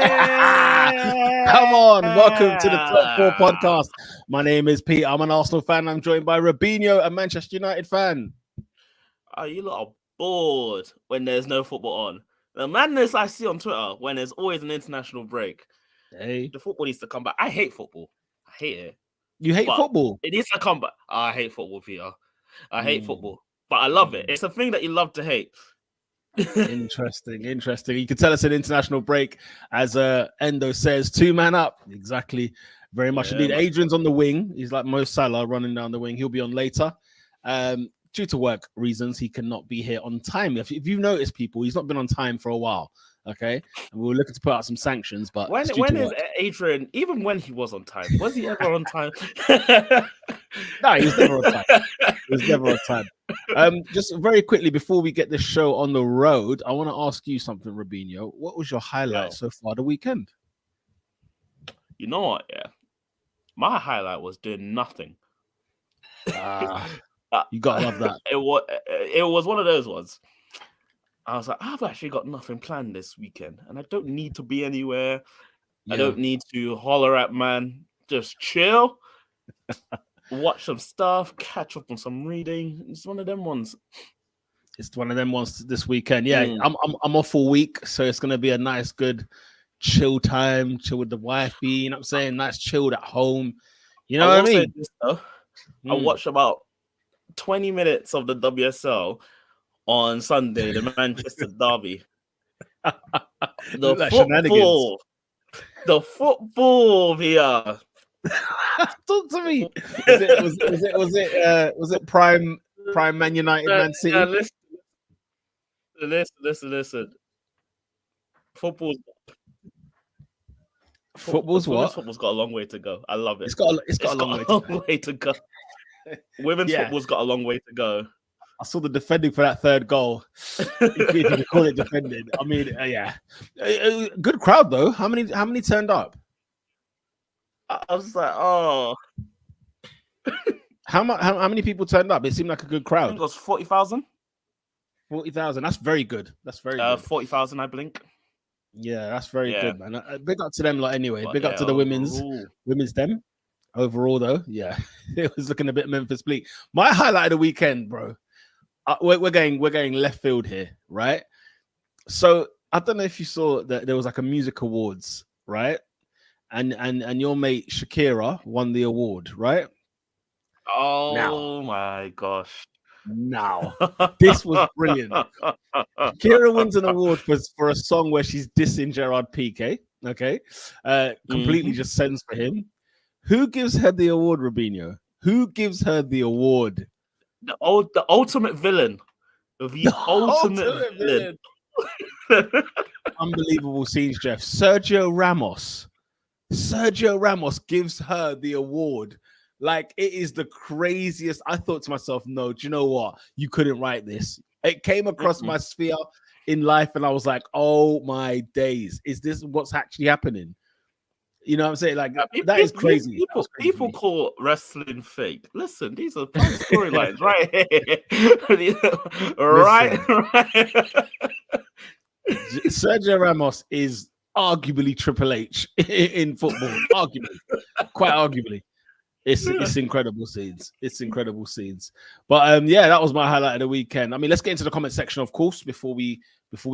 Come on, welcome to the Top 4 podcast. My name is Pete. I'm an Arsenal fan. I'm joined by Robinho, a Manchester United fan. Oh, you lot are bored when there's no football on. The madness I see on Twitter when there's always an international break. Hey, the football needs to come back. I hate football. I hate it. You hate football? It needs to come back. I hate football, Peter. I hate football, but I love it. It's a thing that you love to hate. Interesting. You can tell us an international break, as Endo says, 2-man up. Exactly. Very much indeed. Adrian's on the wing. He's like Mo Salah running down the wing. He'll be on later. Due to work reasons, he cannot be here on time. If you've noticed, people, he's not been on time for a while. Okay, and we were looking to put out some sanctions, but when is Adrian? Even when he was on time, was he ever on time? No, he was never on time. Just very quickly before we get this show on the road, I want to ask you something, Robinho. What was your highlight so far the weekend? You know what? Yeah, my highlight was doing nothing. You gotta love that. It was one of those ones. I was like, I've actually got nothing planned this weekend, and I don't need to be anywhere. Yeah. I don't need to holler at man. Just chill, watch some stuff, catch up on some reading. It's one of them ones. It's one of them ones this weekend. Yeah, I'm off all week, so it's gonna be a nice, good, chill time. Chill with the wifey. You know what I'm saying? Nice, chilled at home. You know what I mean? I watched about 20 minutes of the WSL. On Sunday, the Manchester derby. The football, Via. Talk to me. Was it prime Man United, Man City? Yeah, listen. Football's what? Football's got a long way to go. I love it. It's got a long way to go. Women's football's got a long way to go. I saw the defending for that third goal. If you can call it defending. I mean, yeah. Good crowd though. How many turned up? I was like, oh. How many people turned up? It seemed like a good crowd. I think it was 40,000. 40,000. That's very good. Good. 40,000, I blink. Yeah, that's very good, man. Big up to them, anyway. Big up to the women's them. Overall, though, yeah, it was looking a bit Memphis bleak. My highlight of the weekend, bro. We're going left field here, right? So I don't know if you saw that there was like a music awards, right? And your mate Shakira won the award, right? Oh my gosh! Now this was brilliant. Shakira wins an award for a song where she's dissing Gerard Piqué. Okay, completely just sends for him. Who gives her the award, Robinho? Who gives her the award? The ultimate villain. The ultimate villain. Unbelievable scenes, Jeff. Sergio Ramos gives her the award. Like, it is the craziest. I thought to myself, no, do you know what? You couldn't write this. It came across my sphere in life, and I was like, oh my days. Is this what's actually happening? You know what I'm saying? Like, that is crazy. People call wrestling fake. Listen, these are storylines, right here. right. Sergio Ramos is arguably Triple H in football. Quite arguably. It's incredible scenes. But yeah, that was my highlight of the weekend. I mean, let's get into the comment section, of course, before we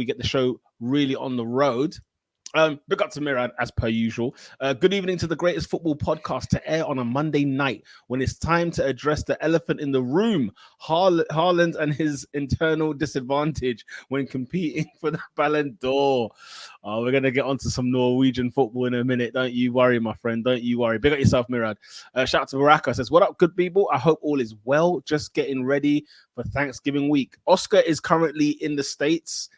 get the show really on the road. Big up to Mirad, as per usual. Good evening to the greatest football podcast to air on a Monday night when it's time to address the elephant in the room, Haaland and his internal disadvantage when competing for the Ballon d'Or. We're going to get onto some Norwegian football in a minute. Don't you worry, my friend. Don't you worry. Big up yourself, Mirad. Shout out to Baraka. Says, what up, good people? I hope all is well. Just getting ready for Thanksgiving week. Oscar is currently in the States,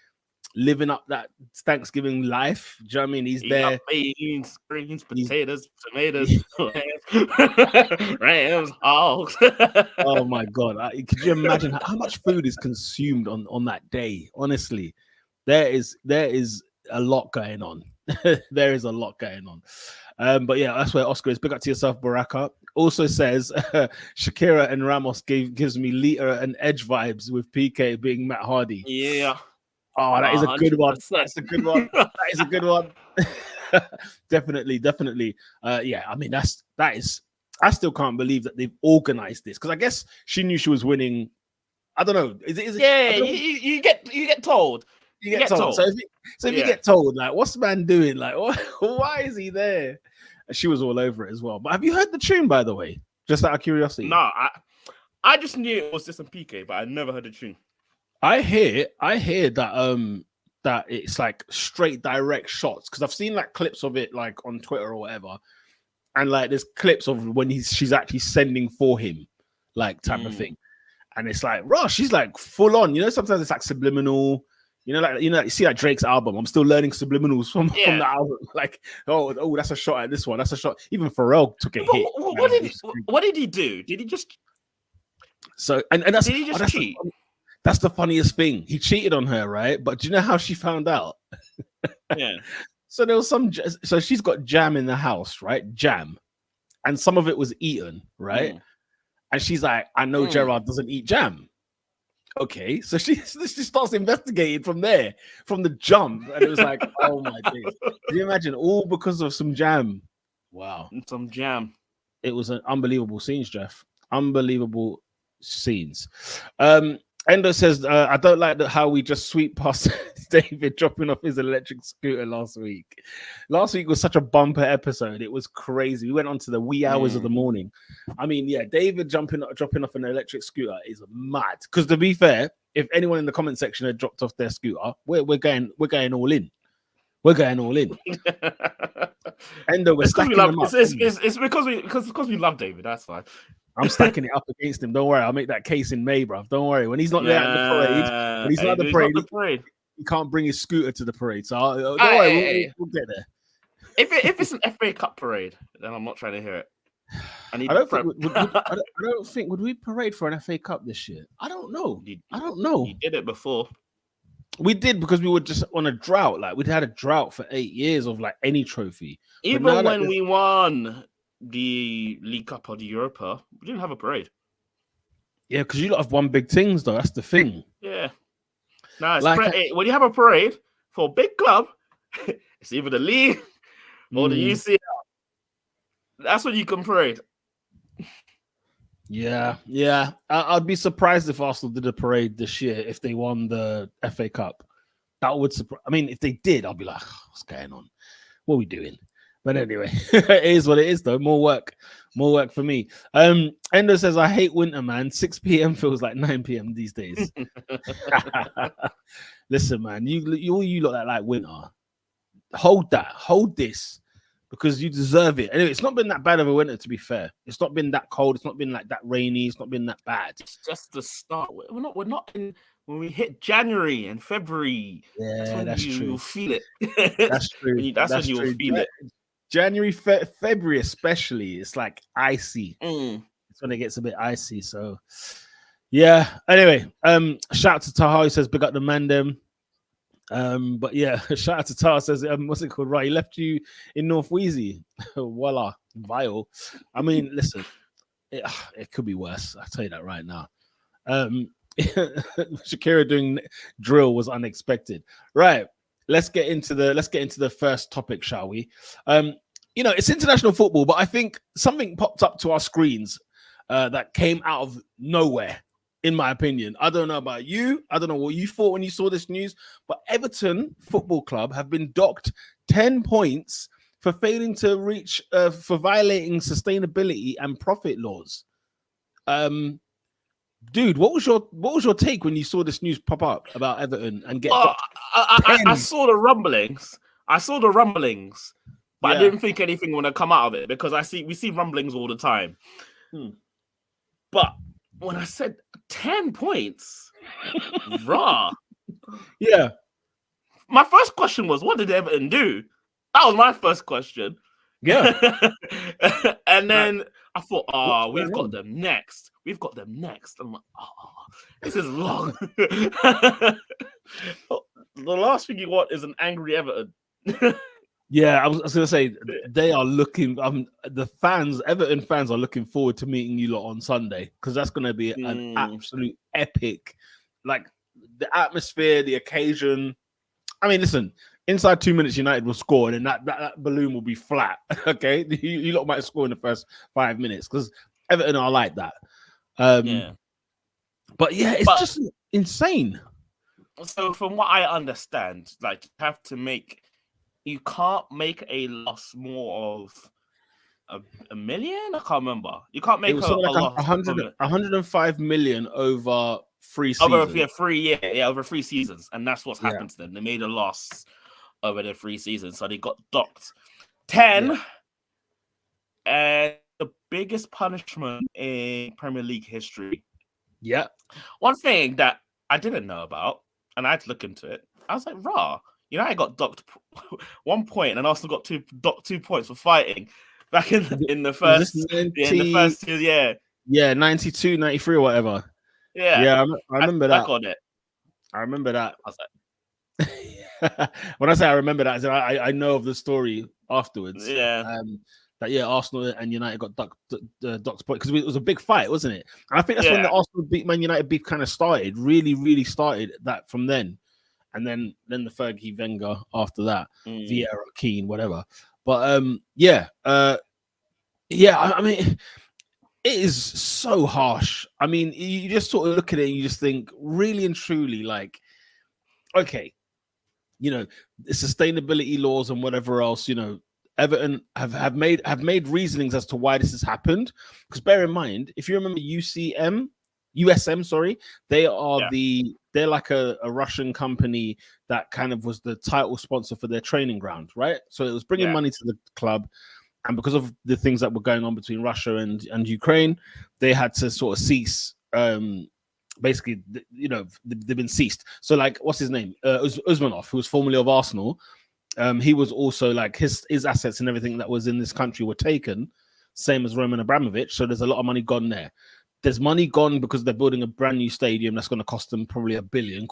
living up that Thanksgiving life. Do you know what I mean? He's there. Beans, greens, potatoes, tomatoes, rams, hogs. Oh my God. Could you imagine how much food is consumed on that day? Honestly, there is a lot going on. There is a lot going on. But yeah, that's where Oscar is. Big up to yourself, Baraka. Also says Shakira and Ramos gives me Lita and Edge vibes with PK being Matt Hardy. Yeah. Oh, that is a good one. That's a good one. That is a good one. Definitely. Yeah, I mean that is. I still can't believe that they've organized this because I guess she knew she was winning. I don't know. Is it? Yeah, you get told. You get told. So if you get told, like, what's the man doing? Like, why is he there? And she was all over it as well. But have you heard the tune, by the way? Just out of curiosity. No, I just knew it was just a PK, but I never heard the tune. I hear that that it's like straight direct shots because I've seen like clips of it like on Twitter or whatever, and like there's clips of when she's actually sending for him, like type of thing, and it's like, Ross, she's like full on. You know, sometimes it's like subliminal. You see like Drake's album. I'm still learning subliminals from the album. Like, oh, that's a shot at this one. That's a shot. Even Pharrell took a hit. What did he do? Did he just? So and that's did he just cheat? That's the funniest thing. He cheated on her, right? But do you know how she found out? Yeah. So there was so she's got jam in the house, right? Jam. And some of it was eaten, right? And she's like, I know Gerard doesn't eat jam. Okay. So she starts investigating from there, from the jump. And it was like, oh my days. Can you imagine? All because of some jam. Wow. Some jam. It was an unbelievable scenes, Jeff. Unbelievable scenes. Endo says, I don't like how we just sweep past David dropping off his electric scooter last week. Last week was such a bumper episode. It was crazy. We went on to the wee hours of the morning. I mean, yeah, David dropping off an electric scooter is mad. Because to be fair, if anyone in the comment section had dropped off their scooter, we're going all in. We're going all in. Endo, we're stacking them up. It's because we love David. That's fine. I'm stacking it up against him. Don't worry. I'll make that case in May, bro. Don't worry. When he's not there at the parade, he can't bring his scooter to the parade. So don't worry. We'll get there. If it's an FA Cup parade, then I'm not trying to hear it. I don't think would we parade for an FA Cup this year? I don't know. I don't know. You did it before. We did because we were just on a drought. Like we'd had a drought for 8 years of like any trophy. Even when we won the League Cup or the Europa, we didn't have a parade. Yeah, because you lot have won big things, though. That's the thing. Yeah. Now, when you have a parade for a big club, it's either the league or the UCL. That's when you can parade. Yeah. I'd be surprised if Arsenal did a parade this year if they won the FA Cup. That would surprise. I mean, if they did, I'd be like, what's going on? What are we doing? But anyway, it is what it is, though. More work for me. Endo says, I hate winter, man. 6 p.m. feels like 9 p.m. these days. Listen, man, you look like winter. Hold this, because you deserve it. Anyway, it's not been that bad of a winter, to be fair. It's not been that cold. It's not been like that rainy. It's not been that bad. It's just the start. We're not in. When we hit January and February, that's true. You'll feel it. That's true. That's when you'll feel it. January, February, especially, it's like icy. It's when it gets a bit icy. So, yeah. Anyway, shout out to Taha, who says, big up the Mandem. But yeah, shout out to Taha, says, what's it called? Right, he left you in North Wheezy. Voila, vile. I mean, listen, it could be worse. I'll tell you that right now. Shakira doing drill was unexpected. Right. Let's get into the first topic, shall we? It's international football, but I think something popped up to our screens that came out of nowhere, in my opinion. I don't know about you. I don't know what you thought when you saw this news, but Everton Football Club have been docked 10 points for failing to reach, for violating sustainability and profit laws. Dude, what was your take when you saw this news pop up about Everton and get? I saw the rumblings. But I didn't think anything would come out of it because we see rumblings all the time. But when I said 10 points, raw. Yeah. My first question was, what did Everton do? That was my first question. Yeah. And then I thought, we've got them next. I'm like, this is long. The last thing you want is an angry Everton. Yeah, I was going to say, they are looking, Everton fans are looking forward to meeting you lot on Sunday, because that's going to be an absolute epic, like the atmosphere, the occasion. I mean, listen, inside 2 minutes, United will score, and then that balloon will be flat. Okay, you lot might score in the first 5 minutes because Everton are like that. Yeah. But yeah, it's just insane. So from what I understand, like you can't make a loss more of a million. I can't remember. You can't make It was a something like loss 105 million over 3 over seasons. over 3 seasons, and that's what's happened to them. They made a loss over the 3 seasons, so they got docked 10. And the biggest punishment in Premier League history. Yeah. One thing that I didn't know about, and I had to look into it, I was like, rah, I got docked 1 point, and Arsenal got docked 2 points for fighting back in the first year. Yeah, 92, 93 or whatever. Yeah. I remember that. I got it. I remember that. I was like, when I say I remember that, I know of the story afterwards. Yeah. Arsenal and United got docked point because it was a big fight, wasn't it? And I think that's when the Arsenal beat Man United beef kind of started. Really, really started that from then, and then the Fergie Wenger after that, Vieira, Keane, whatever. But I mean, it is so harsh. I mean, you just sort of look at it and you just think, really and truly, like, okay, the sustainability laws and whatever else, Everton have made reasonings as to why this has happened. Because bear in mind, if you remember USM, sorry, they're like a Russian company that kind of was the title sponsor for their training ground, right? So it was bringing money to the club, and because of the things that were going on between Russia and Ukraine, they had to sort of cease. Basically, they've been ceased. So, like, what's his name? Usmanov, who was formerly of Arsenal. He was also like his assets and everything that was in this country were taken, same as Roman Abramovich. So there's a lot of money gone there. There's money gone because they're building a brand new stadium that's going to cost them probably £1 billion.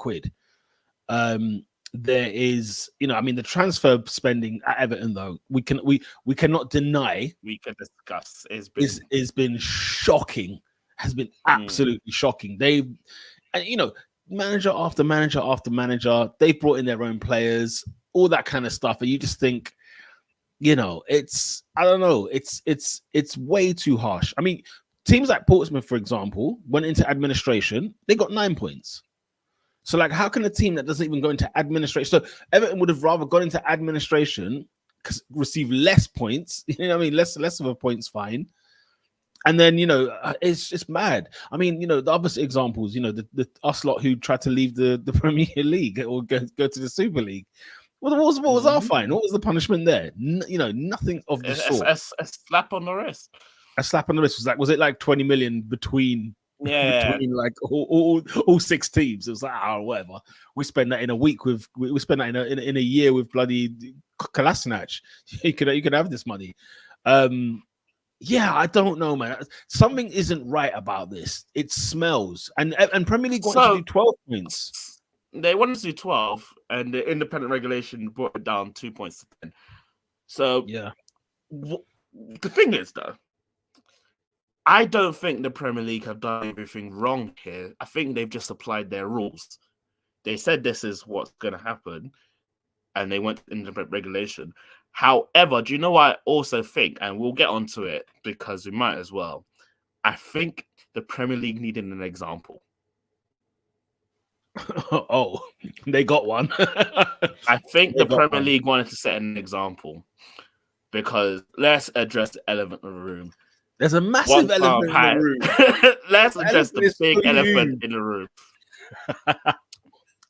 There is, the transfer spending at Everton, though, we cannot deny. We can discuss. It's been shocking. Has been absolutely shocking. Manager after manager after manager, they've brought in their own players, all that kind of stuff, and you just think, it's way too harsh. I mean, teams like Portsmouth, for example, went into administration, they got 9 points. So, like, how can a team that doesn't even go into administration? So Everton would have rather gone into administration, receive less points, less of a points fine. And then, it's just mad. I mean, the other examples, the us lot who tried to leave the Premier League or go to the Super League. What was our fine? What was the punishment there? Nothing of the sort. A slap on the wrist. A slap on the wrist was like 20 million between like all 6 teams. It was like, whatever. We spend that in a week we spend that in a year with bloody Kolasinac. You could have this money. I don't know, man. Something isn't right about this. It smells. And Premier League wanted to do 12 points. They wanted to do 12, and the independent regulation brought it down 2 points to 10. So, the thing is, though, I don't think the Premier League have done everything wrong here. I think they've just applied their rules. They said this is what's going to happen, and they went independent regulation. However, do you know what I also think? And we'll get onto it because we might as well. I think the Premier League needed an example. Oh, they got one. I think the Premier League wanted to set an example because let's address the elephant in the room. There's a massive elephant in the room. Let's address the big elephant in the room.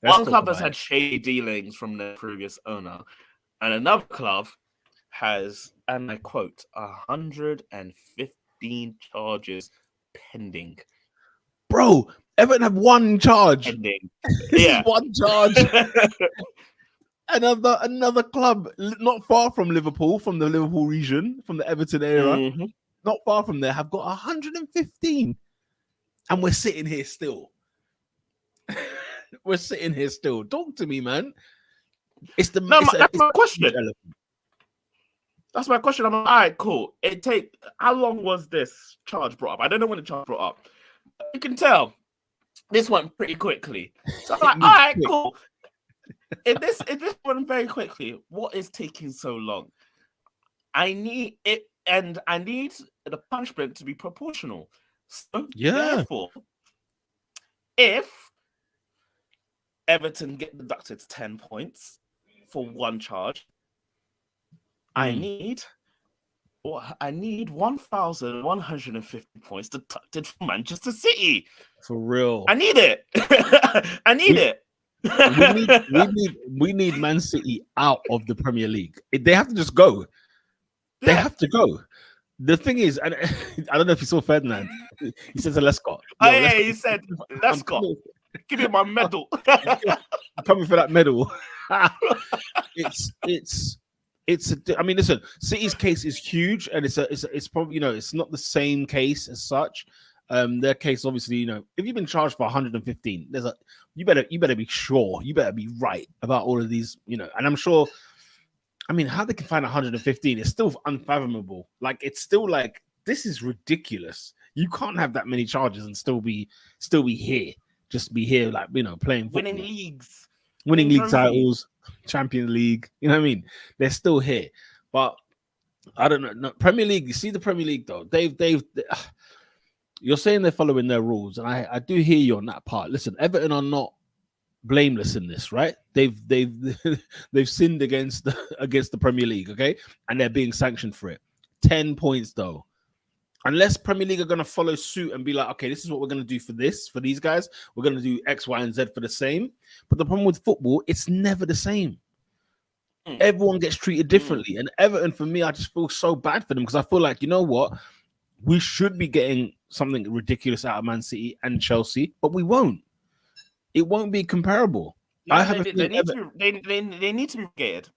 One club has had shady dealings from their previous owner, and another club has, and I quote, 115 charges pending. Bro, Everton have one charge. Pending. This is one charge. Another club not far from Liverpool, from the Liverpool region, from the Everton era, not far from there, have got 115. And we're sitting here still. We're sitting here still. Talk to me, man. That's my question. That's my question. I'm like, all right, cool. How long was this charge brought up? I don't know when the charge brought up. You can tell this went pretty quickly. So I'm like, all right, cool. in this one very quickly, what is taking so long? I need it, and I need the punishment to be proportional. So therefore, if Everton get deducted 10 points for one charge, I need 1,150 points deducted from Manchester City. For real. I need it. I need it. we need Man City out of the Premier League. They have to just go. They have to go. The thing is, and I don't know if you saw Ferdinand. He said to Lescott. He said, Lescott, give me my medal. I'm coming for that medal. I mean, listen, City's case is huge, and it's probably, it's not the same case as such. Their case, obviously, if you've been charged for 115, you better be sure, you better be right about all of these, and I'm sure. I mean, how they can find 115 is still unfathomable. Like, it's still like, this is ridiculous. You can't have that many charges and still be here, just be here, like, playing football. Winning leagues, winning league titles, Champions League. You know what I mean? They're still here, but I don't know. No, Premier League. You see the Premier League though. They've. You're saying they're following their rules, and I do hear you on that part. Listen, Everton are not blameless in this, right? They've sinned against the Premier League, okay, and they're being sanctioned for it. 10 points though. Unless Premier League are going to follow suit and be like, okay, this is what we're going to do for these guys. We're going to do X, Y, and Z for the same. But the problem with football, it's never the same. Everyone gets treated differently. And Everton, for me, I just feel so bad for them because I feel like, you know what? We should be getting something ridiculous out of Man City and Chelsea, but we won't. It won't be comparable. No, they need to be gated.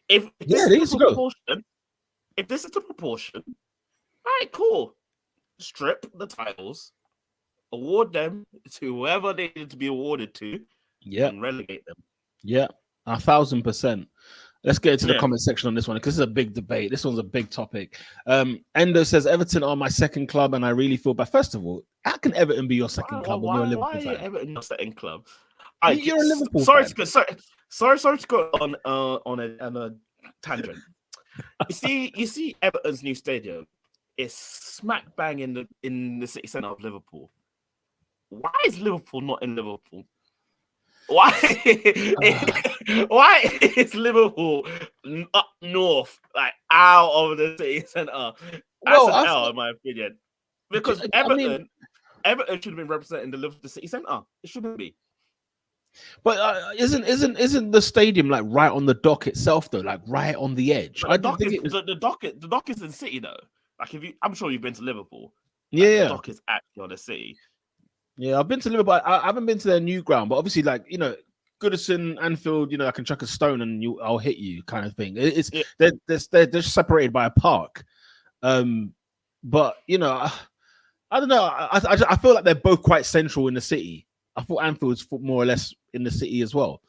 If this is the proportion, all right, cool. Strip the titles, award them to whoever they need to be awarded to, and relegate them. Yeah, 1,000%. Let's get into the comment section on this one because this is a big debate. This one's a big topic. Endo says Everton are my second club, and I really feel bad. First of all, how can Everton be your second club when you're a Liverpool fan? Why Everton your second club? You're a Liverpool fan. Sorry to go on a tangent. You see Everton's new stadium is smack bang in the city centre of Liverpool. Why is Liverpool not in Liverpool? Why is Liverpool up north, like out of the city centre? That's an L in my opinion. Because Everton should have been representing the city centre. It shouldn't be. But isn't the stadium like right on the dock itself though, like right on the edge? The dock is in the city though. Like I'm sure you've been to Liverpool. The dock is actually on the city. Yeah, I've been to Liverpool. I haven't been to their new ground, but obviously, like Goodison, Anfield, I can chuck a stone and I'll hit you, kind of thing. They're just separated by a park. But I don't know. I feel like they're both quite central in the city. I thought Anfield's more or less in the city as well,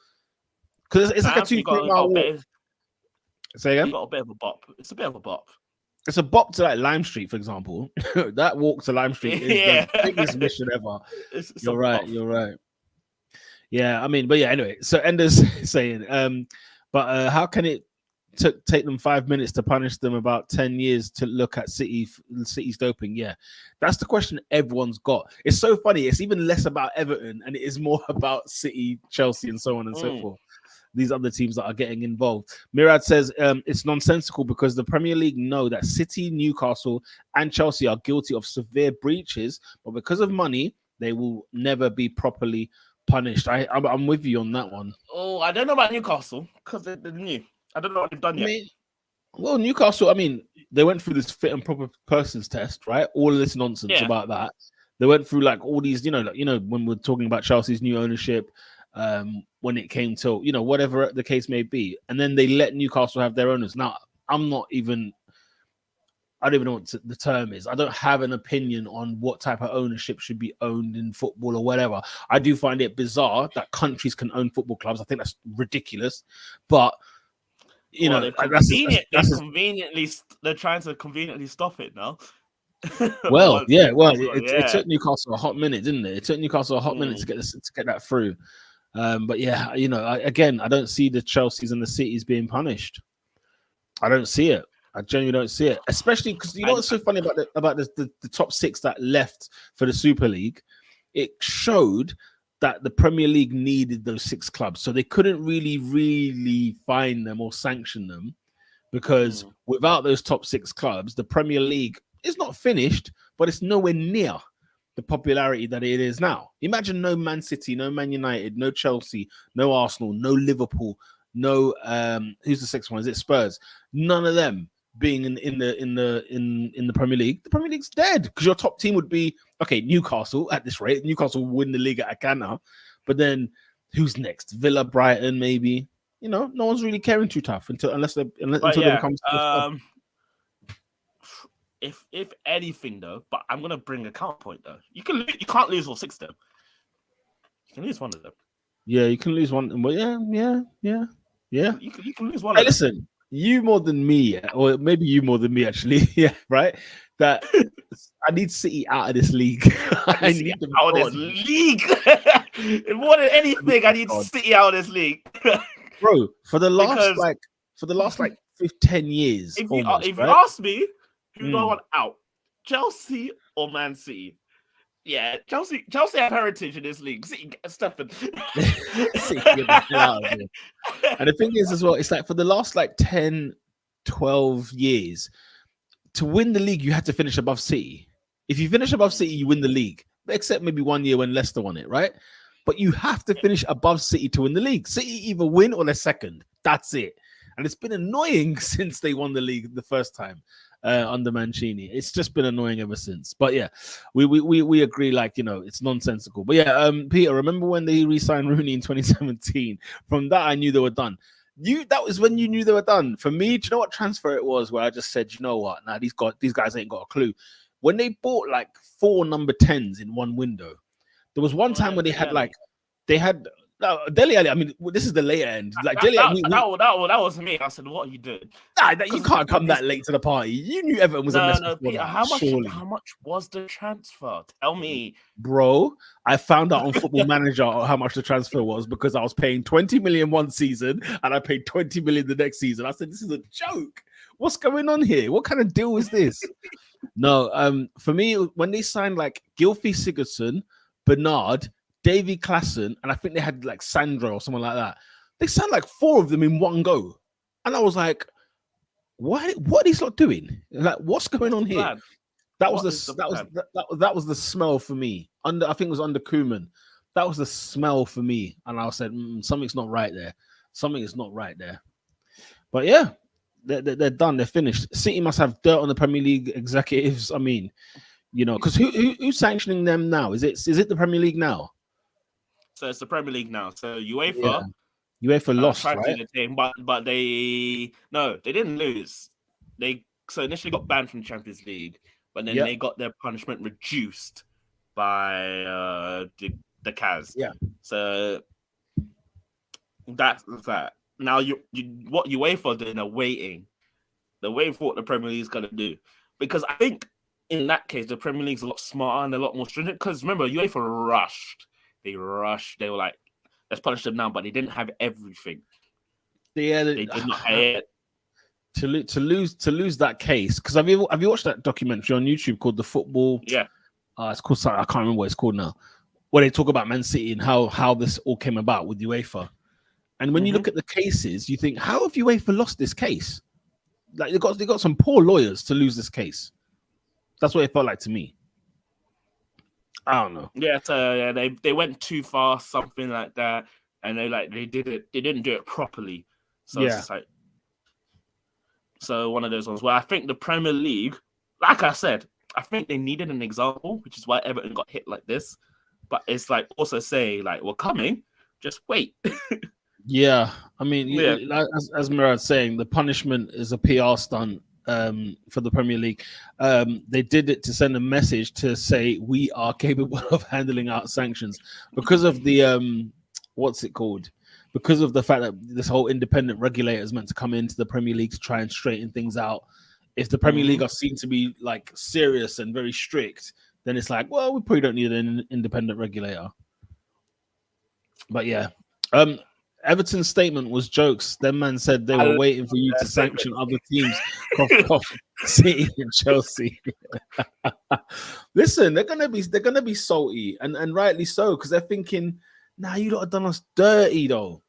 because it's like a 2-mile walk. Say again. Got a bit of a bop. It's a bit of a bop. It's a bop to like Lime Street, for example. That walk to Lime Street is the biggest mission ever. You're right. Yeah, I mean, but yeah, anyway. So Ender's saying, but how can it take them 5 minutes to punish them about 10 years to look at City's doping? Yeah, that's the question everyone's got. It's so funny. It's even less about Everton and it is more about City, Chelsea, and so on and so forth. These other teams that are getting involved. Mirad says it's nonsensical because the Premier League know that City, Newcastle, and Chelsea are guilty of severe breaches, but because of money, they will never be properly punished. I'm with you on that one. Oh, I don't know about Newcastle because they're new. I don't know what they've done yet. Well, Newcastle, they went through this fit and proper persons test, right? All of this nonsense about that. They went through like all these, when we're talking about Chelsea's new ownership, when it came to, whatever the case may be. And then they let Newcastle have their owners. Now, I don't even know what the term is. I don't have an opinion on what type of ownership should be owned in football or whatever. I do find it bizarre that countries can own football clubs. I think that's ridiculous. But, they're trying to conveniently stop it now. It took Newcastle a hot minute, didn't it? It took Newcastle a hot minute to get that through. But yeah, again, I don't see the Chelseas and the Cities being punished. I don't see it. I genuinely don't see it, especially because what's so funny about the top six that left for the Super League. It showed that the Premier League needed those six clubs, so they couldn't really fine them or sanction them, because without those top six clubs, the Premier League is not finished, but it's nowhere near the popularity that it is now. Imagine no Man City, no Man United, no Chelsea, no Arsenal, no Liverpool, no who's the sixth one? Is it Spurs? None of them being in the Premier League. The Premier League's dead, because your top team would be Newcastle. At this rate, Newcastle will win the league at Akana, but then who's next? Villa, Brighton, maybe. No one's really caring too tough until they become. If anything though, but I'm gonna bring a counterpoint though. You can't lose all six of them. You can lose one of them. Yeah, you can lose one. But yeah. You can lose one. Hey, listen, you more than me, or maybe you more than me actually. Yeah, right. That I need City out of this league. I need them out of this league. More than anything, I need City out of this league, bro. For the last 10 years. If you ask me, who do I want out? Chelsea or Man City? Yeah, Chelsea have heritage in this league. City get Stefan. And the thing is as well, it's like for the last 10, 12 years, to win the league, you had to finish above City. If you finish above City, you win the league. Except maybe 1 year when Leicester won it, right? But you have to finish above City to win the league. City either win or they're second. That's it. And it's been annoying since they won the league the first time under Mancini. It's just been annoying ever since. But yeah, we agree, it's nonsensical. But yeah, Peter, remember when they re-signed Rooney in 2017? From that, I knew they were done. That was when you knew they were done. For me, do you know what transfer it was where I just said, you know what? Nah, these guys ain't got a clue. When they bought 4 number 10s in one window. There was one time when they had Dele Alli. I mean, this is the later end. Dele Alli, that was me. I said, "What are you doing?" Nah, you can't come that late to the party. You knew Everton was a mess. No, Peter, how much was the transfer? Tell me, bro. I found out on Football Manager how much the transfer was because I was paying 20 million one season and I paid 20 million the next season. I said, "This is a joke. What's going on here? What kind of deal is this?" No, for me, when they signed Gylfi Sigurdsson, Bernard, Davy Klassen, and I think they had Sandro or someone like that. They signed 4 of them in one go, and I was like, "What are these lot doing? What's going on here?" That was the smell for me. I think it was under Koeman. That was the smell for me, and I said, "Something's not right there. Something is not right there." But yeah, they're done. They're finished. City must have dirt on the Premier League executives. I mean, because who's sanctioning them now? Is it the Premier League now? So it's the Premier League now. So UEFA lost, right? The team, but they didn't lose. They initially got banned from the Champions League, but then they got their punishment reduced by the CAS. Yeah. So that's that. Now what UEFA are doing, they're waiting for what the Premier League is gonna do, because I think in that case the Premier League's a lot smarter and a lot more stringent. Because remember, UEFA rushed. They were like, let's punish them now, but they didn't have everything. Yeah, they did not have it. To lose that case, because have you watched that documentary on YouTube called The Football? Yeah, it's called something, I can't remember what it's called now. Where they talk about Man City and how this all came about with UEFA. And when you look at the cases, you think, how have UEFA lost this case? They got some poor lawyers to lose this case. That's what it felt like to me. I don't know. Yeah, so they went too far, something like that, and they didn't do it properly. So it's just so one of those ones where I think the Premier League, like I said, I think they needed an example, which is why Everton got hit like this. But it's also say we're coming, just wait. Yeah, I mean, as Murad's saying, the punishment is a PR stunt. For the Premier League, they did it to send a message to say we are capable of handling out sanctions because of the what's it called? Because of the fact that this whole independent regulator is meant to come into the Premier League to try and straighten things out. If the Premier League are seen to be serious and very strict, then it's well, we probably don't need an independent regulator. But yeah, Everton's statement was jokes. Them man said they were waiting for you to sanction other teams. Cough, cough. City and Chelsea. Listen, they're gonna be salty, and rightly so, because they're thinking, nah, you lot have done us dirty though.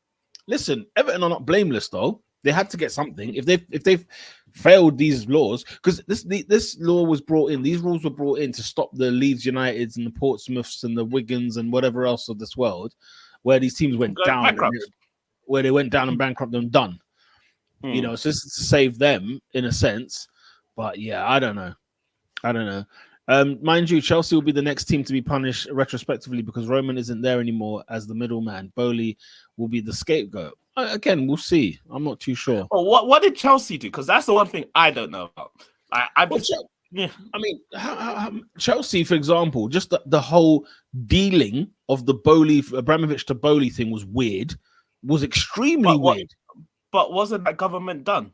Listen, Everton are not blameless though. They had to get something. If they've failed these laws, because this law was brought in, these rules were brought in to stop the Leeds Uniteds and the Portsmouths and the Wigans and whatever else of this world, where these teams went down, where they went down and bankrupt and done. You know, so this is to save them in a sense. But yeah, I don't know. Mind you, Chelsea will be the next team to be punished retrospectively because Roman isn't there anymore as the middleman. Bowley will be the scapegoat. Again, we'll see. I'm not too sure. Oh, what did Chelsea do? Because that's the one thing I don't know about. I mean, Chelsea, for example, just the whole dealing of the Bowley, Abramovich to Bowley thing was weird. Was extremely weird. But wasn't that government done?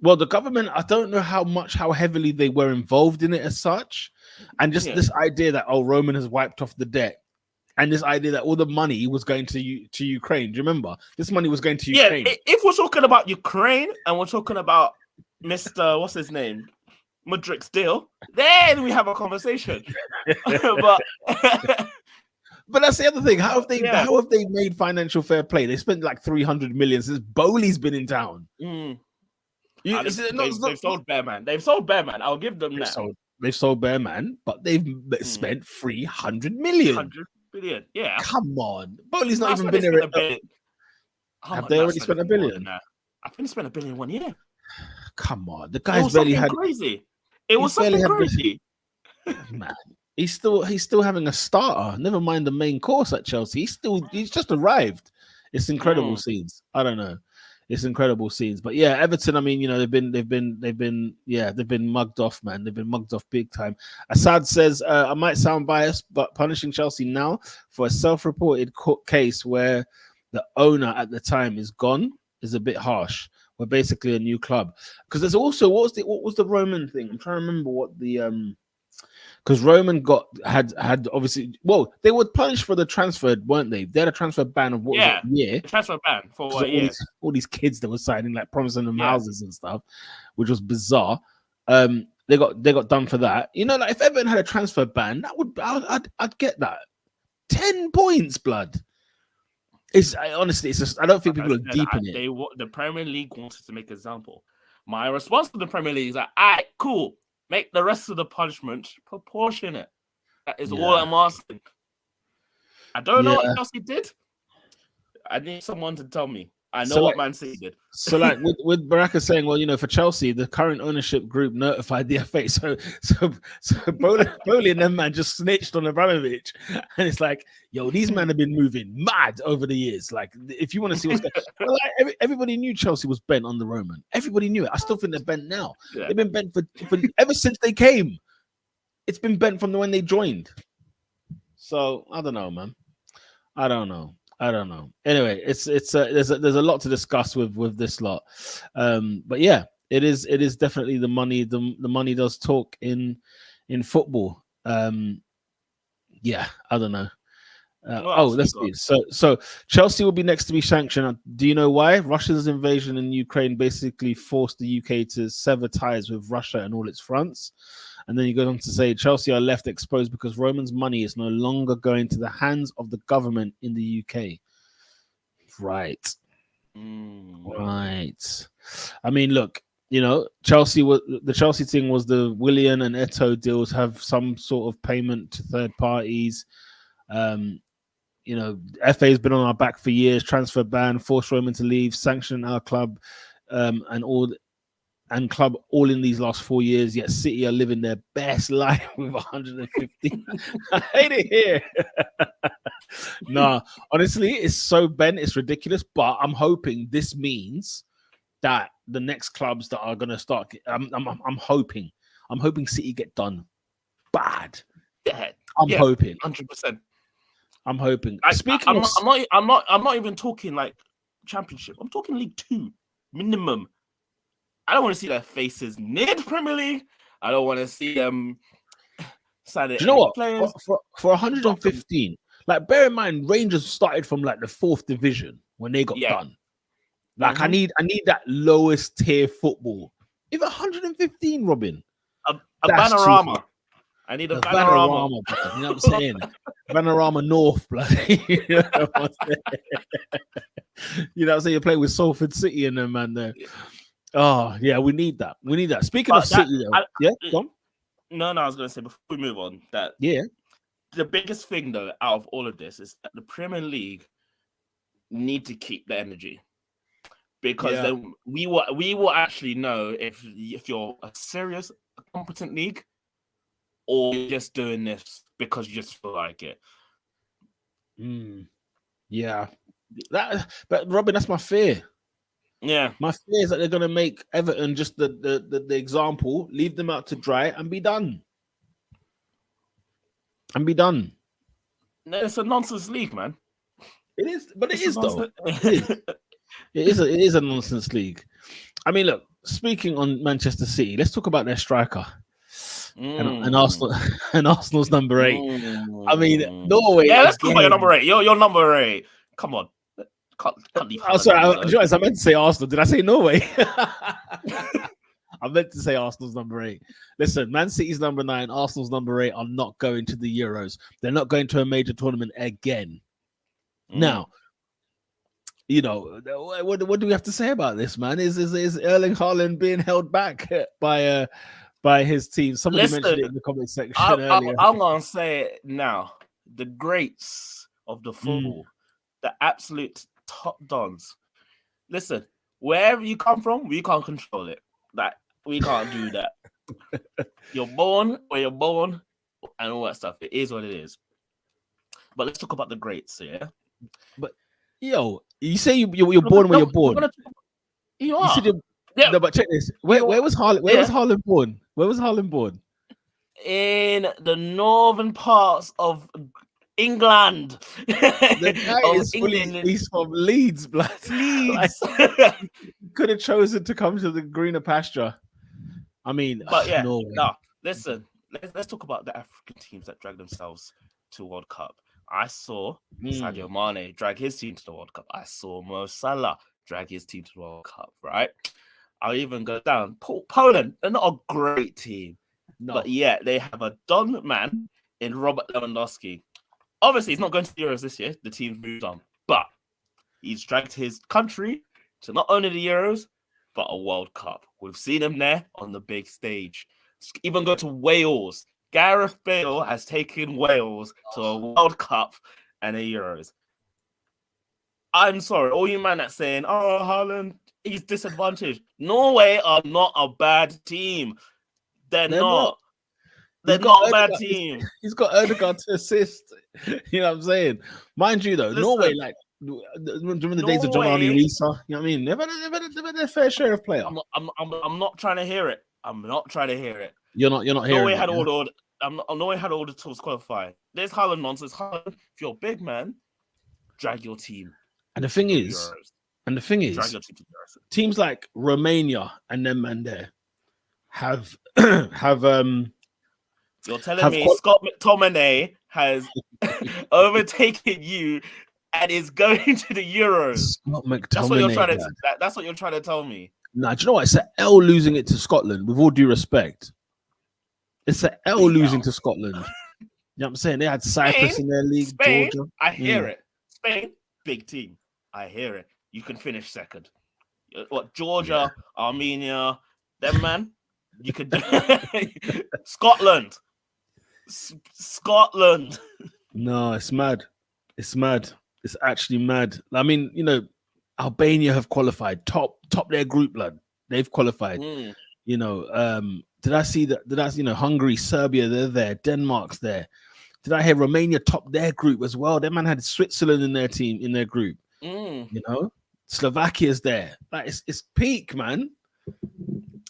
Well, the government, I don't know how heavily they were involved in it as such. And just this idea that, Roman has wiped off the debt. And this idea that all the money was going to Ukraine. Do you remember? This money was going to Ukraine. Yeah, if we're talking about Ukraine and we're talking about Mr. What's his name? Mudrik's deal, then we have a conversation. But that's the other thing. How have they made financial fair play? They spent like 300 million since Bowley's been in town. They've sold Bearman. They've sold Bearman. I'll give them that. They've sold Bearman, but they've spent 300 million. 100 billion. Yeah. Come on. Bowley's not even been there. Have they already spent $1 billion? I think they spent $1 billion 1 year. Come on. The guy's barely had crazy. It was something crazy. Man, he's still having a starter. Never mind the main course at Chelsea. He's just arrived. It's incredible scenes. I don't know. It's incredible scenes. But yeah, Everton, I mean, you know, they've been mugged off, man. They've been mugged off big time. Assad says, I might sound biased, but punishing Chelsea now for a self-reported court case where the owner at the time is gone is a bit harsh. We're basically a new club. Because there's also what was the Roman thing? I'm trying to remember what the because Roman had obviously, well, they were punished for the transfer, weren't they? They had a transfer ban of what was it, a year? Transfer ban for what year? All these kids that were signing, like promising them houses and stuff, which was bizarre. They got done for that. You know, like if Everton had a transfer ban, I'd get that. 10 points, blood. Honestly, it's just I don't think people are deep in it. The Premier League wanted to make an example. My response to the Premier League is like, all right, cool. Make the rest of the punishment proportionate. That is all I'm asking. I don't know what Chelsea did. I need someone to tell me. I know what Man City did. So, like with Baraka saying, well, you know, for Chelsea, the current ownership group notified the FA. So Bowley and them man just snitched on Abramovich, and it's like, yo, these men have been moving mad over the years. Like, if you want to see what's going, like, everybody knew Chelsea was bent on the Roman. Everybody knew it. I still think they're bent now. Yeah. They've been bent for ever since they came. It's been bent from when they joined. So I don't know, man. I don't know. Anyway, there's a lot to discuss with this lot, but yeah, it is definitely the money. The money does talk in football. Yeah, I don't know. Let's see. So Chelsea will be next to be sanctioned. Do you know why? Russia's invasion in Ukraine basically forced the UK to sever ties with Russia and all its fronts. And then he goes on to say Chelsea are left exposed because Roman's money is no longer going to the hands of the government in the UK. Right. Right. I mean, look, you know, the Chelsea thing was the Willian and Eto'o deals have some sort of payment to third parties. You know, FA has been on our back for years. Transfer ban, forced Roman to leave, sanction our club, and club all in these last 4 years, yet City are living their best life with 150. I hate it here. Nah, honestly, it's so bent, it's ridiculous. But I'm hoping this means that the next clubs that are gonna start, I'm hoping City get done bad. Yeah, I'm hoping 100%. I'm hoping. I'm not even talking like Championship. I'm talking League 2 minimum. I don't want to see their faces near the Premier League. I don't want to see them. Do you know what? For 115, Like, bear in mind, Rangers started from like the 4th division when they got done. Like, I need that lowest tier football. Even 115, Robin. A Panorama. I need a Panorama. You know what I'm saying? Panorama North, bloody. You know what I'm saying? You're playing with Salford City and them, man. There. Oh, yeah, we need that. We need that. Speaking of City, though. Come. No, I was going to say before we move on that the biggest thing though out of all of this is that the Premier League need to keep the energy, because then we will actually know if you're a serious, competent league, or you're just doing this because you just feel like it. Yeah, but Robin, that's my fear. Yeah, my fear is that they're going to make Everton just the example, leave them out to dry, and be done. No, it's a nonsense league, man. It is, but it is though. It is a nonsense league. I mean, look. Speaking on Manchester City, let's talk about their striker and Arsenal and Arsenal's number 8. I mean, Norway. Yeah, let's talk about your number 8. Your number 8. Come on. Can't leave. Oh, sorry, I meant to say Arsenal. Did I say Norway? I meant to say Arsenal's number 8. Listen, Man City's number 9, Arsenal's number 8 are not going to the Euros. They're not going to a major tournament again. Now, you know, what do we have to say about this, man? Is Erling Haaland being held back by his team? Somebody mentioned it in the comment section earlier. I'm gonna say it now. The greats of the football, the absolute top dons. Listen, wherever you come from, we can't control it. Like, we can't do that. You're born where you're born and all that stuff. It is what it is. But let's talk about the greats, yeah? But yo, you say you're born where you're born. You are. No, but check this. Where was Haaland? Where was Haaland born? Where was Haaland born? In the northern parts of England. The guy is he's from Leeds, blood. Leeds. Could have chosen to come to the greener pasture. I mean, but yeah, no. Listen, let's talk about the African teams that drag themselves to World Cup. I saw Sadio Mane drag his team to the World Cup. I saw Mo Salah drag his team to the World Cup, right? I'll even go down. Poland, they're not a great team. No. But yeah, they have a done man in Robert Lewandowski. Obviously, he's not going to the Euros this year. The team's moved on. But he's dragged his country to not only the Euros, but a World Cup. We've seen him there on the big stage. Even go to Wales. Gareth Bale has taken Wales to a World Cup and a Euros. I'm sorry, all you man that's saying, oh, Haaland, he's disadvantaged. Norway are not a bad team. They're not. They're not a bad team. He's got Odegaard to assist. You know what I'm saying? Mind you, though, listen, Norway, like, during the days of John Arne Risa, you know what I mean? They've had their fair share of players. I'm not trying to hear it. I'm not trying to hear it. You're not hearing Norway it. Norway had all the tools qualifying. There's Haaland nonsense. Haaland, if you're a big man, drag your team. And the thing is, teams like Romania and them man there have You're telling me Scott McTominay has overtaken you and is going to the Euros? Scott McTominay. That's what you're trying to tell me. Nah, do you know what? It's an L losing it to Scotland, with all due respect. It's an L losing to Scotland. You know what I'm saying? They had Cyprus in their league. Spain, Georgia. I hear it. Spain, big team. I hear it. You can finish second. What, Georgia, Armenia, them man? You could do Scotland. Scotland. No, it's mad. It's mad. It's actually mad. I mean, you know, Albania have qualified. Top their group, blood. They've qualified. You know, did I see that? You know, Hungary, Serbia, they're there. Denmark's there. Did I hear Romania top their group as well? That man had Switzerland in their team, in their group. You know, Slovakia's there. Like, it's peak, man.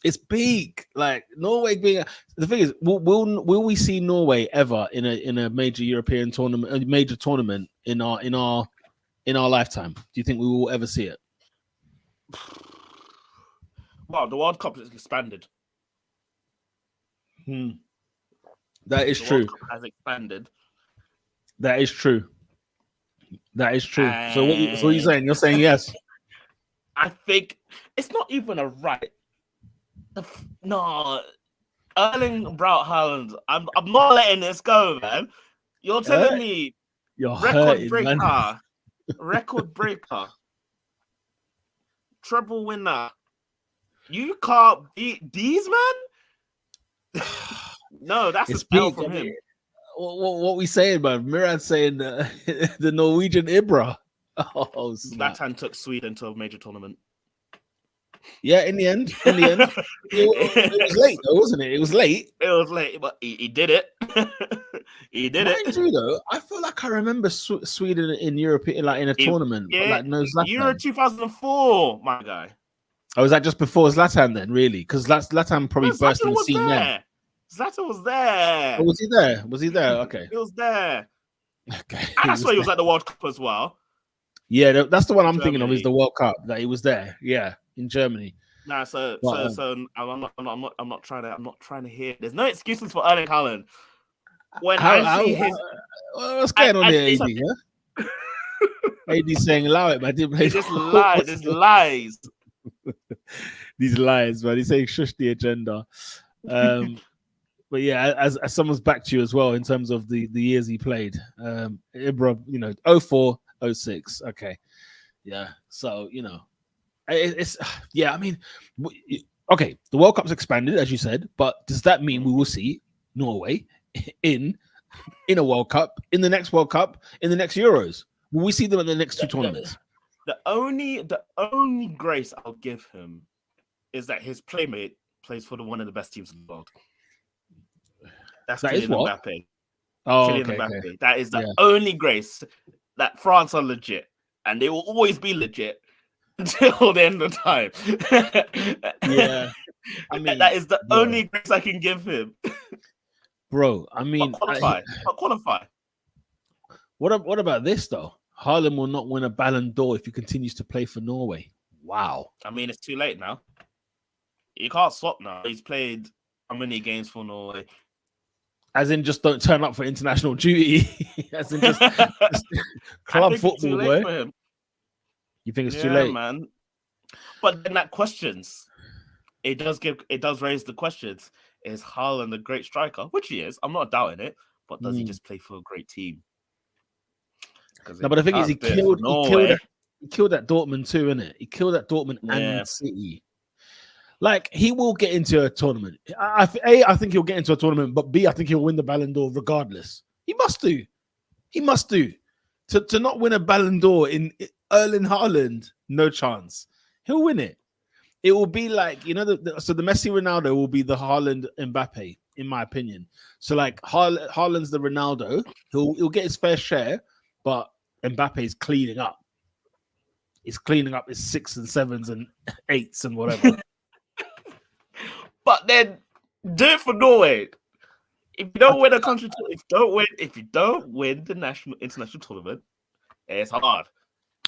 It's peak. Like, Norway being the thing is, will we see Norway ever in a major European tournament, a major tournament in our lifetime? Do you think we will ever see it? Wow, the World Cup has expanded. That is true. World Cup has expanded. That is true. That is true. So what are you saying? You're saying yes. I think it's not even a right. No, Erling Braut Haaland. I'm not letting this go, man. You're telling me You're record hurting, breaker, man. record breaker, treble winner. You can't beat these, man. No, that's a spell from him. What we saying, man? Mirad saying the Norwegian Ibra. Oh, Zlatan took Sweden to a major tournament. Yeah, in the end, it was late though, wasn't it? It was late. It was late, but he did it. He did it. Mind you, though, I feel like I remember Sweden in Europe, like in a tournament, yeah, like no Zlatan. Euro 2004, my guy. Oh, was that just before Zlatan then? Really? Because Zlatan probably burst in the scene then. Zlatan was there. Oh, was he there? Was he there? Okay, he was there. Okay, and that's why he was at the World Cup as well. Yeah, that's the one I'm thinking of. Is the World Cup that he was there? Yeah, in Germany. Nah, so I'm not trying to hear. There's no excuses for Erling Haaland. When I see his, what's going on here, AD? Huh? AD saying, "Allow it, man." Just lies. There's lies. These lies, man. He's saying, "Shush the agenda." But yeah, as someone's back to you as well in terms of the years he played. Ibra, 04, 06. Okay, yeah. So it's yeah. I mean, okay. The World Cup's expanded, as you said, but does that mean we will see Norway in a World Cup, in the next World Cup, in the next Euros? Will we see them in the next two tournaments? The only grace I'll give him is that his playmate plays for one of the best teams in the world. That's Kylian Mbappe. Oh, Kylian Mbappe. Okay. That is the only grace that France are legit, and they will always be legit until the end of time. Yeah, I mean that is the only grace I can give him, bro. I mean, qualify. What about this though? Haaland will not win a Ballon d'Or if he continues to play for Norway. Wow. I mean, it's too late now. You can't swap now. He's played how many games for Norway? As in, just don't turn up for international duty. As in, just club football, boy. For him. You think it's too late, man? But then that questions. It does raise the questions. Is Haaland a great striker? Which he is. I'm not doubting it. But does he just play for a great team? No, but the thing is, he killed that Dortmund too, innit? He killed that Dortmund and City. Like, he will get into a tournament. I think he'll get into a tournament, but B, I think he'll win the Ballon d'Or regardless. He must do. To not win a Ballon d'Or in Erling Haaland, no chance. He'll win it. It will be like, so the Messi Ronaldo will be the Haaland Mbappe, in my opinion. So like Haaland's the Ronaldo. He'll get his fair share, but Mbappe's cleaning up. He's cleaning up his 6s and 7s and 8s and whatever. But then do it for Norway. If you don't win a country, if you don't win the international tournament, it's hard.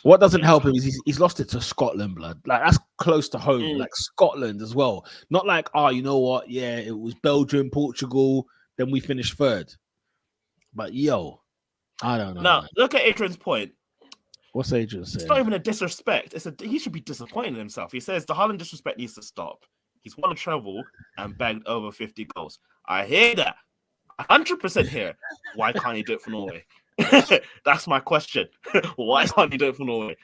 What doesn't help him is he's lost it to Scotland, blood. Like, that's close to home, like Scotland as well. Not like, you know what? Yeah, it was Belgium, Portugal, then we finished third. But I don't know. Now, look at Adrian's point. What's Adrian saying? It's not even a disrespect. He should be disappointed in himself. He says the Haaland disrespect needs to stop. He's won a treble and bagged over 50 goals. I hear that. 100% here. Why can't he do it for Norway? That's my question. Why can't he do it for Norway?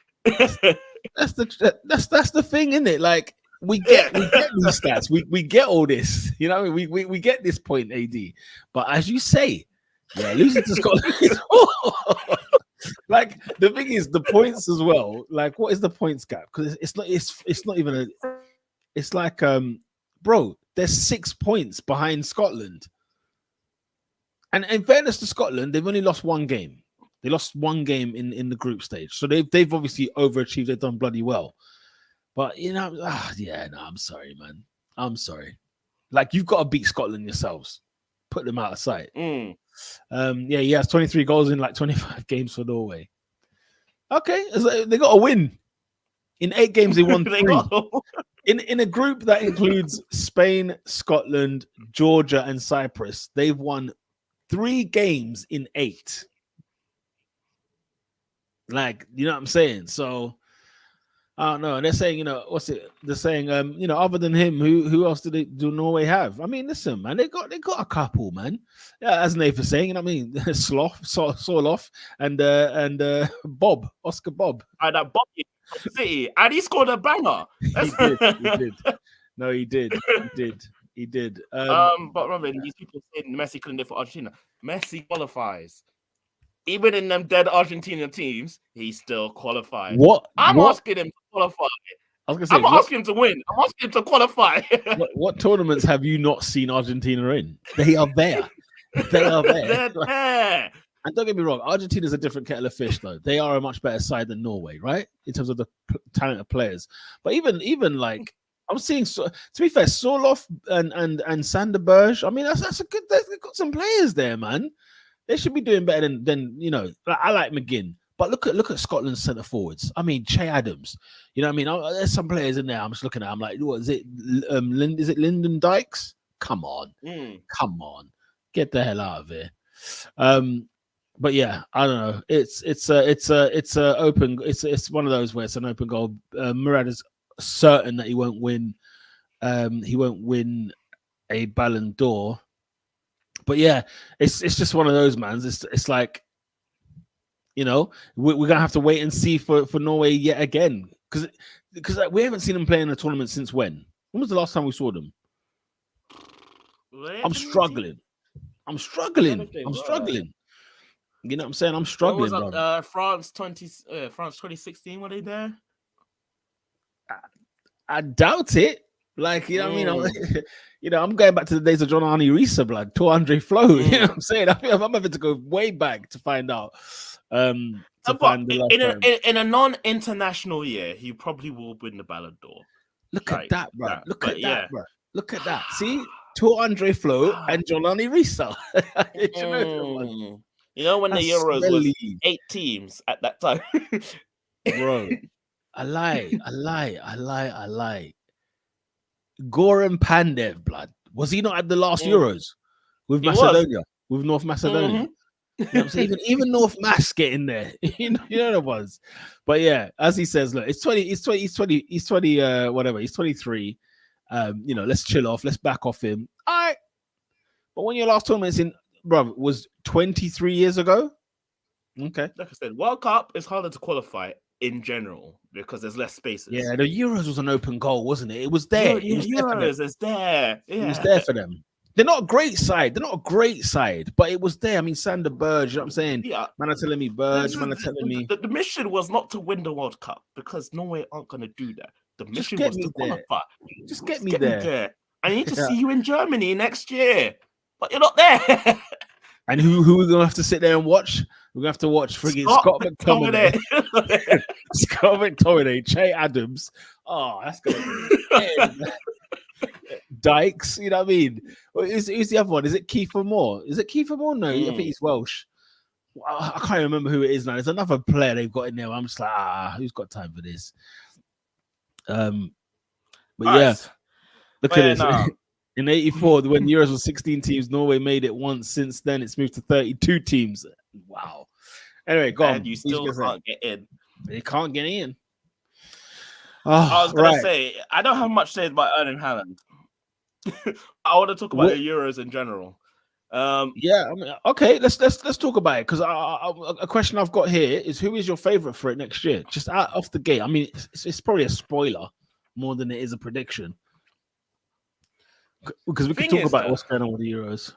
That's the thing, isn't it? Like, we get these stats. We get all this. We get this point, AD. But as you say, losing to Scotland. Like, the thing is, the points as well. Like, what is the points gap? Because it's not even a. It's like, bro, there's 6 points behind Scotland. And in fairness to Scotland, they've only lost one game. They lost one game in the group stage. So they've obviously overachieved. They've done bloody well. But, I'm sorry, man. I'm sorry. Like, you've got to beat Scotland yourselves. Put them out of sight. He has 23 goals in like 25 games for Norway. Okay, they got a win. In 8 games, they won 3. In a group that includes Spain, Scotland, Georgia, and Cyprus, they've won 3 games in 8. Like, you know what I'm saying? So I don't know. They're saying, they're saying, other than him, who else do Norway have? I mean, listen, man, they got a couple, man. Yeah, as Nathan saying, you know what I mean? Sorloth, and Bob, Oscar Bob. That Bobby from City, and he scored a banger. He did. No, he did. But remember, these people saying Messi couldn't do it for Argentina. Messi qualifies. Even in them dead Argentina teams, he still qualified. I'm asking him to qualify. I was gonna say, I'm not asking him to win. I'm asking him to qualify. what tournaments have you not seen Argentina in? They are there. They're there. And don't get me wrong, Argentina's a different kettle of fish, though. They are a much better side than Norway, right? In terms of the talent of players. But even like, I'm seeing, to be fair, Sorloth and Sanderberg. I mean, that's a good. They've got some players there, man. They should be doing better than I like McGinn, but look at Scotland's centre forwards. I mean, Che Adams. You know what I mean? There's some players in there. I'm just looking at. I'm like, what is it? Is it Lyndon Dykes? Come on, get the hell out of here. But yeah, I don't know. It's open. It's one of those where it's an open goal. Murad is certain that he won't win. He won't win a Ballon d'Or. But yeah, it's just one of those, man. It's like, we're gonna have to wait and see for Norway yet again, because we haven't seen them play in a tournament since when? When was the last time we saw them? I'm struggling. You know what I'm saying? I'm struggling. France 2016. Were they there? I doubt it. Like, you know what I mean? I'm going back to the days of John Arne Risa, blood, to Andre Flo. You know what I'm saying? I'm having to go way back to find out. In a non-international year, he probably will win the Ballon d'Or. Look at that, bro. Look at that. See, to Andre Flo and John Arne Risa. When the Euros was 8 teams at that time, bro. I lie. Goran Pandev, blood. Was he not at the last Euros with Macedonia? With North Macedonia? You know what I'm saying? Even North Mac getting there. you know the ones. But yeah, as he says, look, he's 20, he's 20, whatever, he's 23. Let's chill off, let's back off him. All right. But when your last tournament's in, bro, was 23 years ago. Okay. Like I said, World Cup is harder to qualify in general because there's less spaces. Yeah, the Euros was an open goal, wasn't it? It was there. Euros is there. Yeah. It was there for them. They're not a great side, but it was there. I mean, Sander Burge, you know what I'm saying? Yeah. Man are telling me Burge, man are telling me. The mission was not to win the World Cup because Norway aren't going to do that. The mission was to qualify. Just get me there. I need to see you in Germany next year, but you're not there. And who we're going to have to sit there and watch? We're going to have to watch friggin' Scott McTominay. Scott McTominay, Che Adams. Oh, that's going to be Dykes, you know what I mean? Who's the other one? Is it Kiefer Moore? No, I think he's Welsh. I can't remember who it is now. There's another player they've got in there. I'm just like, who's got time for this? But nice. Look at this. In 84, when Euros was 16 teams, Norway made it once. Since then, it's moved to 32 teams. Wow. Anyway, go on. You still can't get in. They can't get in. I was going to say, I don't have much to say about Erling Haaland. I want to talk about the Euros in general. Okay, let's talk about it, because a question I've got here is, who is your favorite for it next year? Just off the gate. I mean, it's probably a spoiler more than it is a prediction, because we can talk about what's going on with the Euros.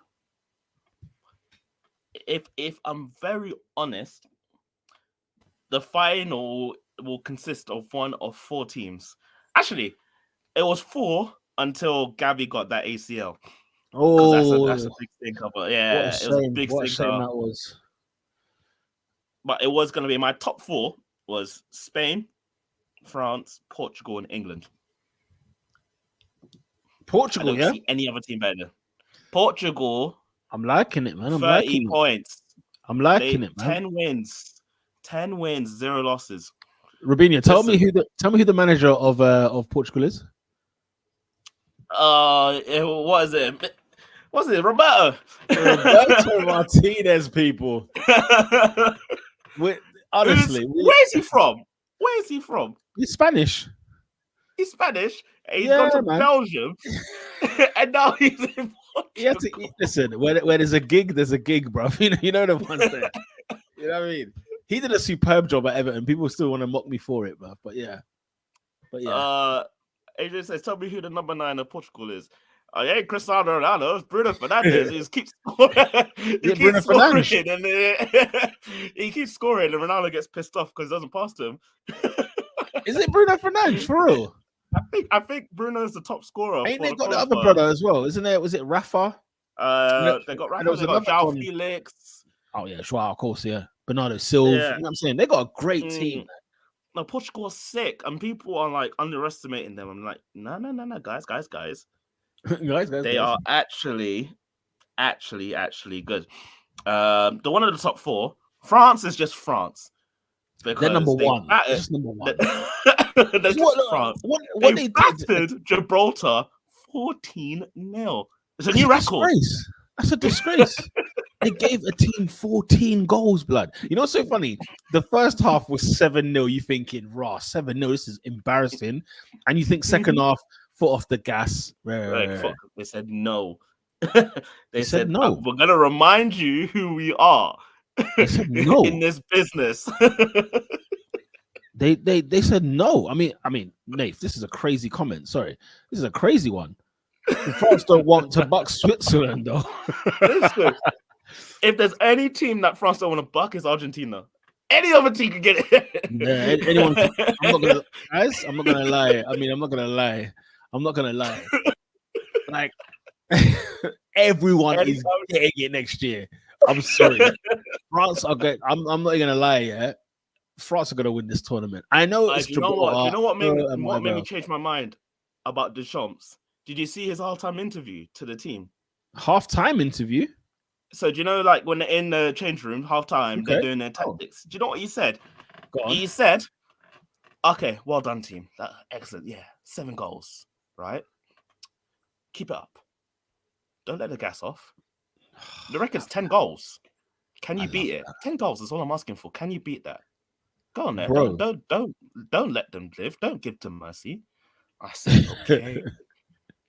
If I'm very honest, the final will consist of one of 4 teams. Actually, it was 4 until Gabby got that ACL. Oh, that's a big stinker. But yeah, it was a big stinker. That was. But it was going to be, my top 4 was Spain, France, Portugal, and England. Portugal, I don't see any other team better. Portugal. I'm liking it, man. 30 points. I'm liking it, man. 10 wins, 0 losses. Robinho, tell me who the manager of Portugal is. What is it? What's it? Roberto Martinez, people. Honestly, where is he from? Where is he from? He's Spanish. He's Spanish. And he's Yeah, gone to man. Belgium, and now he's in Portugal. Listen, where there's a gig, there's a gig, bro. You know the ones there. You know what I mean? He did a superb job at Everton. People still want to mock me for it, bro. But yeah. Adrian says, "Tell me who the number 9 of Portugal is." It ain't Cristiano Ronaldo. It's Bruno Fernandes. He keeps scoring. He keeps scoring, and Ronaldo gets pissed off because it doesn't pass to him. Is it Bruno Fernandes for real? I think Bruno is the top scorer. Ain't they got the other brother as well? Isn't there? Was it Rafa? They got Rafa. They got João Felix. Oh yeah, João, of course, yeah. Bernardo Silva. Yeah. You know what I'm saying? They got a great team. No, Portugal is sick, and people are like underestimating them. I'm like, no, guys. They are actually good. The one of the top 4. France is just France. They're number 1. Just number 1. That's just France. What they battered Gibraltar 14-0. It's a new record. That's a disgrace. They gave a team 14 goals, blood. You know what's so funny? The first half was 7-0. You thinking, raw, 7-0, this is embarrassing. And you think second half, foot off the gas. Fuck. They said no. They said no. We're going to remind you who we are no. in this business. They said no. I mean, Nath, this is a crazy comment. Sorry. This is a crazy one. France don't want to buck Switzerland, though. Listen, if there's any team that France don't want to buck, it's Argentina. Any other team can get it. Yeah, anyone. I'm not gonna lie. I'm not gonna lie. Like everyone is getting it next year. I'm sorry. France are good. I'm not gonna lie. Yeah, France are gonna win this tournament. I know. You know what made me change my mind about Deschamps? Did you see his halftime interview to the team? Halftime interview? So do you know, like when they're in the change room, halftime, they're doing their tactics. Do you know what he said? He said, "Okay, well done, team. Excellent. Yeah, 7 goals. Right? Keep it up. Don't let the gas off. The record's 10 goals. Can you beat it? 10 goals is all I'm asking for. Can you beat that? Go on there. Bro. Don't let them live. Don't give them mercy." I said, okay.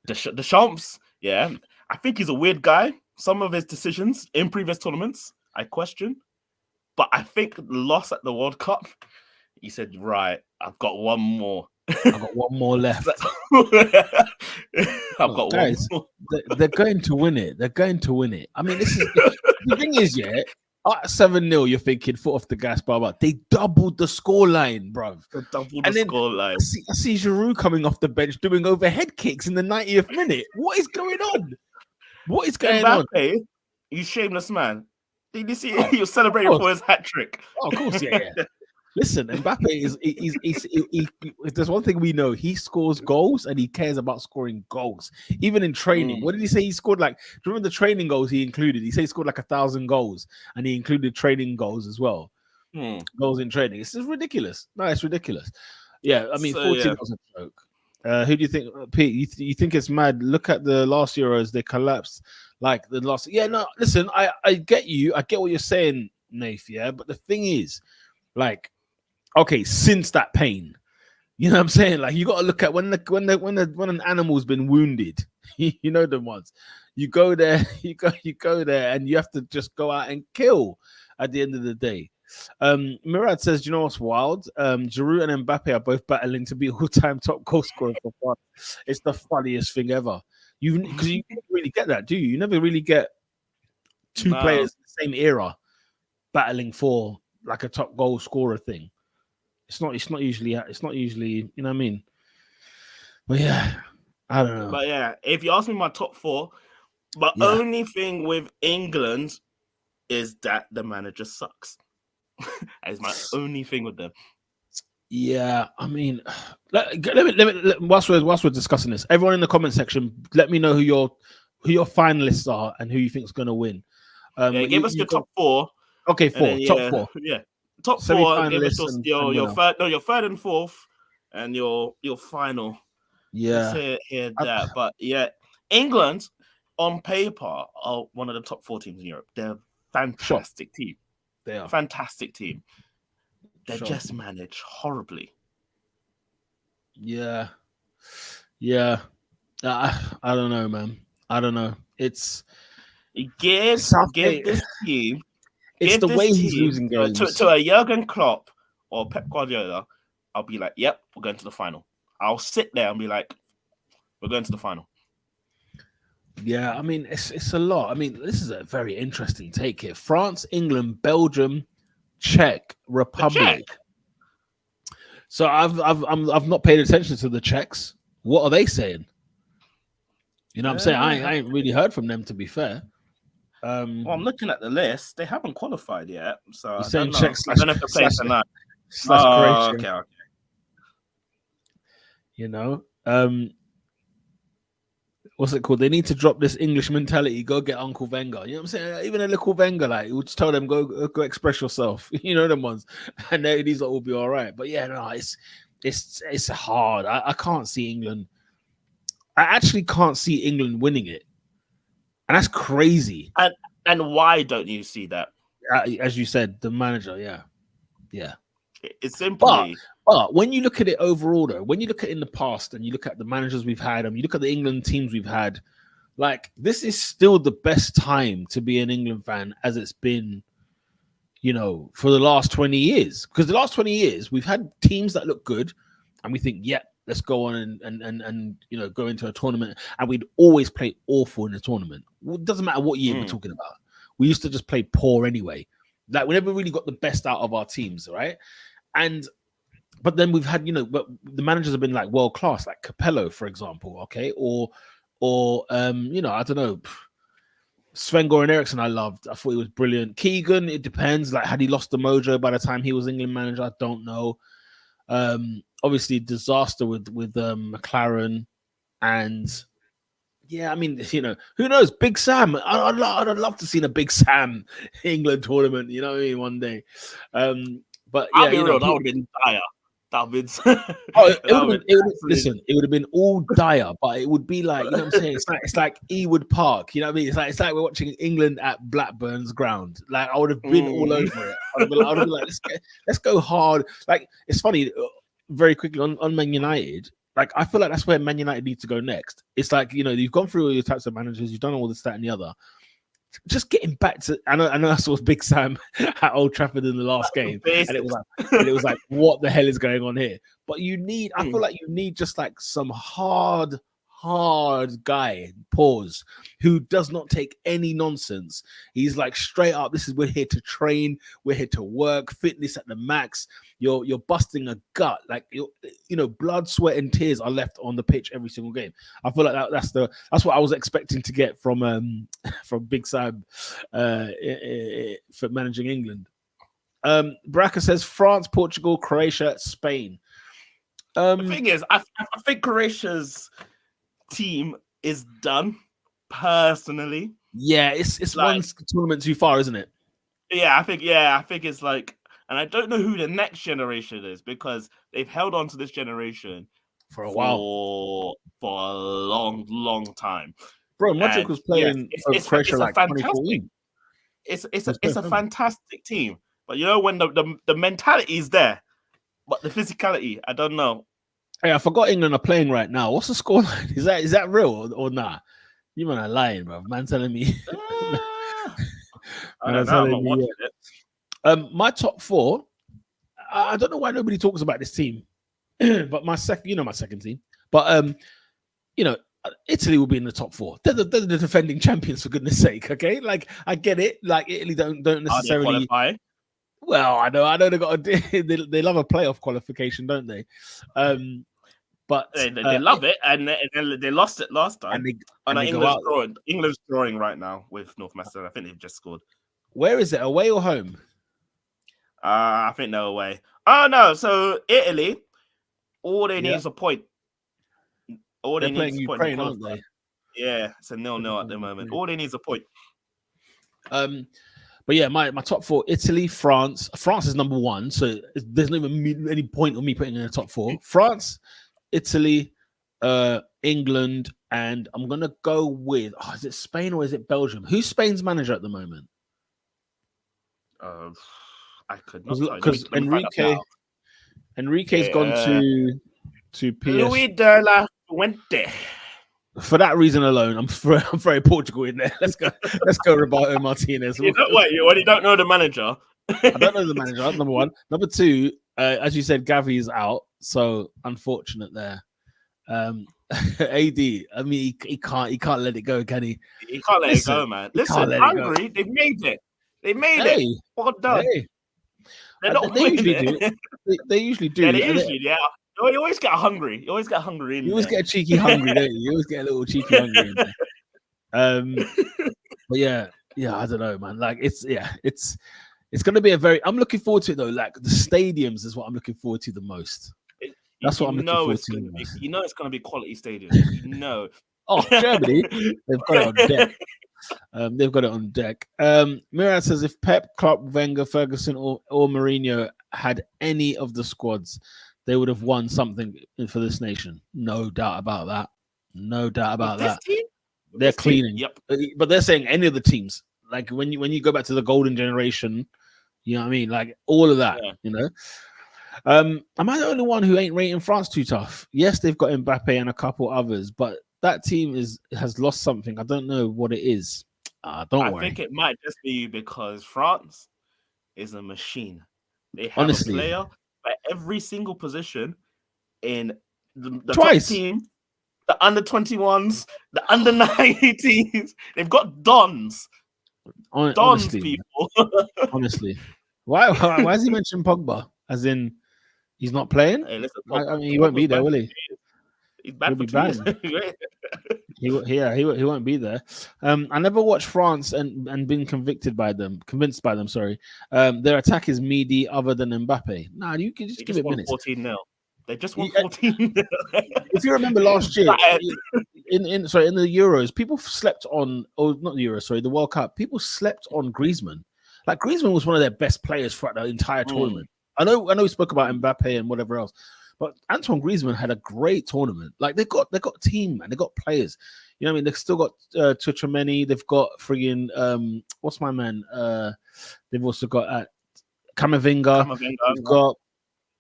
The Champs, yeah. I think he's a weird guy. Some of his decisions in previous tournaments, I question. But I think the loss at the World Cup, he said, right, I've got one more. I've got one more left. Guys, they're going to win it. They're going to win it. I mean, this is the thing is, yeah, at 7-0, you're thinking foot off the gas, blah. They doubled the scoreline, bro. Scoreline. I see Giroud coming off the bench doing overhead kicks in the 90th minute. What is going on? What is going on? You shameless man. Did you see he was celebrating for his hat trick? Oh, of course, yeah. Listen, Mbappe is if there's one thing we know, he scores goals and he cares about scoring goals. Even in training. What did he say? He scored like, do you remember the training goals he included? He said he scored like 1,000 goals and he included training goals as well. Goals in training. It's just ridiculous. No, it's ridiculous. Yeah, I mean, 14 was a joke. Who do you think, Pete? You think it's mad? Look at the last Euros, they collapsed like the last. Yeah, no, listen, I get you. I get what you're saying, Nath. Yeah, but the thing is, like, okay, since that pain, you know what I'm saying? Like, you got to look at when an animal's been wounded. You know the ones. You go there, you go there, and you have to just go out and kill at the end of the day. Murad says, do you know what's wild? Giroud and Mbappe are both battling to be all-time top goal scorer for fun. It's the funniest thing ever. Because you don't really get that, do you? You never really get two players in the same era battling for like a top goal scorer thing. It's not usually, you know what I mean? But yeah, I don't know. But yeah, if you ask me my top 4, only thing with England is that the manager sucks. That is my only thing with them. Yeah, I mean, let me whilst we're discussing this, everyone in the comment section, let me know who your finalists are and who you think is going to win. Give us your top 4. Okay, top 4. Yeah, top 4. Give us your third and fourth, and your final. Yeah, let's hear that. But yeah, England on paper are one of the top 4 teams in Europe. They're a fantastic team. They are fantastic team. They're just managed horribly. Yeah. I don't know, man. I don't know. It's give Southgate. this team. It's the way he's losing to games. a Jurgen Klopp or Pep Guardiola. I'll be like, yep, we're going to the final. I'll sit there and be like, we're going to the final. Yeah, I mean, it's a lot. I mean, this is a very interesting take here. France, England, Belgium, Czech Republic. So I've not paid attention to the Czechs. What are they saying? You know what I'm saying? I ain't really heard from them, to be fair. Well, I'm looking at the list. They haven't qualified yet. So I don't know. Czech / Croatia. Okay. You know, what's it called? They need to drop this English mentality. Go get Uncle Wenger. You know what I'm saying? Even a little Wenger, like, we'll just tell them, go express yourself. You know them ones, and these will be all right. But yeah, no, it's hard. I can't see England. I actually can't see England winning it, and that's crazy. And why don't you see that? As you said, the manager. Yeah. It's simply. But when you look at it overall, though, when you look at it in the past and you look at the managers we've had, and you look at the England teams we've had, like, this is still the best time to be an England fan as it's been, you know, for the last 20 years. Because the last 20 years, we've had teams that look good, and we think, yeah, let's go on and you know, go into a tournament, and we'd always play awful in the tournament. It doesn't matter what year we're talking about. We used to just play poor anyway. Like, we never really got the best out of our teams, right? But then we've had, you know, but the managers have been like world class, like Capello, for example, okay, or you know, I don't know, Sven-Goran Eriksson. I loved. I thought he was brilliant. Keegan, it depends. Like, had he lost the mojo by the time he was England manager? I don't know. Obviously, disaster with McLaren, and yeah, I mean, you know, who knows? Big Sam. I'd love to see a Big Sam England tournament. You know what I mean? One day. But yeah, I'll be real. That would have been dire. Listen, it would have been all dire, but it would be like, you know what I'm saying? It's like Ewood Park, you know what I mean? It's like we're watching England at Blackburn's ground. Like, I would have been all over it. I would have been like, let's go hard. Like, it's funny, very quickly on Man United. Like, I feel like that's where Man United need to go next. It's like, you know, you've gone through all your types of managers, you've done all this, that, and the other. Just getting back to, I know I saw Big Sam at Old Trafford in the last game, and it was like, what the hell is going on here? But I feel like you need just like some hard guy, who does not take any nonsense. He's like, straight up, we're here to train, we're here to work, fitness at the max. You're busting a gut, like, you know, blood, sweat, and tears are left on the pitch every single game. I feel like that's what I was expecting to get from Big Sam for managing England. Baraka says France, Portugal, Croatia, Spain. The thing is, I think Croatia's team is done, personally. Yeah, it's like, one tournament too far, isn't it? Yeah, I think it's like, and I don't know who the next generation is, because they've held on to this generation for a while, for a long time. Bro, Modric was playing Croatia like 2014. It's a fantastic team, but you know, when the mentality is there, but the physicality, I don't know. Hey, I forgot England are playing right now. What's the scoreline? Is that real or nah? You man are lying, bro. Man telling me. I don't know. I'm not watching it. My top four. I don't know why nobody talks about this team, but my second team. But you know, Italy will be in the top four. They're the defending champions, for goodness sake. Okay, like, I get it. Like, Italy don't necessarily qualify. Well, I know they got they love a playoff qualification, don't they? But they love it, and they lost it last time. England's drawing right now with North Macedonia. I think they've just scored. Where is it? Away or home? I think they're away. Oh no! So Italy, all they need is a point. All they need is a point. Ukraine, aren't they? Yeah, it's a 0-0 at the moment. All they need is a point. But yeah, my top four: Italy, France. France is number one, so there's not even any point on me putting in the top four. France, Italy, England, and I'm gonna go with, is it Spain or is it Belgium? Who's Spain's manager at the moment? I could not tell you. Because Enrique's gone to PS. Luis de la Fuente. For that reason alone, I'm very Portugal in there. Let's go, Roberto Martinez. You don't know the manager. I don't know the manager. Number one. Number two, as you said, Gavi is out, so unfortunate there. AD, I mean, he can't let it go, can he? He can't let it go, man. Listen, Hungary, they've made it. They made it. Well done. Hey. They usually do. They usually do. Yeah, they usually, yeah. You always get hungry. You always get hungry in You always get a cheeky hungry, don't you? You always get a little cheeky hungry in there. But yeah, I don't know, man. Like it's gonna be I'm looking forward to it though. Like the stadiums is what I'm looking forward to the most. That's what I'm looking forward to. You know it's gonna be quality stadiums. You know. Oh, Germany, they've got it on deck. They've got it on deck. Murad says if Pep, Klopp, Wenger, Ferguson, or Mourinho had any of the squads, they would have won something for this nation. No doubt about that. No doubt about that. They're cleaning. Yep. But they're saying any of the teams. Like when you go back to the golden generation, you know what I mean? Like all of that, you know. Am I the only one who ain't rating France too tough? Yes, they've got Mbappe and a couple others, but that team has lost something. I don't know what it is. Don't worry. I think it might just be because France is a machine. They have a player at every single position in the top team, the under 21s, the under 19s. They've got dons. Dons, people. Honestly. Why has he mentioned Pogba? As in, he's not playing? Hey, listen, I mean, he won't be there, will he? He's bad for 2 years. He won't be there. I never watched France and been convinced by them. Sorry, their attack is meaty other than Mbappe. Nah, you can just give it minutes. 14-0. They just won 14. If you remember last year, in the Euros, people slept on. Oh, not the Euros. Sorry, the World Cup. People slept on Griezmann. Like Griezmann was one of their best players throughout the entire tournament. I know we spoke about Mbappe and whatever else. But Antoine Griezmann had a great tournament. Like they got a team, man. They got players. You know what I mean? They've still got Tchouaméni. They've got friggin' what's my man? They've also got Camavinga.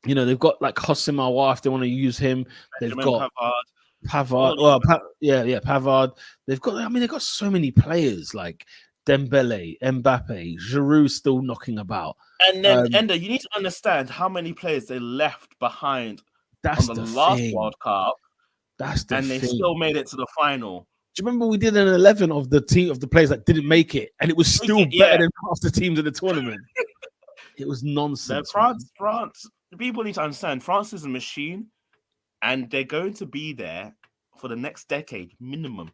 They've got like Hossim Aouar if they want to use him. They've got Pavard. Well, Pavard. They've got so many players like Dembele, Mbappe, Giroud still knocking about. And then, Ender, you need to understand how many players they left behind on the last World Cup. They still made it to the final. Do you remember we did an 11 of the players that didn't make it, and it was still better than half the teams in the tournament? It was nonsense. France. People need to understand France is a machine, and they're going to be there for the next decade minimum.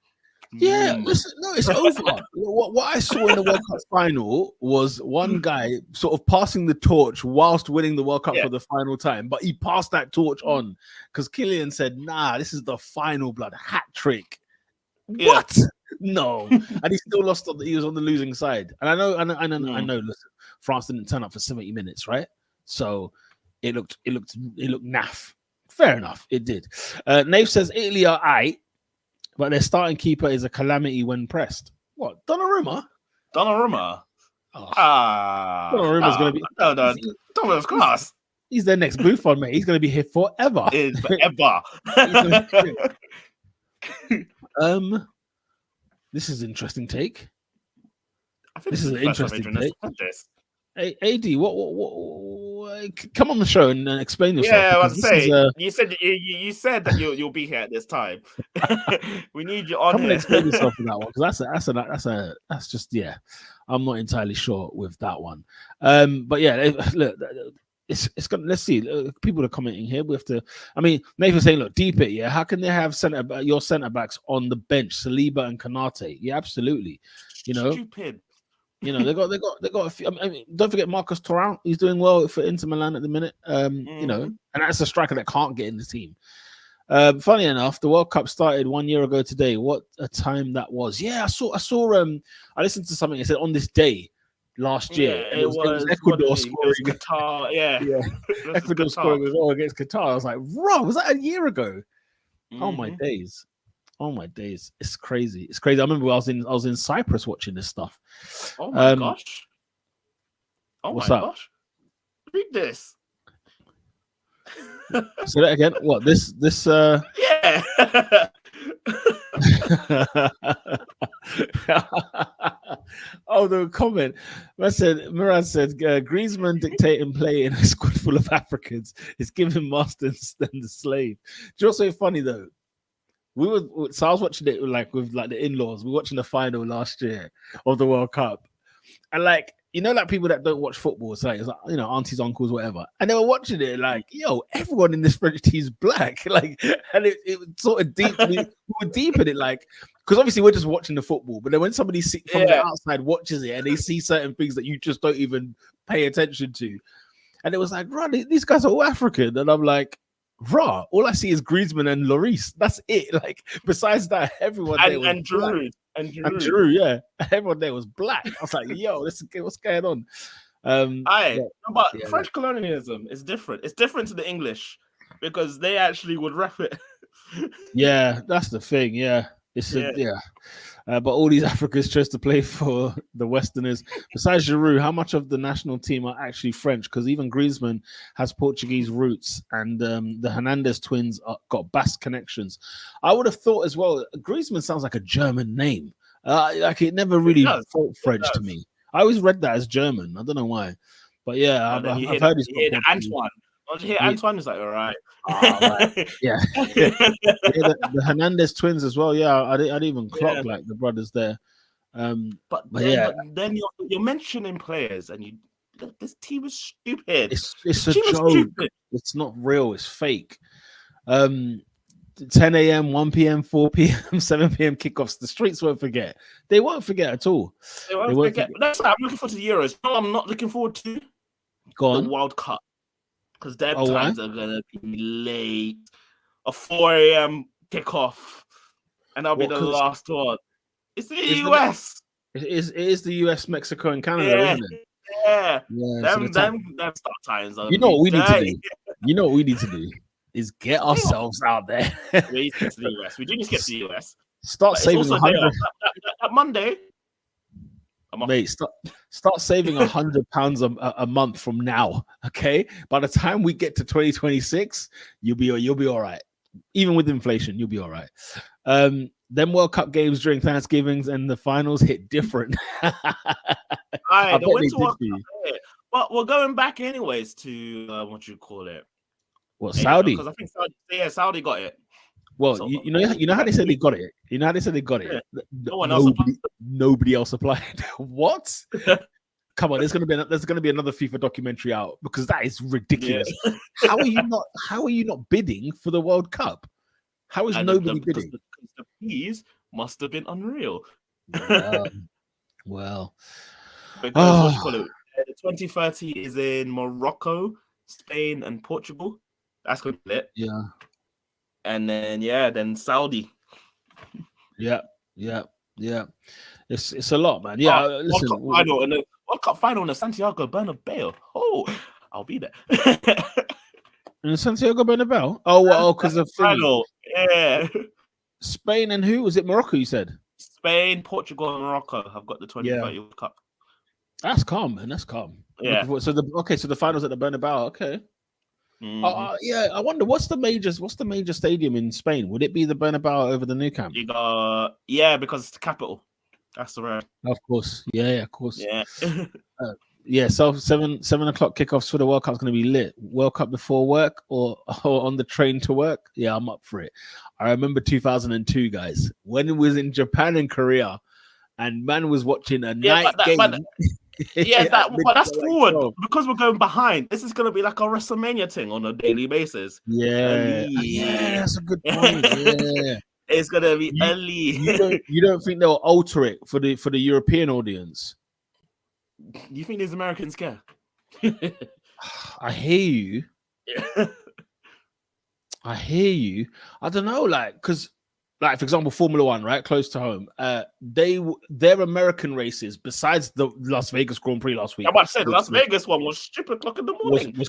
Yeah, listen, no, it's over. What I saw in the World Cup final was one guy sort of passing the torch whilst winning the World Cup for the final time, but he passed that torch on because Kylian said, "Nah, this is the final blood hat trick." Yeah. What? No, and he still lost. He was on the losing side, and I know. Listen, France didn't turn up for 70 minutes, right? So it looked naff. Fair enough, it did. Nave says Italy are aight, but their starting keeper is a calamity when pressed. What? Donnarumma? Donnarumma's going to be... Donnarumma's class. He's their next Buffon, mate. He's going to be here forever. This is an interesting take. This is an interesting take. Hey, AD, what? Come on the show and explain yourself. Yeah, I was saying. You said that you'll be here at this time. We need you on. Come and explain yourself for that one, because that's just I'm not entirely sure with that one. But yeah, look, it's gonna. Let's see. People are commenting here. We have to. I mean, Nathan's saying, look, deep it. Yeah, how can they have your centre backs on the bench, Saliba and Konate? Yeah, absolutely. You know, stupid. You know, they got a few. I mean, don't forget Marcus Thuram. He's doing well for Inter Milan at the minute. You know, and that's a striker that can't get in the team. Funny enough, the World Cup started 1 year ago today. What a time that was! Yeah, I saw. I listened to something. It said on this day last year. Yeah, it was Ecuador scoring. Qatar, Ecuador scoring as well against Qatar. I was like, bro, was that a year ago? Oh my days. Oh my days, it's crazy. It's crazy. I remember I was in Cyprus watching this stuff. Oh my gosh. Oh what's my up? gosh. Read this. Say that again. What this? Yeah. Oh, the comment. Miran said, Griezmann dictating play in a squad full of Africans is giving masters than the slave. Do you know what's so funny though? So I was watching it with the in-laws. We were watching the final last year of the World Cup. And people that don't watch football, it's like aunties, uncles, whatever, and they were watching it yo, everyone in this French team is black, and it was sort of deep. We were deep in it, because obviously we're just watching the football, but then when somebody from the outside watches it and they see certain things that you just don't even pay attention to, and it was like, rah, these guys are all African, and I'm like, rah, all I see is Griezmann and Lloris. That's it. Besides that, everyone there was and Giroud. And Giroud, yeah. Everyone there was black. I was like, yo, what's going on? But French colonialism is different. It's different to the English because they actually would rep it. Yeah, that's the thing. Yeah. But all these Africans chose to play for the Westerners. Besides Giroud, how much of the national team are actually French? Because even Griezmann has Portuguese roots, and the Hernandez twins got Basque connections. I would have thought as well. Griezmann sounds like a German name. It never really felt French to me. I always read that as German. I don't know why, but yeah, I've heard he's got Antoine. Once you hear Antoine, is like, all right. Right. Yeah. The Hernandez twins as well. Yeah, I didn't even clock the brothers there. But then you're mentioning players, and this team is stupid. It's a joke. It's not real. It's fake. 10 a.m., 1 p.m., 4 p.m., 7 p.m. kickoffs. The streets won't forget. They won't forget at all. They won't forget. That's why I'm looking forward to the Euros. No, I'm not looking forward to the World Cup. Because their times are going to be late. A 4 a.m. kickoff. And that'll be the last one. It's the US. It is the US, Mexico, and Canada, isn't it? Yeah. Them start times. You know what we need to do? You know what we need to do? Is get ourselves out there. We need to get to the US. We do need to get to the US. Start saving 100. That Monday. Mate, start saving £100 a month from now. Okay, by the time we get to 2026, you'll be all right. Even with inflation, you'll be all right. Them World Cup games during Thanksgivings and the finals hit different. The Winter World Cup. But we're going back anyways to what you call it. What, Saudi? Because I think Saudi got it. Well, so, you know how they said they got it. You know how they said they got it. Nobody else applied. What? Come on, there's gonna be another FIFA documentary out because that is ridiculous. Yeah. How are you not bidding for the World Cup? How is nobody bidding? The fees must have been unreal. Well, because what you call it? 2030 is in Morocco, Spain, and Portugal. That's gonna be lit. Yeah. And then Saudi. Yeah. It's a lot, man. Yeah, listen. World Cup final in the Santiago Bernabeu. Oh, I'll be there. In Santiago Bernabeu? Oh, because of final. Yeah. Spain and who was it? Morocco, you said. Spain, Portugal, and Morocco have got the 2030 World Cup. That's calm, man. That's calm. Yeah. So the finals at the Bernabeu. Okay. Mm-hmm. Yeah, I wonder what's the major stadium in Spain? Would it be the Bernabeu over the Nou Camp? Because it's the capital. That's the road. Of course, yeah, of course. Yeah, So 7 o'clock kickoffs for the World Cup's going to be lit. World Cup before work or on the train to work. Yeah, I'm up for it. I remember 2002, guys, when it was in Japan and Korea, and man was watching a night game. But that's forward because we're going behind. This is going to be like a WrestleMania thing on a daily basis. Yeah, that's a good point. Yeah, it's going to be early. You don't think they'll alter it for the European audience? You think these Americans care? I hear you. Yeah. I hear you. I don't know, because. Like, for example, Formula One, right? Close to home. Their American races, besides the Las Vegas Grand Prix last week. I'm about to say, the Las Vegas one was stupid o'clock in the morning.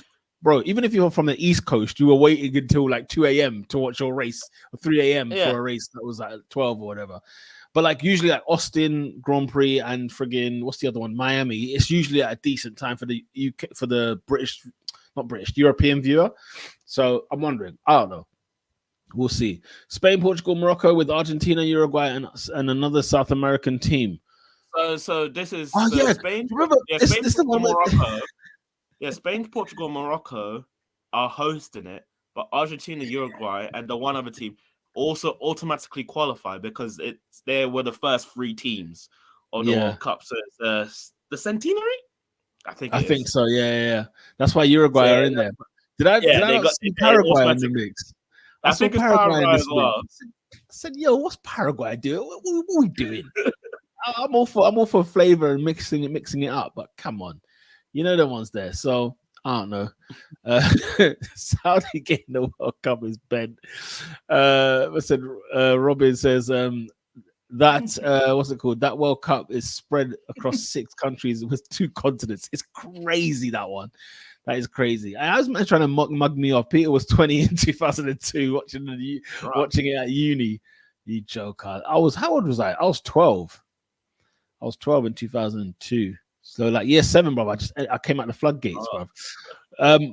bro, even if you're from the East Coast, you were waiting until like 2 a.m. to watch your race, or 3 a.m. for a race that was at 12 or whatever. But like usually like Austin Grand Prix and friggin' what's the other one? Miami. It's usually at a decent time for the UK, for the European viewer. So I'm wondering. I don't know. We'll see. Spain, Portugal, Morocco with Argentina, Uruguay, and another South American team. So this is Spain. Spain. Remember, Spain, Portugal, Morocco. Yeah, Spain, Portugal, Morocco are hosting it, but Argentina, Uruguay, and the one other team also automatically qualify because they were the first 3 teams of the World Cup. So it's the centenary. I think so. Yeah. That's why Uruguay are in there. Did I not see Paraguay in the mix? I think it's Paraguay as well. I said, "Yo, what's Paraguay doing? What are we doing?" I'm all for flavor and mixing it up, but come on, you know the ones there. So I don't know. Saudi getting the World Cup is bent. I said, Robin says that what's it called? That World Cup is spread across 6 countries with 2 continents. It's crazy, that one. That is crazy. I was trying to mug me off. Peter was 20 in 2002 watching it at uni. You joker. How old was I? I was 12. I was 12 in 2002. So like year 7, bro. I came out the floodgates, bro.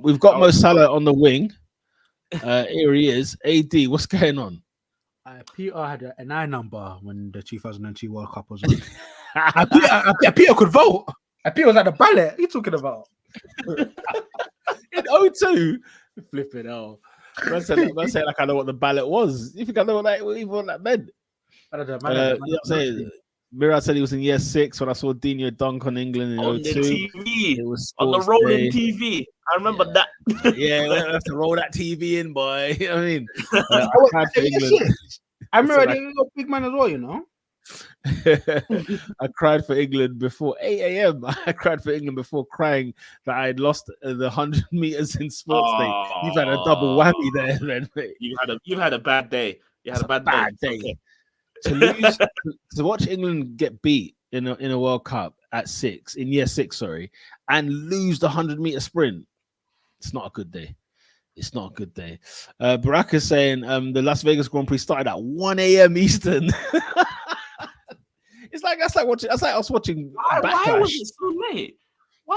We've got Mo Salah on the wing. Here he is. AD, what's going on? Peter had an I number when the 2002 World Cup was on. Peter could vote. Peter was at the ballot. What are you talking about? In 02, flipping hell. I said like I know what the ballot was. You think I know what that meant? I don't know. Mira said he was in year 6 when I saw Dino dunk on England in on 02. The TV. It was on the rolling TV. I remember that. Yeah, we have to roll that TV in, boy. You know what I mean? I remember they were big man as well, you know. I cried for England before 8 a.m. I cried for England before crying that I had lost the 100 meters in sports day. You've had a double whammy there, then, mate. You've had a bad day. You had a bad day. Okay. To watch England get beat in a World Cup at year 6, and lose the 100-meter sprint. It's not a good day. It's not a good day. Baraka's saying the Las Vegas Grand Prix started at 1 a.m. Eastern. That's like us watching Backlash. Why was it so late?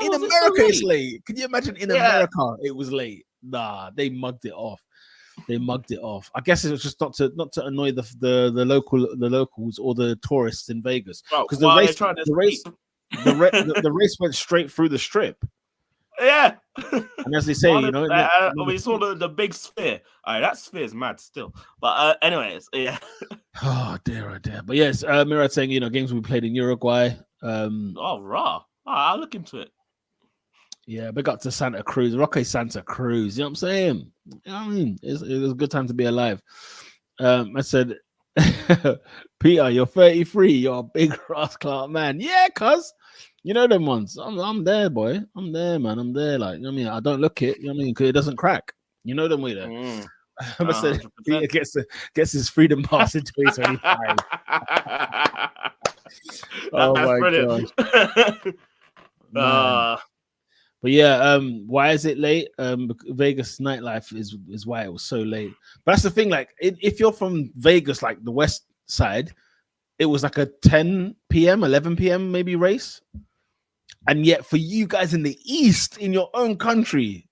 In America, it's late. Can you imagine in America it was late? Nah, they mugged it off. I guess it was just not to annoy the locals or the tourists in Vegas, because the race went straight through the strip. Yeah, and as they say, we saw the big sphere. All right, that sphere is mad still. But anyways, yeah. Oh dear. But yes, Murad saying games will be played in Uruguay. Raw. I'll look into it. Yeah, big up to Santa Cruz, Roque Santa Cruz. You know what I'm saying? You know what I mean? It was a good time to be alive. I said, Peter, you're 33. You're a big rascal man. Yeah, cuz. You know them ones. I'm there, boy. I'm there, man. I'm there. Like, you know what I mean? I don't look it. You know what I mean? Because it doesn't crack. You know them way there. I said, Peter gets his freedom pass in 2025. Oh my brilliant. God. But yeah, why is it late? Vegas nightlife is why it was so late. But that's the thing. Like, if you're from Vegas, like the west side, it was like a 10 p.m., 11 p.m. maybe race. And yet for you guys in the East, in your own country,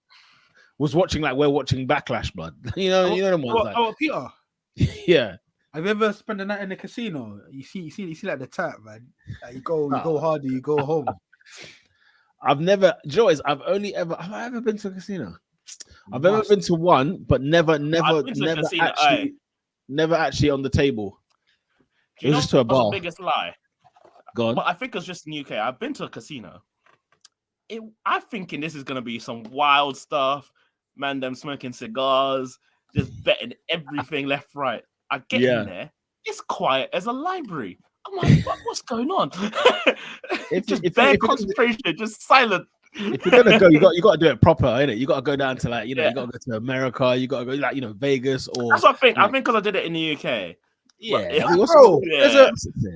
was watching like we're watching Backlash, blood. You know them ones. Like, Peter. Yeah. Have you ever spent the night in the casino? You see like the tap, man. Like you go harder, you go home. I've never, Joyce. Have I ever been to a casino? I've ever been to one, but never actually on the table. It was just to a bar. The biggest lie. Go on. But I think it's just in the UK. I've been to a casino. I'm thinking this is gonna be some wild stuff. Man, them smoking cigars, just betting everything left, right. I get in there. It's quiet as a library. I'm like, what's going on? Concentration, just silent. If you're gonna go, you got to do it proper, innit? You got to go down to like, you got to go to America. You got to go like, Vegas or. That's what I think. I think because I did it in the UK. Yeah,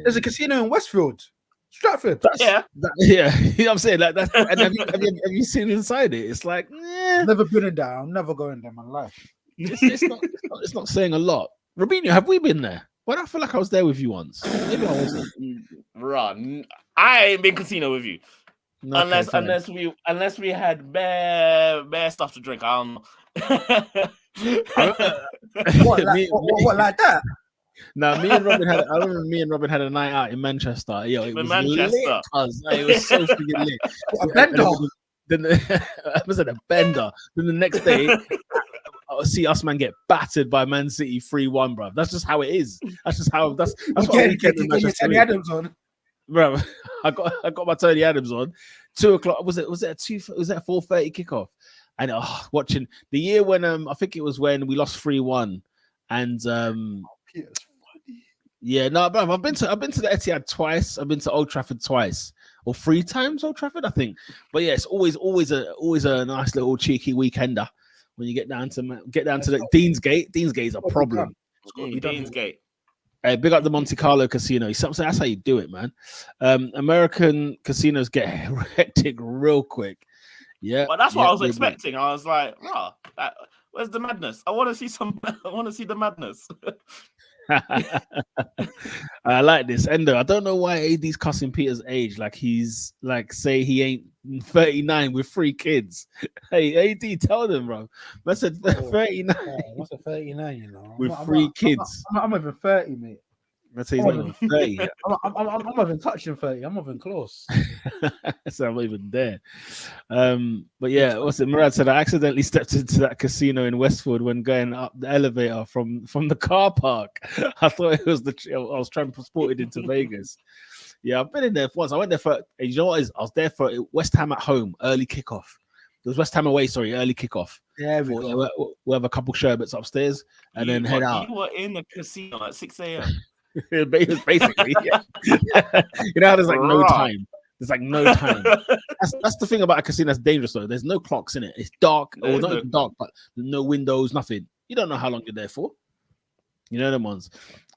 there's a casino in Westfield. Stratford. Yeah. Yeah, you know what I'm saying? Like that's and have you seen inside it? It's like Never been in there. I'm never going there in my life. it's not saying a lot. Robinho, have we been there? Why do I feel like I was there with you once? Maybe I wasn't. Run. I ain't been casino with you. No, okay, unless we had bare stuff to drink. I don't know. What like that? No, me and Robin had. I remember me and Robin had a night out in Manchester. Yo, it was Manchester. lit. It was so freaking lit. A bender. Then I was at a bender. Then the next day, I see us man get battered by Man City 3-1, bro. That's just how it is. That's just how. That's what we get in Manchester. Tony Adams on. Bro, I got my Tony Adams on. 2:00. Was it at 4:30 kickoff? And watching the year when I think it was when we lost 3-1, and yeah, no, bro, I've been to the Etihad twice. I've been to Old Trafford twice, or 3 times Old Trafford, I think. But yeah, it's always a nice little cheeky weekender when you get down to the Deansgate. Deansgate is a problem. Deansgate. Hey, big up the Monte Carlo casino. That's how you do it, man. American casinos get hectic real quick. Yeah, but that's what I was expecting. I was like, where's the madness? I want to see the madness. I like this. Endo, I don't know why AD's cussing Peter's age. Like he's like, say he ain't 39 with 3 kids. Hey, AD, tell them, bro. That's a 39. What's a 39, you know? With 3 kids. I'm over 30, mate. That's he's not even 30. I'm not even touching 30. I'm not even close. So I'm not even there. But yeah, what's it? Murad said I accidentally stepped into that casino in Westfield when going up the elevator from the car park. I thought it was I was transported into Vegas. Yeah, I've been in there once. I went there for, you know what is? I was there for West Ham at home, early kickoff. It was West Ham away, early kickoff. Yeah, we'll have a couple sherbets upstairs and then head out. You were in the casino at 6 a.m. Basically, yeah. You know how there's like no time. There's like no time. That's the thing about a casino that's dangerous though. There's no clocks in it. It's dark, or not even dark, but no windows, nothing. You don't know how long you're there for. You know them ones.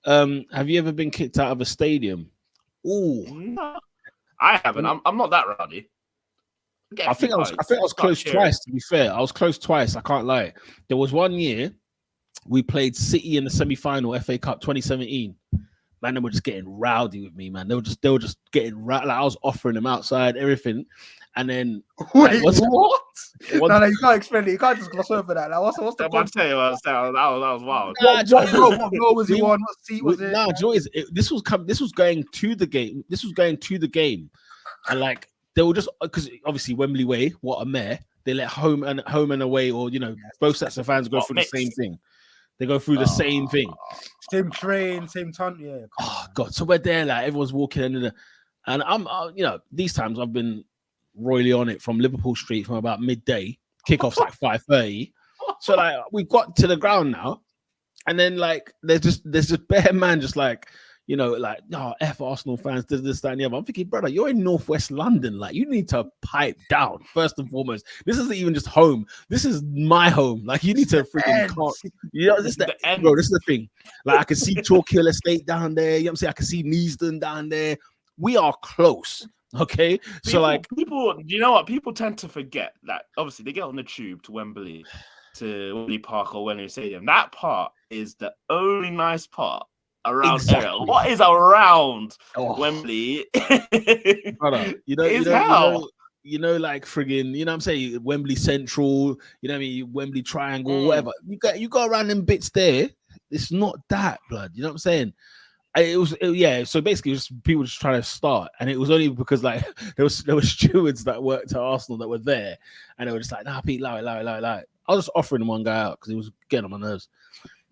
Have you ever been kicked out of a stadium? Ooh, no, I haven't. I'm not that rowdy. I think I was close twice. To be fair, I was close twice. I can't lie. There was one year we played City in the semi-final FA Cup 2017. Man, they were just getting rowdy with me, man. They were just getting rowdy. Like I was offering them outside, everything. And then wait, what? No, you can't explain it. You can't just gloss over that. Like, what's the point? That was wild. What goal was he on? What seat was it? Nah, Joy, this was going to the game. This was going to the game, and like they were just because obviously Wembley Way, what a mare. They let home and away, or both sets of fans go through the same thing. They go through the same thing. Same train, same time. Yeah. Oh God! So we're there, like everyone's walking in, and I'm, these times I've been royally on it from Liverpool Street from about midday. Kickoff's like 5:30. So like we got to the ground now, and then like there's just bare man just like. Like, no, F Arsenal fans, this, that, and the other. I'm thinking, brother, you're in Northwest London. Like, you need to pipe down, first and foremost. This isn't even just home. This is my home. Like, you need to freaking this is the thing. Like, I can see Chalk Hill Estate down there. You know what I'm saying? I can see Neasden down there. We are close. Okay? People, you know what? People tend to forget that, obviously, they get on the tube to Wembley Park or Wembley Stadium. That part is the only nice part. Around exactly. What is around Wembley? Brother, like friggin', you know what I'm saying? Wembley Central, you know what I mean? Wembley Triangle, whatever. You go around them bits there. It's not that, blood. You know what I'm saying? So basically, just people just trying to start, and it was only because like there were stewards that worked at Arsenal that were there, and they were just like, "Nah, Pete, lie." I was just offering one guy out because he was getting on my nerves.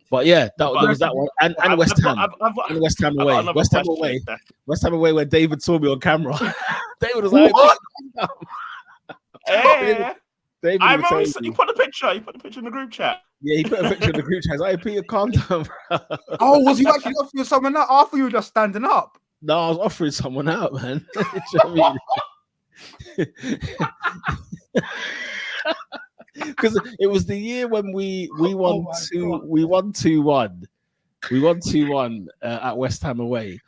But yeah, there was that one, and West Ham, and West Ham away, West Ham away, where David saw me on camera. David was like, "What?" David I remember you put a picture. You put a picture in the group chat. Yeah, he put a picture in the group chat. Like, Peter, calm down, bro. Oh, was you actually offering someone out after you were just standing up? No, I was offering someone out, man. Because it was the year when we won 2-1. We won 2-1 at West Ham away,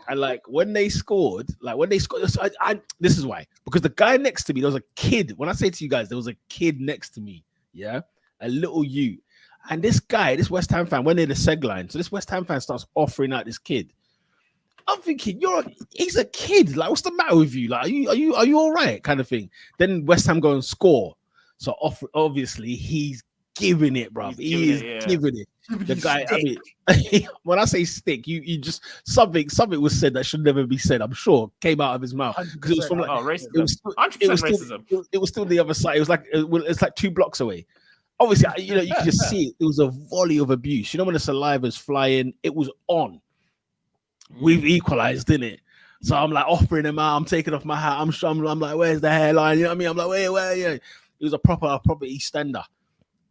And like when they scored, this is why. Because the guy next to me, there was a kid. When I say to you guys, there was a kid next to me. Yeah, a little you. And this guy, this West Ham fan, went near the seg line. So this West Ham fan starts offering out this kid. I'm thinking, he's a kid. Like, what's the matter with you? Like, are you all right? Kind of thing. Then West Ham go and score. So obviously he's giving it, bro. He's giving it. The guy, I mean, when I say stick, you just something was said that should never be said. I'm sure came out of his mouth because it was from like racism. It was still the other side. It was like it's like 2 blocks away. Obviously, you could just see it. It was a volley of abuse. When the saliva's flying, it was on. We've equalized, didn't it? So I'm like offering him out. I'm taking off my hat. I'm like, where's the hairline? You know what I mean? I'm like, where? Yeah. It was a proper EastEnder.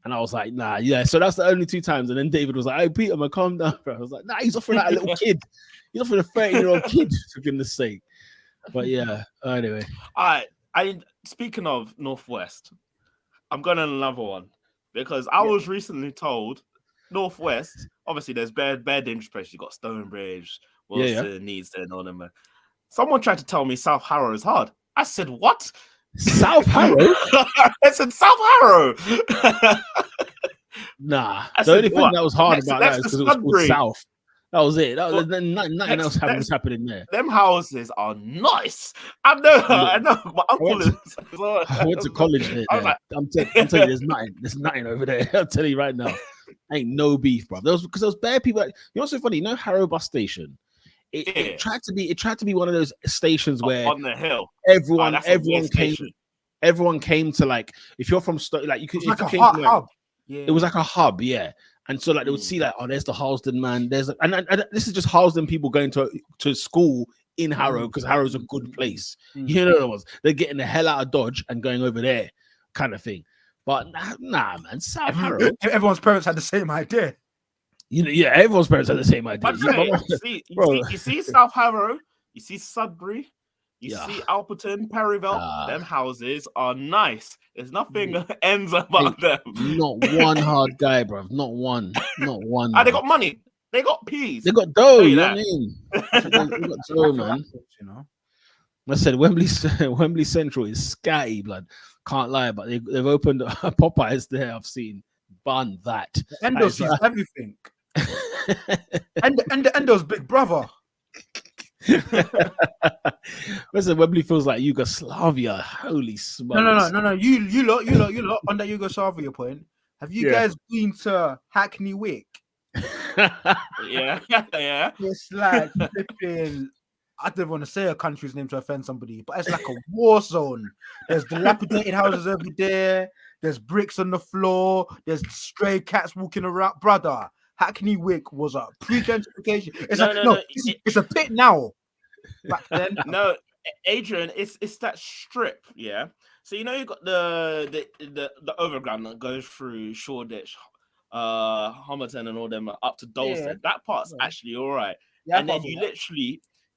And I was like, nah, yeah. So that's the only 2 times. And then David was like, hey, Peter, man, calm down, bro. I was like, nah, he's offering out a little kid. He's offering a 13-year-old kid, for goodness sake. But yeah, anyway. I speaking of Northwest, I'm going on another one because I was recently told Northwest, obviously there's bare dangerous places. You got Stonebridge, Wilson, Needs, and all them. Someone tried to tell me South Harrow is hard. I said, what? South Harrow? I said South Harrow. Nah, the only thing that was hard about that is because it was called South. That was it. Nothing else was happening there. Them houses are nice. I know. My uncle I went to college there. I'm telling you, there's nothing over there. I'll tell you right now. Ain't no beef, bro. There was bare people. You know what's so funny? Harrow bus station. It tried to be one of those stations where on the hill, everyone came to, like, if you're from like you could, like a hub. Yeah. It was like a hub, yeah. And so like they would see like, oh, there's the Harlesden man. There's and this is just Harlesden people going to school in Harrow because Harrow's a good place. You know what it was? They're getting the hell out of Dodge and going over there, kind of thing. But nah, man, South Harrow. Everyone's parents had the same idea. Everyone's parents had the same idea. You see South Harrow, you see Sudbury, you see Alperton, Perryville. Them houses are nice. There's nothing ends about them. Not one hard guy, bro. Not one. And they got money. They got peas. They got dough. You know what I mean? They got dough, man. I said Wembley Central is scatty, blood. Can't lie, but they've opened Popeyes there. I've seen bun that. Endo sees everything. and Endo's big brother. Listen, Wembley feels like Yugoslavia. Holy smokes! No. You lot on that Yugoslavia point. Have you guys been to Hackney Wick? Yeah. It's like flipping. I don't want to say a country's name to offend somebody, but it's like a war zone. There's dilapidated houses over there. There's bricks on the floor. There's stray cats walking around. Brother, Hackney Wick was a pre-gentrification. It's a pit now. Back then, no, Adrian, it's that strip, yeah. So you got the overground that goes through Shoreditch, Homerton, and all them up to Dorset. Yeah. That part's actually all right. Yeah, and then you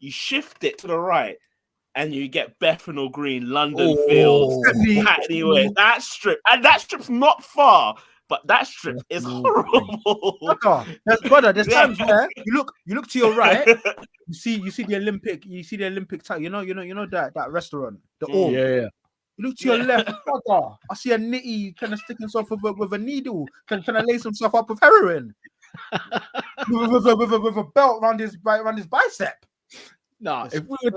shift it to the right, and you get Bethnal Green, London Fields, Hackney Wick. That strip's not far. But that strip is horrible. There's times where you look to your right, you see the Olympic type. You know that restaurant, the Orb. Yeah. You look to your left, brother. I see a nitty trying to stick himself with a needle, trying to lace himself up with heroin, with a belt around his bicep. Nah, if we were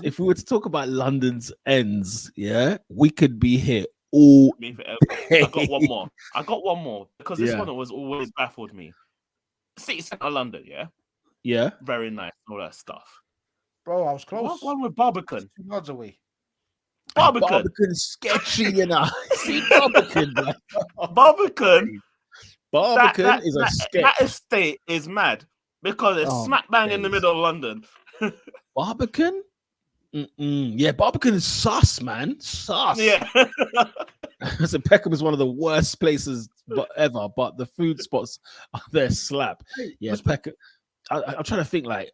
if we were to talk about London's ends, we could be here. I got one more because this one has always baffled me. City Centre London, yeah, very nice, all that stuff. Bro, I was close. One with Barbican, 2 yards away. Barbican's sketchy, See Barbican, Barbican is a sketch. That estate is mad because it's smack bang in the middle of London. Barbican. Yeah, Barbican is sus, man. Sus. Yeah. So Peckham is one of the worst places ever, but the food spots are there slap. Yeah, Peckham. I'm trying to think, like,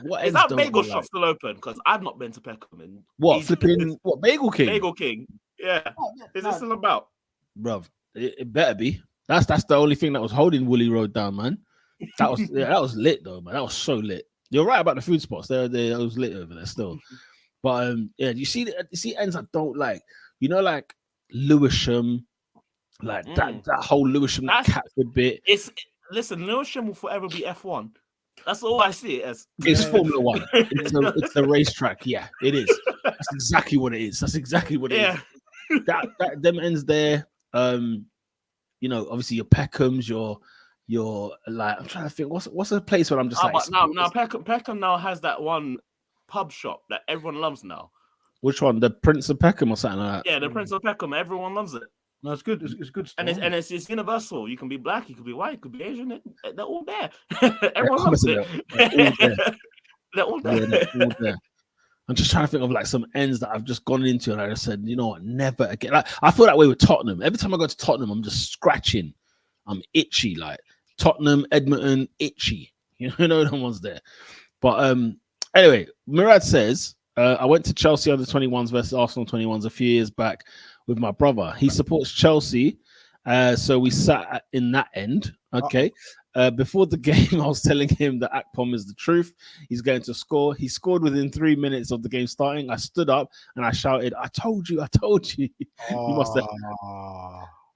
what is that bagel shop still open? Because I've not been to Peckham. What Bagel King? Bagel King. Yeah. Is it still about? Bruv, it better be. That's the only thing that was holding Woolly Road down, man. That was lit though, man. That was so lit. You're right about the food spots. There was lit over there still. But yeah, you see ends I don't like. You know, like Lewisham, like that whole Lewisham, that Catford bit. Listen, Lewisham will forever be F1. That's all I see it as. It's Formula One. It's a racetrack. Yeah, it is. That's exactly what it is. That's exactly what it is. That them ends there. You know, obviously your Peckhams, your like I'm trying to think what's a place where I'm just like. But now Peckham now has that one pub shop that everyone loves now. Which one? The Prince of Peckham or something like that? Yeah, the Prince of Peckham. Everyone loves it. No, it's good. It's good stuff. And it's universal. You can be black, you can be white, you can be Asian. They're all there. Everyone loves it. They're all there. They're all there. I'm just trying to think of like some ends that I've just gone into, and I just said, you know what, never again. Like I feel that way with Tottenham. Every time I go to Tottenham, I'm just scratching. I'm itchy. Like Tottenham, Edmonton, itchy. You know the ones there. But anyway, Murad says I went to Chelsea under 21s versus Arsenal 21s a few years back with my brother. He supports Chelsea, so we sat in that end. Okay. Before the game, I was telling him that Akpom is the truth. He's going to score. He scored within 3 minutes of the game starting. I stood up and I shouted, I told you. You must have.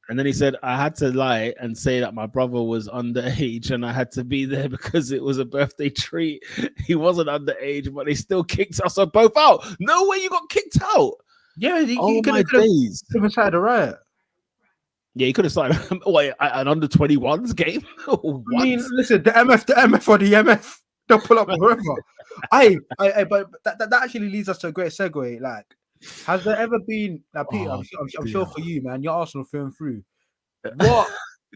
And then he said, I had to lie and say that my brother was underage and I had to be there because it was a birthday treat. He wasn't underage, but they still kicked us both out. No way you got kicked out. Yeah, he could have decided a riot. Yeah, he could have started an under 21s game. I mean, listen, the MF or the MF, they'll pull up whoever. But that actually leads us to a great segue. Like, has there ever been? Now, Peter, I'm sure for you, man, you're Arsenal through and through. What?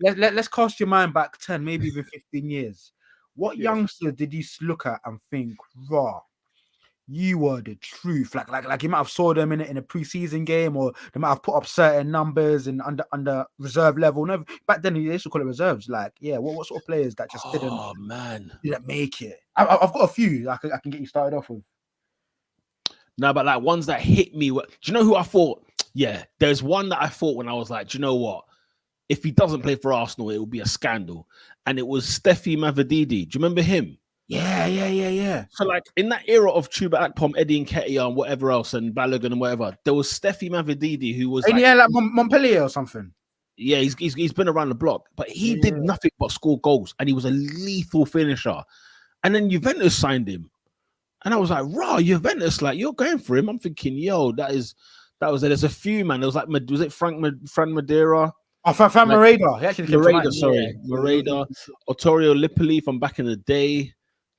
let's cast your mind back 10, maybe even 15 years. What youngster did you look at and think, raw? You were the truth. Like you might have saw them in a preseason game, or they might have put up certain numbers and under reserve level. No, back then they used to call it reserves. Like, yeah, what sort of players that just didn't make it? I've got a few I can get you started off with. No, but like ones that hit me. Do you know who I thought? Yeah, there's one that I thought when I was like, do you know what? If he doesn't play for Arsenal, it will be a scandal. And it was Steffi Mavididi. Do you remember him? Yeah. So like in that era of Chuba Akpom, Eddie Nketiah and whatever else, and Balogun and whatever, there was Steffi Mavididi who was like Montpellier or something. Yeah, he's been around the block, but he did nothing but score goals, and he was a lethal finisher. And then Juventus signed him, and I was like, "Raw, Juventus, like you're going for him." I'm thinking, "Yo, that was it." There's a few, man. There was like, was it Fran Madeira? Oh, Fran Madeira. He actually Madeira, Ottorio Lipoli from back in the day.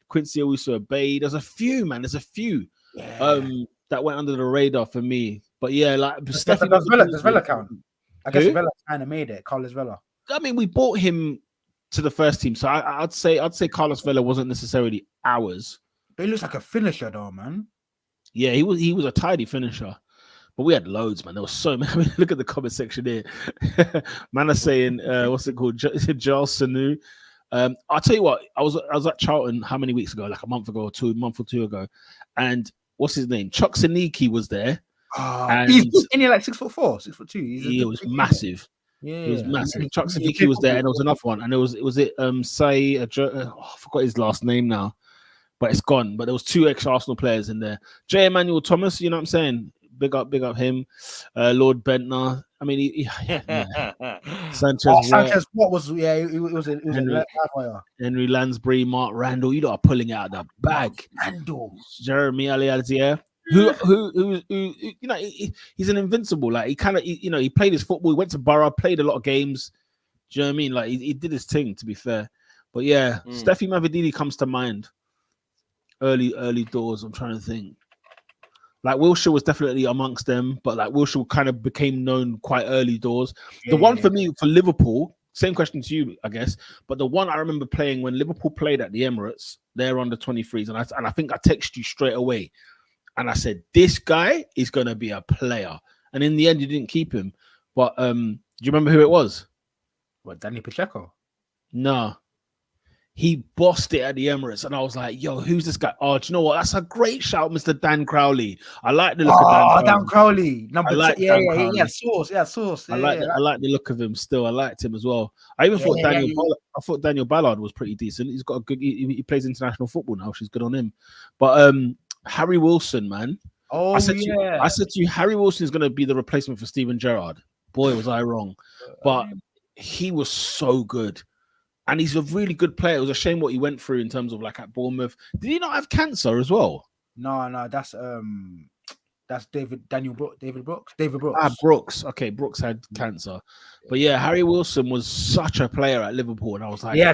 Quincy Owusu-Abayi. There's a few, man. There's a few that went under the radar for me. But yeah, like does Vela count? I guess Vela kind of made it. Carlos Vela. I mean, we bought him to the first team, so I'd say Carlos Vela wasn't necessarily ours. But he looks like a finisher, though, man. Yeah, he was a tidy finisher. But we had loads, man. There was so many. I mean, look at the comment section here. Man are saying, what's it called? Giles Sanu. I'll tell you what, I was at Charlton how many weeks ago, like a month or two ago, and what's his name? Chuck Saniki was there. And he's like 6'4", 6'2". He was massive. Yeah, he was massive. Chuck Saniki was there, and there was another one, and was it Say? I forgot his last name now, but it's gone. But there was 2 ex-Arsenal players in there. J. Emmanuel Thomas, you know what I'm saying? Big up him. Lord Bentner. I mean, Sanchez. What was? Yeah, it was Henry Lansbury, Mark Randall. You lot are pulling it out of the bag. Randall, Jeremy Aliadier. Who? You know, he's an invincible. Like he played his football. He went to Borough, played a lot of games. Do you know what I mean? Like he did his thing. To be fair, but yeah, Steffi Mavididi comes to mind. Early doors. I'm trying to think. Like Wilshere was definitely amongst them, but like Wilshere kind of became known quite early doors. The one for me for Liverpool, same question to you, I guess. But the one I remember playing when Liverpool played at the Emirates, they're under 23s, and I think I texted you straight away, and I said this guy is gonna be a player. And in the end, you didn't keep him. But do you remember who it was? What, Danny Pacheco? No. He bossed it at the Emirates, and I was like, "Yo, who's this guy?" Oh, do you know what? That's a great shout, Mr. Dan Crowley. I like the look of Dan Crowley. Dan Crowley, number like two. Yeah, sauce. I like the look of him still. I liked him as well. I even thought I thought Daniel Ballard was pretty decent. He's got a good. He plays international football now, which is good on him. But Harry Wilson, man. I said to you, Harry Wilson is going to be the replacement for Steven Gerrard. Boy, was I wrong. But he was so good. And he's a really good player. It was a shame what he went through in terms of like at Bournemouth. Did he not have cancer as well? No, that's David Brooks. Brooks. Okay, Brooks had cancer. But yeah, Harry Wilson was such a player at Liverpool. And I was like, I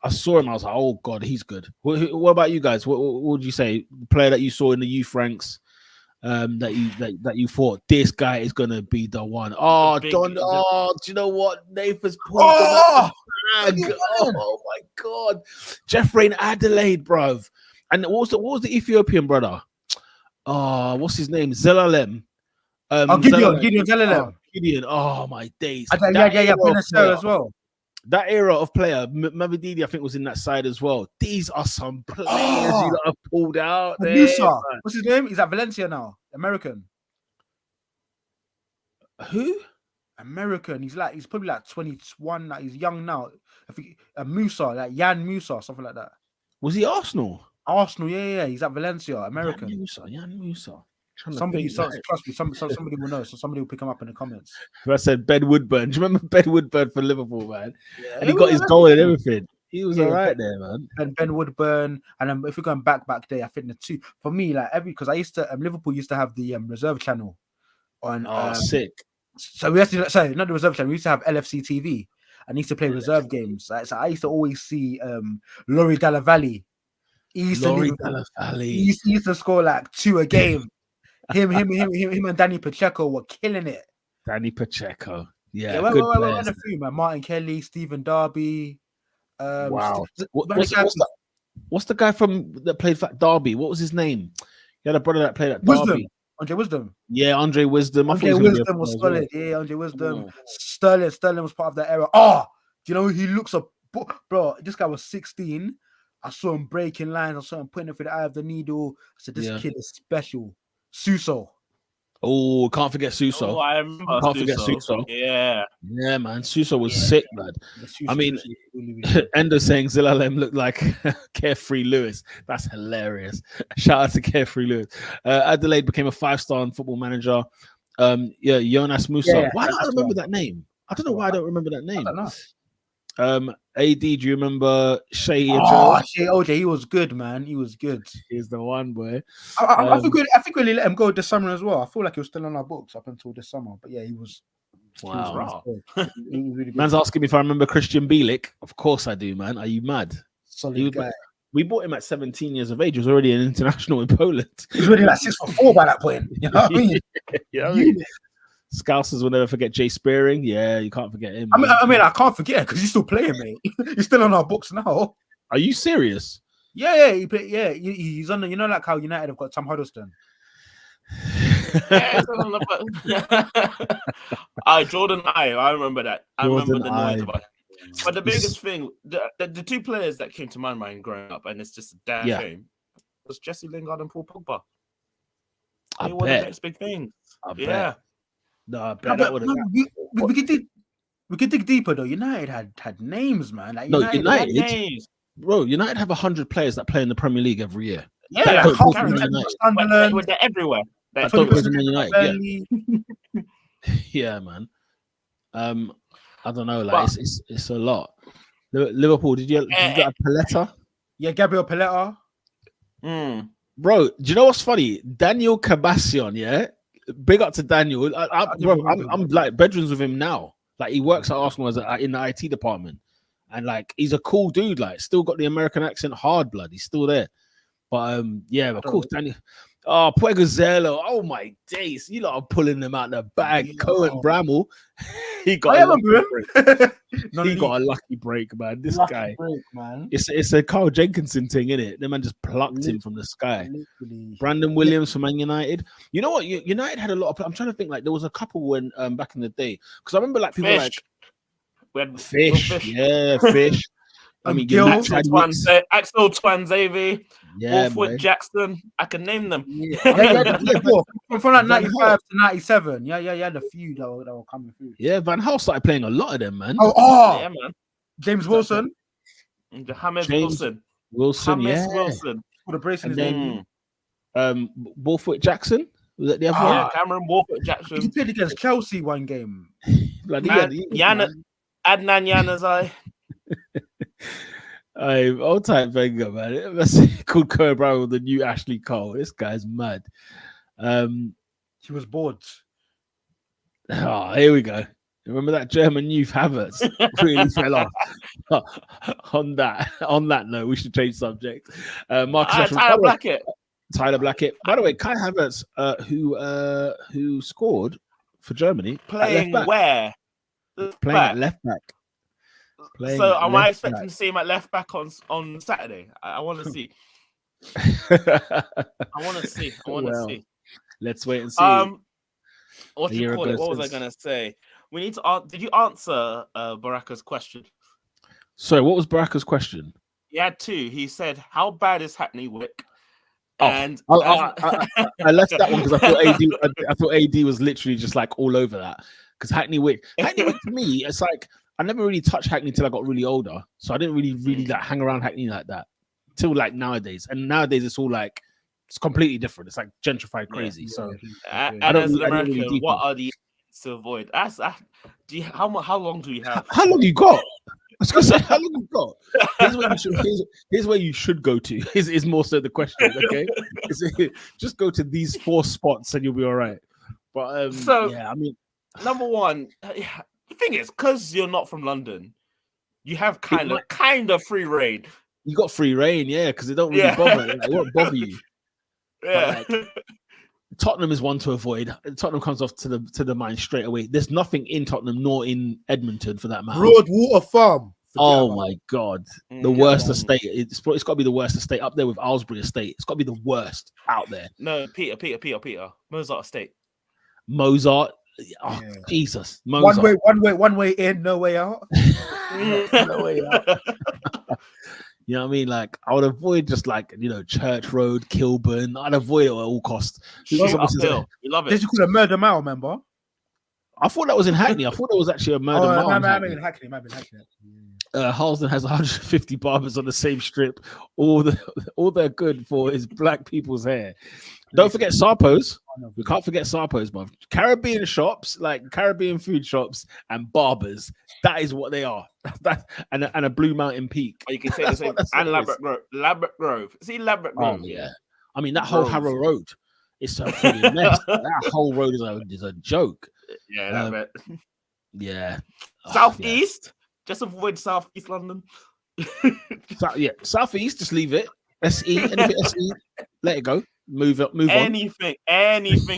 saw him. I was like, oh God, he's good. What about you guys? What would you say? The player that you saw in the youth ranks that you thought this guy is gonna be the one? Oh, do you know what? Nathan's pulled the bag. Oh my God, Jeffrey Adelaide, bruv. And what was the Ethiopian brother? Oh, what's his name? Zelalem. Gideon Zelalem. Gideon. Oh my days. As well. That era of player, Mavididi, I think, was in that side as well. These are some players you have pulled out there. Musa. What's his name? He's at Valencia now. American. Who? American. He's probably like 21. Like, he's young now. I think Musa, like Jan Musa, something like that. Was he Arsenal? Arsenal, yeah. He's at Valencia, American. Jan Musa. Somebody will know, so somebody will pick him up in the comments. I said Ben Woodburn. Do you remember Ben Woodburn for Liverpool, man? Yeah, and he got his goal and everything. He was all right there, man. Ben Woodburn, and if we're going back there, I think the two for me, like because I used to Liverpool used to have the reserve channel on. Sick. So we used to not the reserve channel. We used to have LFC TV, and used to play reserve games. So I used to always see Laurie Delavalli. He used to score like 2 a game. Him and Danny Pacheco were killing it. Danny Pacheco, good players. Man. Martin Kelly, Stephen Darby. Wow. What's the guy that played for Derby? What was his name? He had a brother that played at Derby. Andre Wisdom. Yeah, Andre Wisdom. Andre Wisdom was solid. Yeah, Andre Wisdom. Sterling was part of that era. Oh, do you know he looks up? Bro, this guy was 16. I saw him breaking lines. I saw him putting it through the eye of the needle. I said, this kid is special. Suso. Oh, can't forget Suso. Oh, I remember. Can't forget Suso. Yeah, man. Suso was sick, man. I mean, Endo saying Zelalem looked like Carefree Lewis. That's hilarious. Shout out to Carefree Lewis. Adelaide became a 5-star in Football Manager. Jonas Musa. Why don't I remember that name? I don't know why I don't remember that name. I don't know. AD, do you remember Shea OJ? He was good, man. He was good. He's the one, boy. I think we let him go this summer as well. I feel like he was still on our books up until this summer. But yeah, he was. Wow. He was really Man's asking me if I remember Christian Bielik. Of course I do, man. Are you mad? Solid guy. We bought him at 17 years of age. He was already an international in Poland. He was already like 6'4" by that point. You know what I mean? Scousers will never forget Jay Spearing. Yeah, you can't forget him. I mean, I can't forget because he's still playing, mate. He's still on our books now. Are you serious? Yeah, he's on the. You know, like how United have got Tom Huddleston. Jordan I remember that. I remember the noise about it. But the biggest thing, the two players that came to my mind growing up, and it's just a damn shame, was Jesse Lingard and Paul Pogba. They were the next big thing. No, I bet that would have. We could dig deeper though. United had names, man. Like, United had names. Bro, United have 100 players that play in the Premier League every year. Yeah, they're everywhere. I don't put them in United. Yeah, man. I don't know. Like it's a lot. Liverpool. Did you get Paletta? Yeah, Gabriel Paletta. Bro, do you know what's funny? Daniel Cabassion, yeah. Big up to Daniel. I'm like bedrooms with him now. Like he works at Arsenal in the IT department, and like he's a cool dude. Like still got the American accent, hard blood. He's still there. But of course, Daniel. Oh, Puegazelo. Oh my days! You lot are pulling them out the bag. Cohen Bramall. He got a lucky break, man. This guy. Break, man. It's a Carl Jenkinson thing, isn't it? The man just plucked him from the sky. Brandon Williams from Man United. You know what? United had a lot of. I'm trying to think. Like there was a couple when back in the day, because I remember like people Fish. like Fish. Yeah, Fish. I mean, Gil, Axel Twanzebe, yeah, Wolfwood Jackson. I can name them. From like 95 to 97. Yeah, had a few that were coming through. Yeah, Van Gaal started playing a lot of them, man. Yeah, man. James Wilson. James Wilson. Wilson. For the brace in his name. Wolfwood Jackson. Was that the other one? Yeah, Cameron Wolfwood Jackson. He played against Chelsea one game. Adnan Januzaj. Old time Wenger, man. That's called Cobra with the new Ashley Cole. This guy's mad. He was bored. Oh, here we go. Remember that German youth Havertz really fell off. On that note, we should change subject. Tyler Blackett. Tyler Blackett. By the way, Kai Havertz, who scored for Germany, playing where? Playing at left back. So am I expecting to see him at left back on Saturday? I want to see. I want to see. Let's wait and see. What do you call it? What was I going to say? We need to. Did you answer Baraka's question? Sorry, what was Baraka's question? He had two. He said, "How bad is Hackney Wick?" And I left that one because I thought AD was literally just like all over that. Because Hackney Wick to me, it's like I never really touched Hackney till I got really older, so I didn't really like hang around Hackney like that till like nowadays. And nowadays it's all like it's completely different. It's like gentrified crazy. Yeah, so and as an American, what are the to avoid? How long do you have? How long you got? I was gonna say, how long you got? Here's where you should go to. Is more so the question, okay? Just go to these 4 spots and you'll be all right. But yeah, I mean, number one, the thing is, because you're not from London, you have kind of free reign. You got free reign, yeah, because it don't really bother. It won't bother you. Yeah. Tottenham is one to avoid. Tottenham comes off to the mind straight away. There's nothing in Tottenham nor in Edmonton for that matter. Broadwater Farm. Oh my God, the worst estate. It's got to be the worst estate up there with Aylesbury Estate. It's got to be the worst out there. No, Peter. Mozart Estate. Mozart. Oh yeah. Jesus. Mozart. One way in, no way out. No way out. You know what I mean? Like, I would avoid just like, Church Road, Kilburn. I'd avoid it at all costs. You love it. This is called a Murder Mile, remember? I thought that was in Hackney. I thought that was actually a Murder Mile. I mean Hackney. Harlesden has 150 barbers on the same strip. All they're good for is black people's hair. Don't forget Sarpo's. We can't forget Sarpo's, bruv. Caribbean shops, like Caribbean food shops and barbers. That is what they are. And a Blue Mountain Peak. Or you can say the same. And Ladbroke Grove. See Ladbroke Grove. Oh, yeah. I mean, that whole Harrow Road is a freaking mess. That whole road is a joke. Yeah, that bit. Yeah. Southeast. Just avoid Southeast London. Southeast, just leave it. SE, anything SE, let it go. Move on. Anything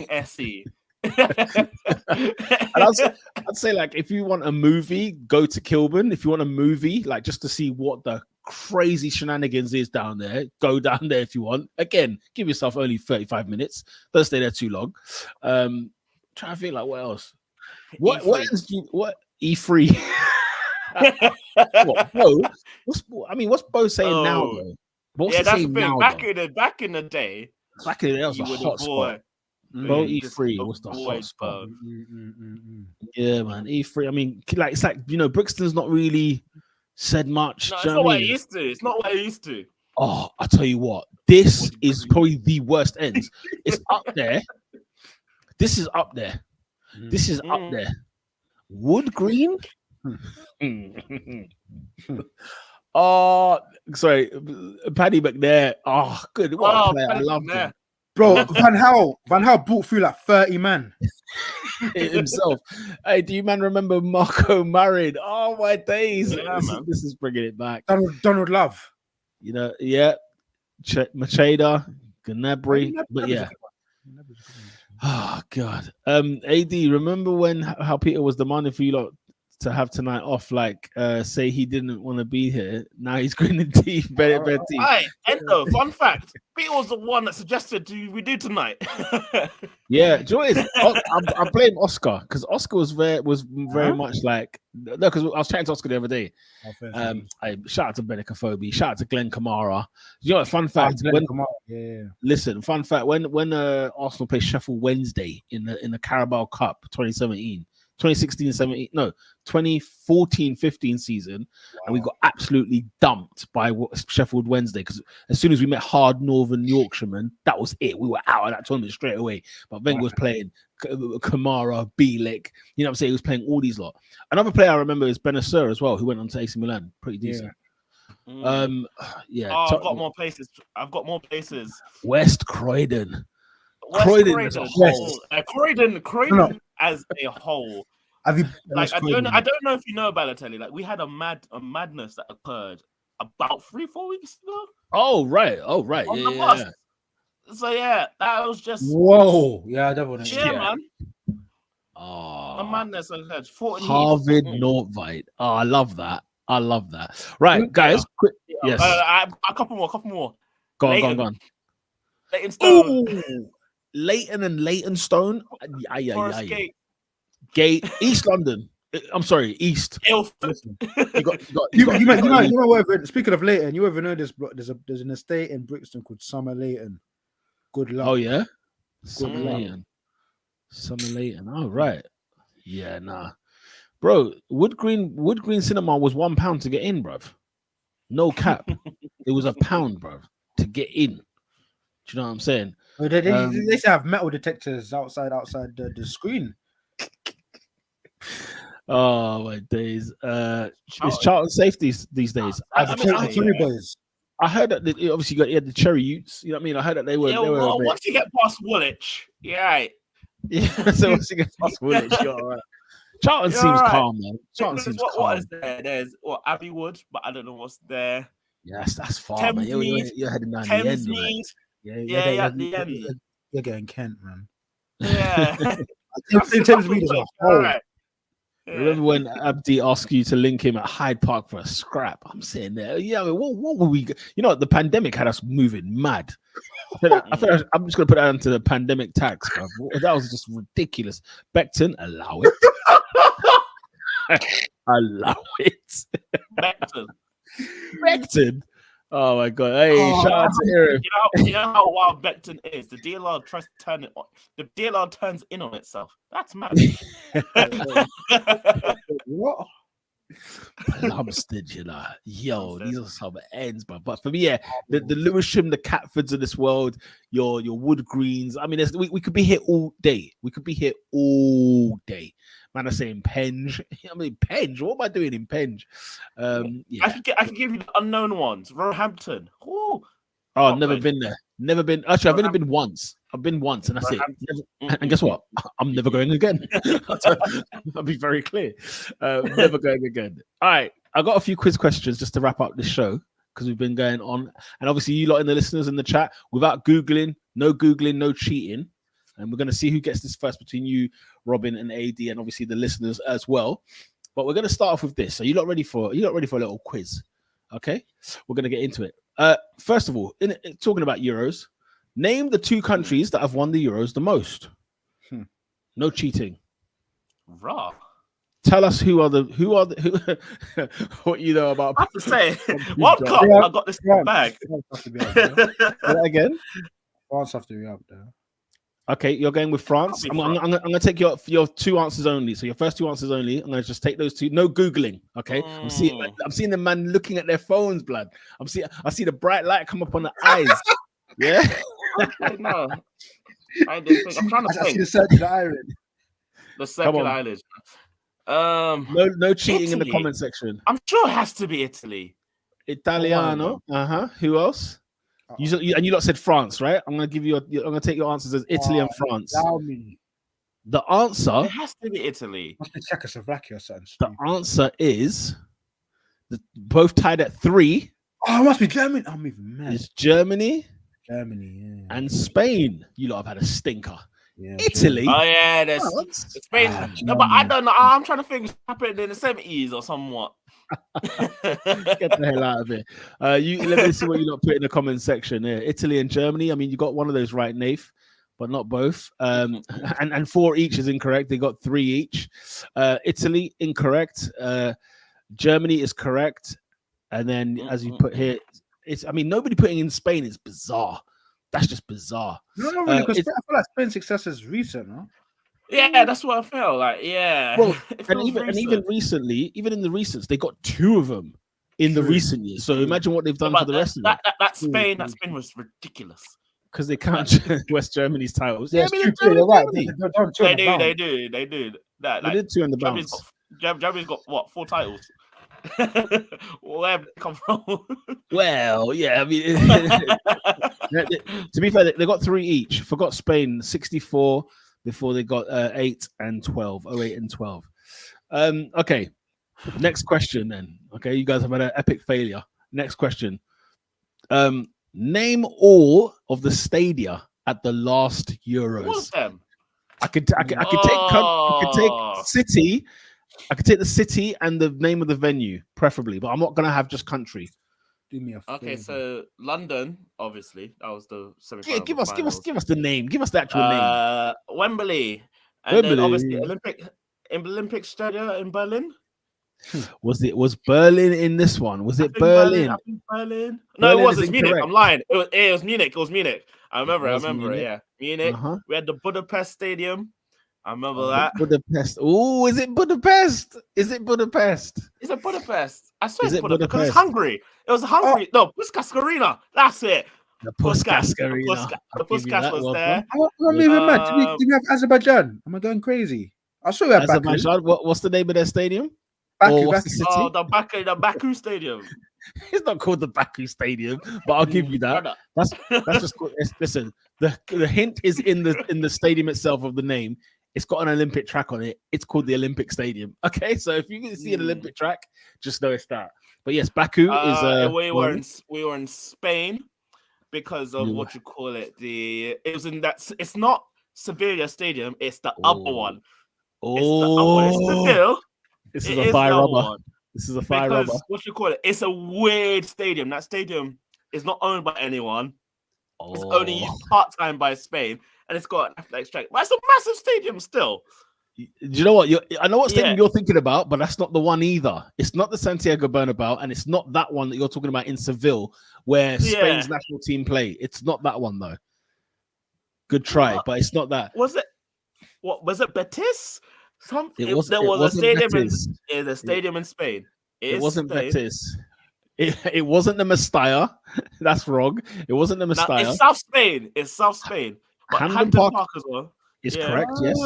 SE. I'd say like if you want a movie, go to Kilburn. If you want a movie, like just to see what the crazy shenanigans is down there, go down there if you want. Again, give yourself only 35 minutes. Don't stay there too long. Trying to think like what else. What E3? What's Bo saying now though? That's the thing. Back in the day, that was a hot spot. Bo E3 was the hot spot. Yeah, man. E3. I mean, like it's like Brixton's not really said much. No, it's not what it used to. It's not what it used to. Oh, I tell you what, this is probably the worst ends. It's up there. This is up there. This is up there. Wood Green. Oh, sorry, Paddy McNair. Oh, good. What a player. I love him. Bro, Van Gaal brought through like 30 man himself. Hey, do you remember Marco Marin? Oh my days. Yeah, this is bringing it back. Donald Love. Yeah. Macheda, Gnabry. But yeah. Oh God. AD, remember how Peter was demanding for you lot to have tonight off, like say he didn't want to be here. Now he's grinning teeth, bare teeth. Hey, Endo, fun fact. Peter was the one that suggested we do tonight. Yeah, do you know what it is? I blame Oscar because Oscar was very much like no, because I was chatting to Oscar the other day. I shout out to Benicophobe, shout out to Glenn Kamara. You know what? Fun fact. Listen, fun fact. When Arsenal played Sheffield Wednesday in the Carabao Cup 2014-15 season, and we got absolutely dumped by Sheffield Wednesday because as soon as we met hard Northern Yorkshiremen, that was it. We were out of that tournament straight away. But Wenger was playing Kamara, Bielik, you know what I'm saying? He was playing all these lot. Another player I remember is Benacer as well, who went on to AC Milan. Pretty decent. I've got more places. West Croydon. Croydon as a whole. Croydon as a whole. I don't know if you know, Balotelli. Like we had a madness that occurred about 3-4 weeks ago. Oh right. Yeah. So yeah, that was just whoa. Yeah, I don't want to. Yeah, man. Oh, a madness occurred. Harvard Nordvite. Oh, I love that. Right, guys. Quick. Yes. A couple more. Go on. Leighton Stone. Ooh. Leighton and Leighton Stone. Gate. East London. I'm sorry, East. Ilford. You know what? Speaking of Leighton, you ever know this? There's an estate in Brixton called Summer Leighton. Good luck. Oh yeah, Summer Leighton. Oh right. Yeah, nah, bro. Wood Green Cinema was £1 to get in, bruv. No cap. It was £1, bruv, to get in. Do you know what I'm saying? They used to have metal detectors outside the screen. Oh my days! It's Charlton safe these days. I heard that obviously you had the Cherry Utes. You know what I mean? I heard that they were. Once you get past Woolwich, right. Yeah. So once you get past Woolwich, you're all right. Charlton seems calm, man. Charlton seems calm. What is there? There's Abbeywood, but I don't know what's there. Yes, that's far, man. You're heading down the end, right? Yeah, at the end. You're getting Kent, man. Yeah. Thamesmead is a whole. Right. Remember when Abdi asked you to link him at Hyde Park for a scrap? I'm sitting there. Yeah, I mean, what were we? You know, the pandemic had us moving mad. I feel I'm just gonna put that into the pandemic tax, bro. That was just ridiculous. Beckton, allow it. Allow it. Beckton. Oh my god! Hey, shout out to Aaron. You know how wild Beckton is. The DLR tries to turn it on. The DLR turns in on itself. That's mad. What? Plumstead, you know. Yo, these are some ends, but for me, yeah, the Lewisham, the Catfords of this world, your Wood Greens. I mean, we could be here all day. Man, I'm saying Penge. I mean, Penge. What am I doing in Penge? Yeah. I can give you the unknown ones. Roehampton. Ooh. Oh, I've never been there. Never been. Actually, I've only been once. I've been once, and that's it. And guess what? I'm never going again. I'll be very clear. Never going again. All right. I got a few quiz questions just to wrap up this show because we've been going on. And obviously, you lot in the listeners in the chat, without Googling, no cheating. And we're going to see who gets this first between you, Robin, and AD, and obviously the listeners as well. But we're going to start off with this. So you lot ready for a little quiz? Okay, we're going to get into it. First of all, talking about Euros, name the 2 countries that have won the Euros the most. No cheating. Raw. Tell us who what you know about. I have to say, World Cup. Yeah, I got this bag. Say that again. France have to be up there. Okay, you're going with France. I'm going to take your 2 answers only. So your first 2 answers only. I'm going to just take those 2. No Googling. Okay. I'm seeing the man looking at their phones, blood. I see the bright light come up on the eyes. Yeah. No. I didn't think. I'm trying to think. I see the circular island. The circular island. No cheating Italy. in the comment section. I'm sure it has to be Italy. Italiano. Who else? You lot said France, right? I'm gonna take your answers as Italy and France. The answer. It has to be Italy. Must be Czechoslovakia or something. The answer is both tied at 3. Oh, it must be Germany. I'm even mad. It's Germany, yeah, and Spain. You lot have had a stinker. Yeah, Italy. Oh yeah, there's What? Spain. No, but I don't know. I'm trying to think what happened in the 70s or somewhat. Get the hell out of it. Let me see what you lot put in the comment section here. Italy and Germany. I mean, you got one of those right, Nath, but not both. And 4 each is incorrect. They got 3 each. Italy incorrect. Germany is correct. And then as you put here, nobody putting in Spain is bizarre. That's just bizarre. No, not really, because I feel like Spain's success is recent, no? Yeah, that's what I felt like. Yeah. Well, and even recently, even in the recents, they got 2 of them in the recent years. So imagine what they've done for the rest of it. That Spain was ridiculous. Because they can't West Germany's titles. Yeah, you're right. They do. They do. That, they did 2 in the bounce. Germany's got what, 4 titles? Where have they come from? Well, yeah, I mean, to be fair, they got 3 each. Forgot Spain, 64 before they got 8 and 12. 08 and 12. Okay, next question then. Okay, you guys have had an epic failure. Next question. Name all of the stadia at the last Euros. All of them. I could take city. I could take the city and the name of the venue, preferably, but I'm not gonna have just country. Do me a favor. Okay, so London, obviously, that was the semi-final. Yeah, give us the name. Give us the actual name. Wembley, and then obviously Olympic Stadium in Berlin. Was Berlin in this one? Was it Berlin? Berlin. No, it wasn't Munich. I'm lying. It was Munich. It was Munich. I remember it. Yeah, Munich. We had the Budapest Stadium. I remember that. Budapest. Oh, is it Budapest? Is it Budapest? I swear it's Budapest because it's Hungary. It was Hungary. No, Puskás Arena. That's it. The Puskás Arena. The Puskás was there. I'm even mad. Do we have Azerbaijan? Am I going crazy? I saw you at Azerbaijan. What's the name of their stadium? Baku. The Baku Stadium. It's not called the Baku Stadium, but I'll give you that. That's just cool. Listen. The hint is in the stadium itself of the name. It's got an Olympic track on it. It's called the Olympic Stadium. Okay, so if you can see an Olympic track, just know it's that. But yes, Baku is. We were in Spain because of what you call it. It was in that. It's not Sevilla Stadium. It's the other one. This is a fire rubber. This is a fire rubber. What you call it? It's a weird stadium. That stadium is not owned by anyone. It's only used part-time by Spain, and it's got an athletics track. But it's a massive stadium still. Do you know what? I know what stadium you're thinking about, but that's not the one either. It's not the Santiago Bernabeu, and it's not that one that you're talking about in Seville, where Spain's national team play. It's not that one, though. Good try, but it's not that. Was it? What was it? Betis? There was a stadium in Spain. It wasn't Betis. It wasn't the Mestalla. That's wrong. It wasn't the Mestalla. It's South Spain. But Hampden Park as well. Is correct, yes.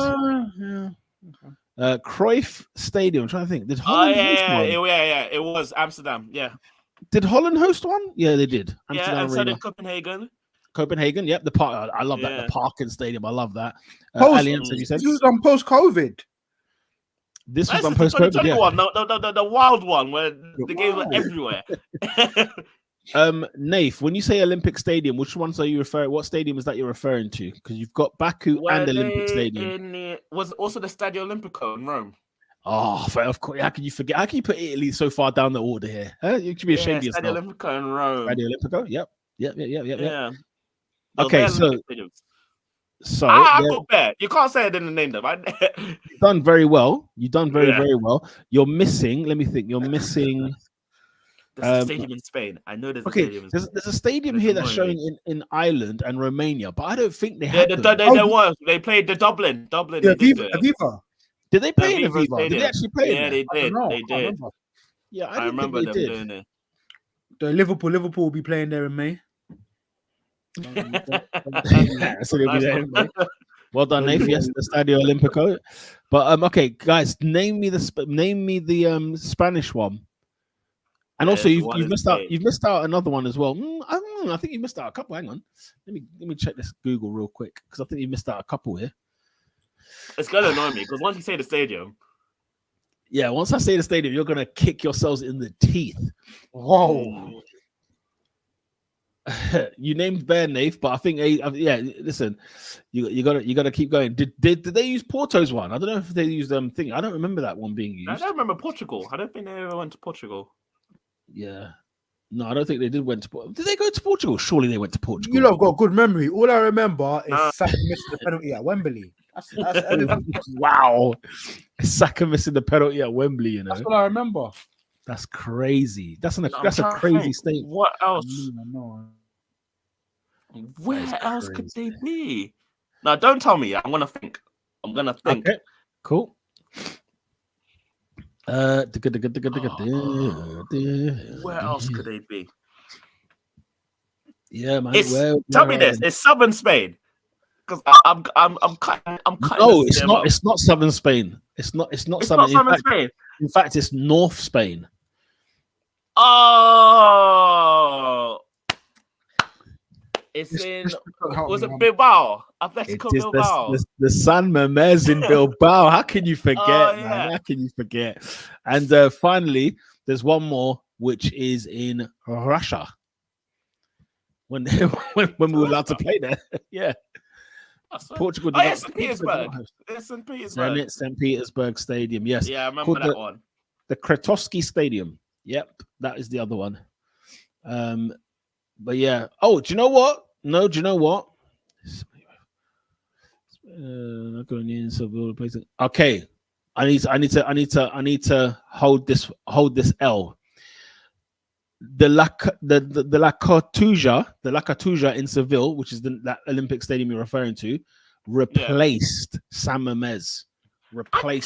Cruyff Stadium. I'm trying to think. Did Holland host one? Yeah. It was Amsterdam. Yeah. Did Holland host one? Yeah, they did. Amsterdam and so did Copenhagen. Copenhagen, yep. The park. I love that. The Parken Stadium. I love that. Allianz, as you said. This was on post-COVID. This was on post-COVID. Yeah. The wild one where the games were everywhere. Nath, when you say Olympic Stadium, which ones are you referring? What stadium is that you're referring to? Because you've got Baku and Olympic Stadium. Was also the Stadio Olimpico in Rome. Oh, of course. How can you forget? How can you put Italy so far down the order here? Huh? You should be ashamed of yourself. Stadio Olimpico in Rome. Stadio Olimpico. Yep. Yeah. Okay, so I got bet. You can't say I didn't name them. You've done very well. You've done very well. You're missing. Let me think. You're missing. There's a stadium in Spain. I know there's a stadium. There's a stadium here that's showing in Ireland and Romania, but I don't think they had. They played the Dublin. Yeah, Aviva. Did they play in Aviva? Did they actually play? Yeah, they did. They did. Yeah, I remember them doing it. The Liverpool will be playing there in May. Well done, Nath. Yes, the Stadio Olimpico. But okay, guys, name me the Spanish one. And also, you've missed out. You've missed out another one as well. I think you missed out a couple. Hang on, let me check this Google real quick because I think you missed out a couple here. It's gonna annoy me because once you say the stadium, once I say the stadium, you're gonna kick yourselves in the teeth. Whoa. You named Bear Nath, but I think yeah. Listen, you gotta keep going. Did they use Porto's one? I don't know if they used thing. I don't remember that one being used. I don't remember Portugal. I don't think they ever went to Portugal. Yeah, no, I don't think they did went to. Did they go to Portugal? Surely they went to Portugal. You lot got good memory. All I remember is Saka missing the penalty at Wembley. That's Wow, Saka missing the penalty at Wembley. You know, that's what I remember. That's crazy. That's a trying to crazy think, statement. What else? No. Where else could they be? Now, don't tell me. I'm gonna think. Okay, cool. Where else could they be? Yeah, man. Tell me this. It's Southern Spain. Because I'm cutting. No, it's not. It's not Southern Spain. It's not Southern Spain. In fact, it's North Spain. Oh, it's in. Was it Bilbao? Atletico Bilbao. The San Mamés in Bilbao. How can you forget, man? How can you forget? And finally, there's one more, which is in Russia. When we were allowed to play there, yeah. Portugal. It's St. Petersburg. It's St. Petersburg. St. Petersburg Stadium. Yes. Yeah, I remember that one. The Kretovsky Stadium. Yep, that is the other one. But yeah. Oh, do you know what? No, do you know what? Okay, I need to hold this L. The La Cartuja in Seville, which is that Olympic stadium you're referring to, replaced San Mamés. I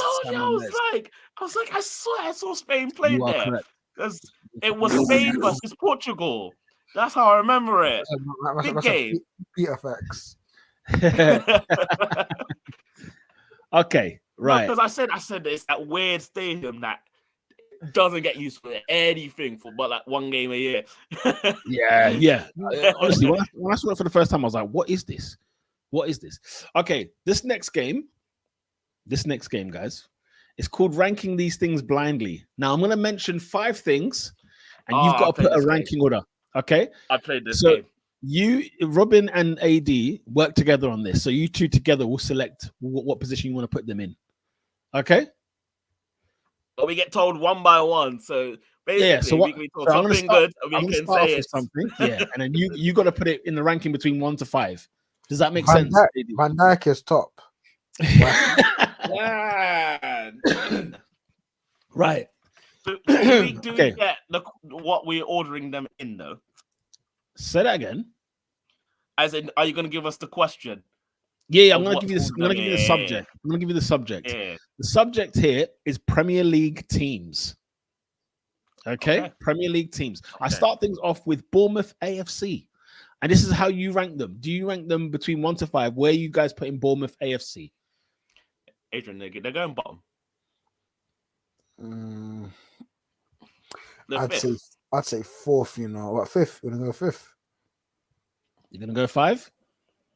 was like, I saw Spain play there because it was Spain versus Portugal. That's how I remember it. Big game. PFX. Okay, right. Because I said it's that weird stadium that doesn't get used for anything for but like one game a year. yeah. Honestly, when I saw it for the first time, I was like, "What is this? What is this?" Okay, this next game, guys, it's called ranking these things blindly. Now I'm going to mention 5 things, and you've got to put a ranking order. Okay, I played this game. You, Robin and AD, work together on this. So you two together will select what position you want to put them in. Okay. But we get told one by one. So basically, we can talk something good, and we can say it. Something. Yeah, and then you got to put it in the ranking between 1 to 5. Does that make sense? Van Dijk is top. Right. Do we get what we're ordering them in though? Say that again. As in, are you going to give us the question? Yeah, I'm going to give you this. I'm going to give you the subject. I'm going to give you the subject. Yeah. The subject here is Premier League teams. Okay? Premier League teams. Okay. I start things off with Bournemouth AFC, and this is how you rank them. Do you rank them between 1 to 5? Where are you guys putting Bournemouth AFC? Adrian, they're going bottom. I'd say 4th. You know what? 5th? We're gonna go 5th. You're gonna go 5?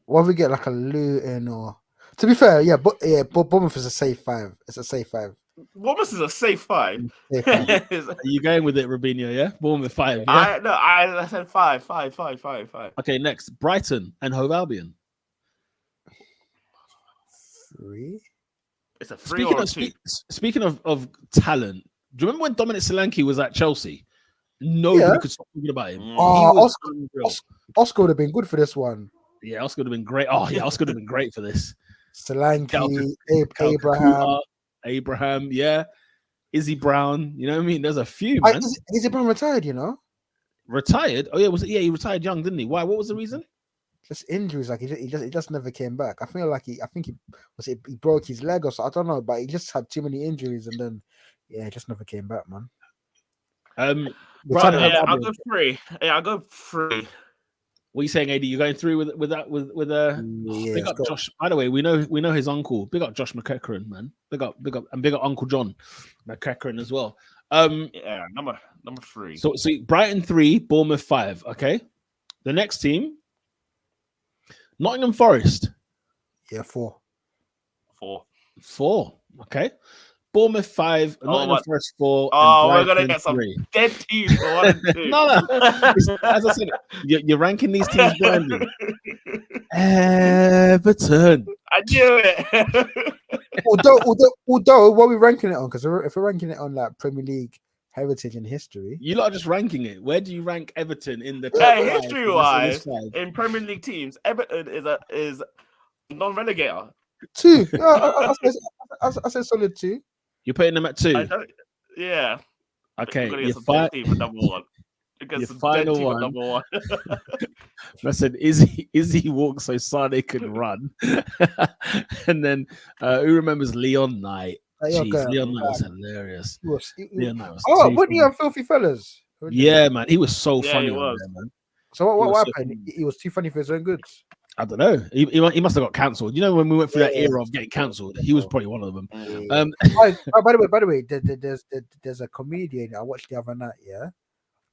What if we get like a Luton or? To be fair, but Bournemouth is a safe 5. It's a safe 5. Bournemouth is a safe 5. Are you going with it, Robinho? Yeah, Bournemouth 5. Yeah? I said 5. Okay, next Brighton and Hove Albion. 3. It's a 3 or a 2. Speaking of talent, do you remember when Dominic Solanke was at Chelsea? Nobody could stop thinking about him. Oscar would have been good for this one. Yeah, Oscar would have been great. Oh, yeah, Oscar would have been great for this. Solanke, Abraham, yeah. Izzy Brown, you know what I mean? There's a few, man. Izzy Brown retired, you know? Retired? Oh, yeah, he retired young, didn't he? Why? What was the reason? Just injuries, like he just never came back. I feel like he broke his leg or so. I don't know, but he just had too many injuries, and then he just never came back, man. Right, I'll go 3. Yeah, I'll go 3. What are you saying, AD? You going through with big up Josh. By the way, we know his uncle. Big up Josh McEachran, man. Big up, and big up Uncle John McEachran as well. Number 3. So Brighton 3, Bournemouth 5. Okay, the next team, Nottingham Forest. Yeah, 4. 4. 4. Okay, Bournemouth 5, Oh, Nottingham what? Forest 4, Oh, and we're gonna Brighton get some 3. dead teams for 1 and 2. No. As I said, you're ranking these teams blindly. Everton. I knew it. although, what are we ranking it on? Because if we're ranking it on like Premier League heritage and history, You lot are just ranking it. Where do you rank Everton in the top Hey, 5? history-wise, in Premier League teams, Everton is non-relegator. 2. I say solid 2. You're putting them at 2. I don't. Yeah. Okay, We're gonna your get some dead team at number 1. Your final Team one. at number 1. I said, Izzy walks so Sane can run. And then who remembers Leon Knight? Jeez, Leon Knight was hilarious. Leon Knight was wasn't he on Filthy Fellas? Yeah, man, he was so Yeah, funny. he on was. there, man. So what so happened? He was too funny for his own goods. I don't know. He must have got cancelled. You know, when we went through that era of getting cancelled, he was probably one of them. By the way, there's a comedian I watched the other night.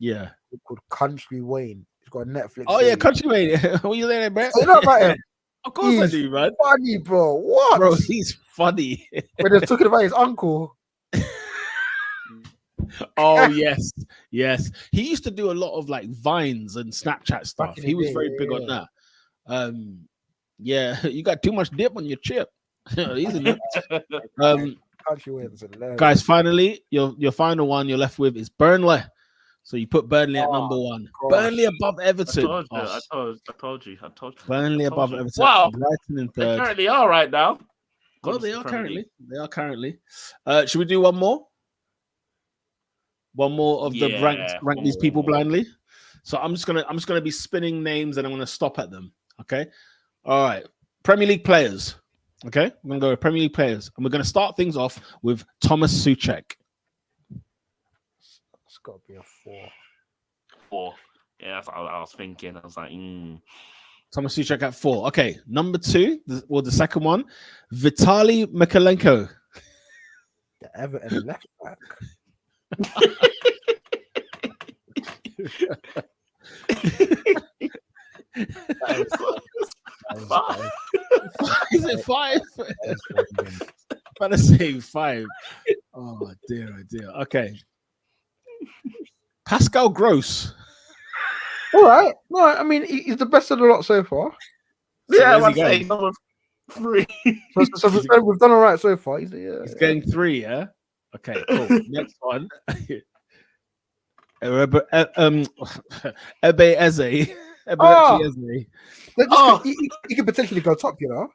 Yeah. Called Country Wayne. He's got a Netflix. Oh yeah, Country Wayne. What you there, bro? You know about him? Of course I do, man. Funny, bro. What? Bro, he's funny. When they're talking about his uncle. Oh yes. He used to do a lot of like Vines and Snapchat stuff. He was very big on that. Yeah, you got too much dip on your chip. Isn't it? Country Wayne's hilarious. Guys, finally, your final one you're left with is Burnley. So you put Burnley at number 1. gosh. Burnley above Everton. I told you. Burnley I told above you. Everton. Wow. Brighton in They 3rd. currently are right now. Well, they are currently. Should we do one more? One more of the rank these people blindly. So I'm just gonna be spinning names and I'm gonna stop at them. Okay. All right. Premier League players. Okay. I'm gonna go with Premier League players, and we're gonna start things off with Thomas Souček. It's got to be a 4. 4. Yeah, that's what I was thinking. I was like, Thomas Souček at 4. Okay. Number 2, or the second one, Vitaly Mykolenko. The Everton left back. Is it 5? I'm about to say 5. Oh dear. Okay. Pascal Gross. All right. No, I mean he's the best of the lot so far. yeah, where's I'm he saying number 3. So we've done all right so far. He's getting 3, yeah. Okay, cool. Next one. Ebe Eze. He could potentially go top, you know.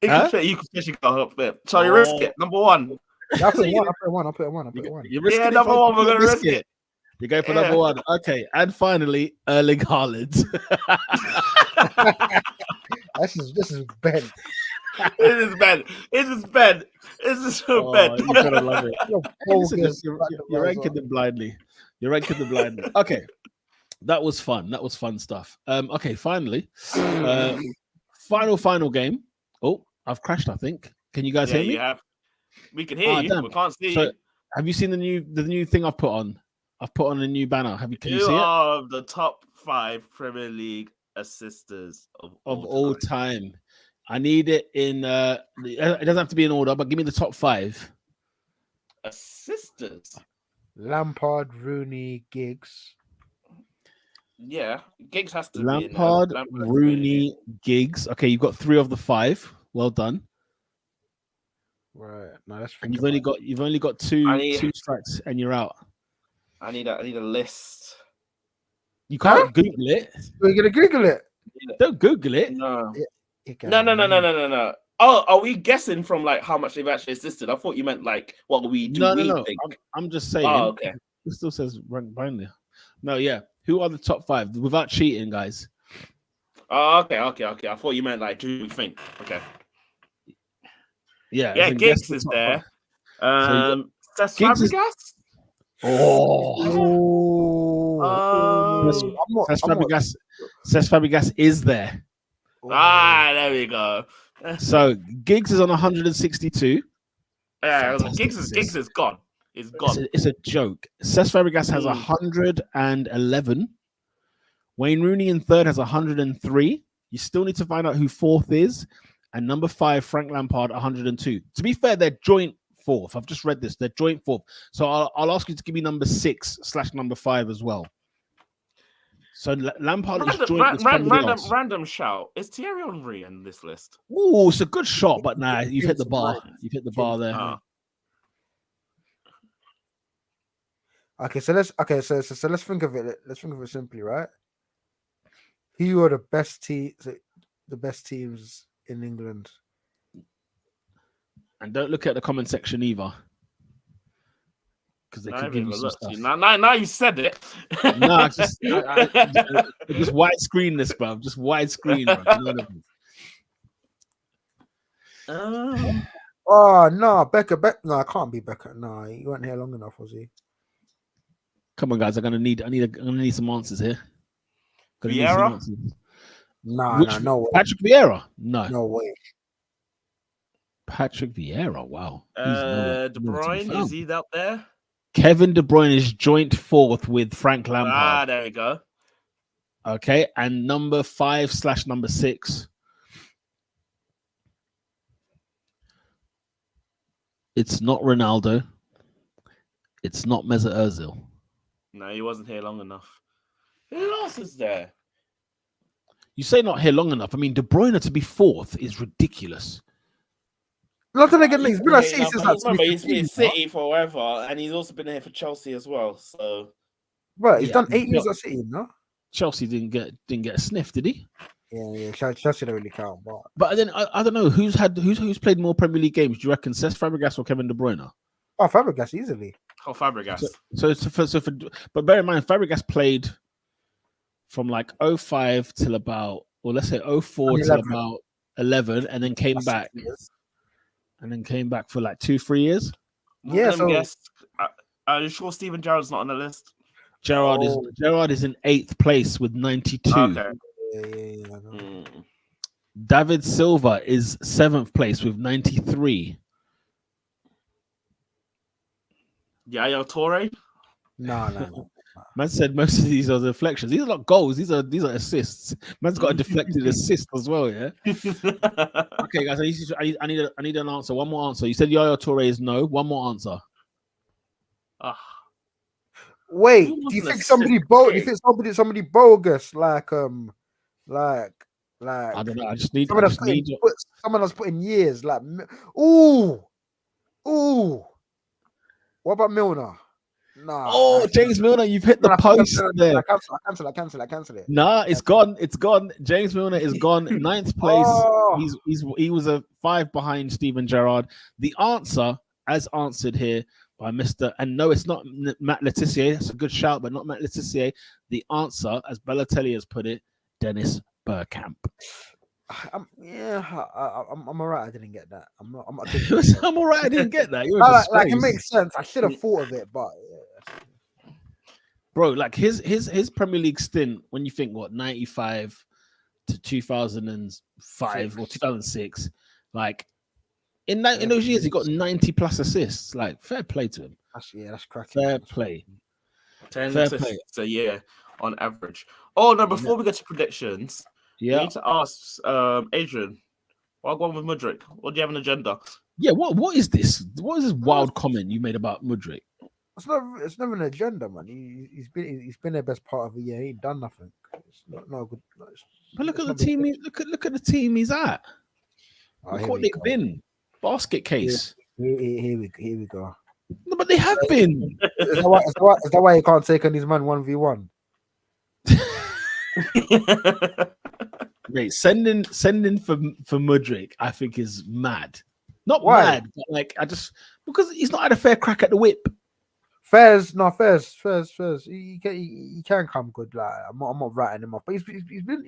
You could potentially go up there. So you risk it. Number 1. Yeah, I'll put one. You're risking Yeah, number 1. We're gonna risk it. You go for number 1. Okay, and finally, Erling Haaland. This is Ben. This is Ben. This is so Ben. You're gonna love it. You're ranking them blindly. Okay. That was fun stuff. Okay, finally. Final game. Oh, I've crashed, I think. Can you guys hear me? You have. We can hear you. Damn. We can't see you. Have you seen the new thing I've put on? I've put on a new banner. Can you see it? You are the top 5 Premier League assisters of all time. I need it in it doesn't have to be in order, but give me the top 5. Assisters. Lampard, Rooney, Giggs. Yeah, Giggs has to Lampard, be Rooney, Giggs. Okay, you've got 3 of the 5. Well done. Right. Now let's. And you've only got two strikes, and you're out. I need a list. You can't Google it. We're gonna Google it. Don't Google it. No. No. Oh, are we guessing from like how much they've actually assisted? I thought you meant like what we do. No. I'm just saying. Oh, okay. It still says rank blindly. No, yeah. Who are the top 5 without cheating, guys? Oh, okay. I thought you meant like do we think? Okay. Yeah. Giggs is there. Cesc Fabregas. Cesc Fabregas is there. There we go. So Giggs is on 162. Yeah, Giggs is gone. It's gone. It's a joke. Cesc Fabregas has 111. Wayne Rooney in 3rd has 103. You still need to find out who 4th is. And number 5, Frank Lampard, 102. To be fair, they're joint fourth. I've just read this. They're joint fourth. So I'll ask you to give me number 6/number 5 as well. So Lampard is joint with random shout. Is Thierry Henry in this list? Oh, it's a good shot, but nah, you've hit the bar. You've hit the bar there. Okay, so let's think of it. Let's think of it simply, right? Who are the best teams in England? And don't look at the comment section either, because they could give you some stuff. Now you said it. No, just widescreen this, bro. Just widescreen, bro. Oh no, Becca. No, it can't be Becca. No, he wasn't here long enough, was he? Come on, guys. I'm gonna need some answers here. Vieira? No way. Patrick Vieira? No way. Patrick Vieira, wow. De Bruyne, is he out there? Kevin De Bruyne is joint fourth with Frank Lampard. There we go. Okay, and number 5/number 6. It's not Ronaldo. It's not Mesut Ozil. No, he wasn't here long enough. Who else is there? You say not here long enough. I mean, De Bruyne to be fourth is ridiculous. Nothing against he's been at City since he's been at City forever, and he's also been here for Chelsea as well. So, right, he's done 8 years at City, no? Chelsea didn't get a sniff, did he? Yeah. Chelsea don't really count, but then I don't know who's played more Premier League games. Do you reckon Cesc Fabregas or Kevin De Bruyne? Oh, Fabregas easily. Oh, Fabregas. But bear in mind, Fabregas played from like 05 till about, or let's say 04 till about 11, and then came back. And then came back for like 2-3 years. Yeah. Are you sure Steven Gerrard's not on the list? Gerrard is in 8th place with 92. Okay. Yeah. David Silva is 7th place with 93. Yaya Toure? No. Man said most of these are deflections. These are not goals. These are assists. Man's got a deflected assist as well. Yeah. Okay, guys. I need an answer. One more answer. You said Yaya Toure is no. One more answer. Wait. Do you think somebody bogus? Do you think somebody bogus like I don't know. Someone that's put in years like ooh. What about Milner? Nah. Oh, James Milner, you've hit the post there. I cancel it. Nah, it's gone. It's gone. James Milner is gone. 9th place. Oh. He was a 5 behind Steven Gerrard. The answer, as answered here by Mr. And no, it's not Matt Letizia. That's a good shout, but not Matt Letizia. The answer, as Balotelli has put it, Dennis Bergkamp. I'm alright. I didn't get that. I'm alright. I didn't get that. Like it makes sense. I should have thought of it, but yeah. Bro, like his Premier League stint. When you think 95 to 2005 or 2006, like in those years, he got 90+ assists. Like fair play to him. That's cracking. Fair play. 10 assists a year on average. Oh no! Before we get to predictions. Yeah. We need to ask Adrian, what's going with Mudryk? What do you have an agenda? Yeah, what is this? What is this wild comment you made about Mudryk? It's never an agenda, man. He's been their best part of a year. He ain't done nothing. It's not good. But look at the team. Look at the team he's at. Look what they've been. Basket case. Here we go. No, but they have been. Is that why you can't take on his man 1v1? Mate, sending for Mudryk, I think is mad. Not Why? Mad, but like because he's not had a fair crack at the whip. Fairs. He can come good. Like I'm not writing him off, but he's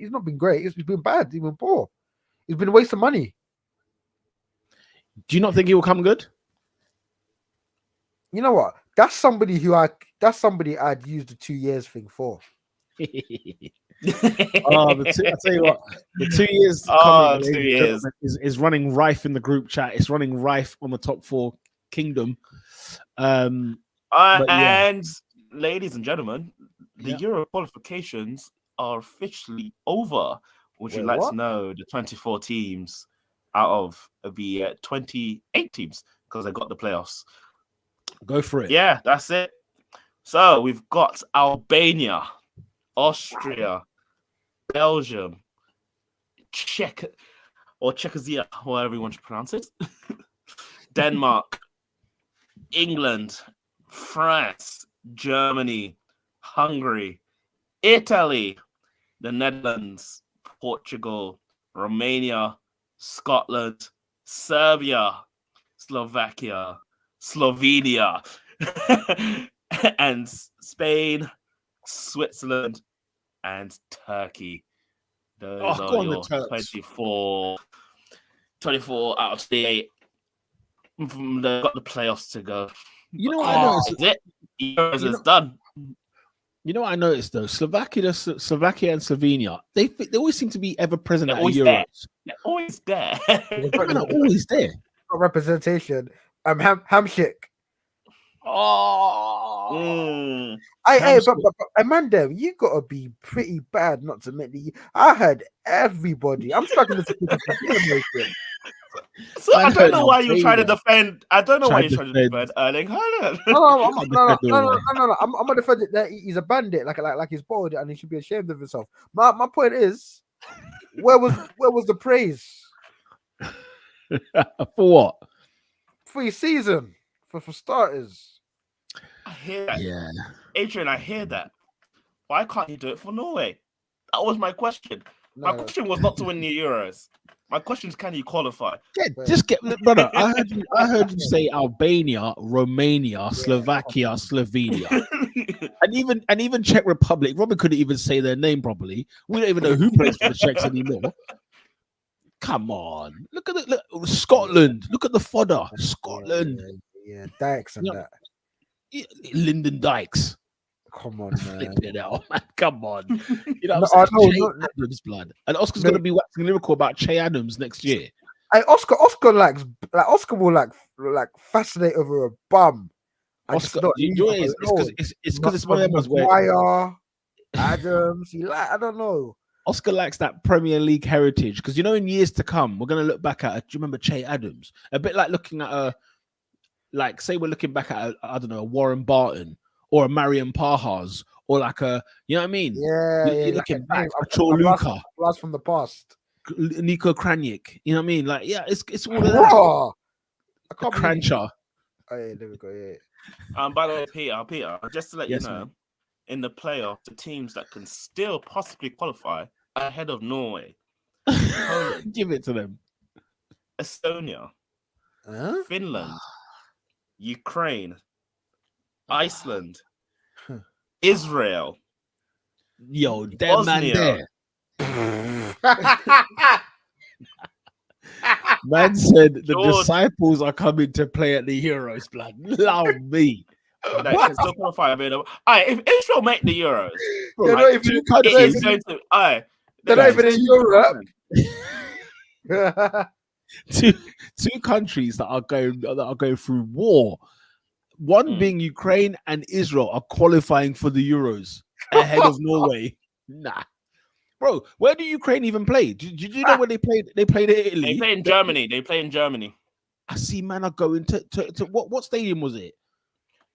not been great. He's been bad. He's been poor. He's been a waste of money. Do you not think he will come good? You know what? That's somebody I'd use the 2 years thing for. I tell you what, the 2 years, 2 years is running rife in the group chat. It's running rife on the top 4 kingdom. And ladies and gentlemen, the Euro qualifications are officially over. Would you like to know the 24 teams out of the 28 teams because they got the playoffs. Go for it. Yeah, that's it. So we've got Albania, Austria, Belgium, Czechoslovakia, however you want to pronounce it, Denmark, England, France, Germany, Hungary, Italy, the Netherlands, Portugal, Romania, Scotland, Serbia, Slovakia, Slovenia, and Spain, Switzerland, and Turkey. Those are your 24 out of 28. They've got the playoffs to go. You know what I noticed? Is it? Euros is done. You know what I noticed though? Slovakia and Slovenia, they always seem to be ever present at Euros. They're always there. They're always there. Representation. Hamshik. Oh, but Amanda, you gotta be pretty bad not to make the. I heard everybody. I'm struggling to keep it. So I don't know why you're trying to defend. I don't know why you're trying to defend Erling Haaland. No. I'm gonna defend it that he's a bandit, like he's bored and he should be ashamed of himself. My point is, where was the praise for what? For his season, for starters. I hear that. Yeah, Adrian, I hear that. Why can't you do it for Norway? That was my question. My question was not to win the Euros. My question is, can you qualify? Yeah, just get, brother. I heard you say Albania, Romania, Slovakia, Slovenia, and even Czech Republic. Robin couldn't even say their name properly. We don't even know who plays for the Czechs anymore. Come on, look Scotland. Look at the fodder, Scotland. Yeah, Dykes and that. Lyndon Dykes. Come on, man. Flip it out, man. Come on. You know what I'm saying? Che Adams, blood. And Oscar's going to be waxing lyrical about Che Adams next year. Hey, Oscar will fascinate over a bum. Oscar, it's because it's one of them ones where Adams, I don't know. Oscar likes that Premier League heritage because in years to come, we're going to look back at. Do you remember Che Adams? A bit like looking at say we're looking back at a Warren Barton or a Marian Pajas or like a, you know what I mean? Yeah, you're looking back. Luka, blast from the past. Nico Kranjik, you know what I mean? Like, yeah, it's all of that. I can't Krancher. Oh yeah, there we go. Yeah. By the way, Peter, just to let you know, man. In the playoff, the teams that can still possibly qualify are ahead of Norway. Give it to them. Estonia, Finland, Ukraine, Iceland, Israel. Yo, that man there. Man said the disciples are coming to play at the Euros, blood. Love me. That can still qualify. All right, if Israel make the Euros, they're not even in Europe. two countries that are going through war. One being Ukraine and Israel are qualifying for the Euros ahead of Norway. Nah, bro, where do Ukraine even play? Did you know where they played? They played in Italy. They play in Germany. I see, man, are going to what stadium was it?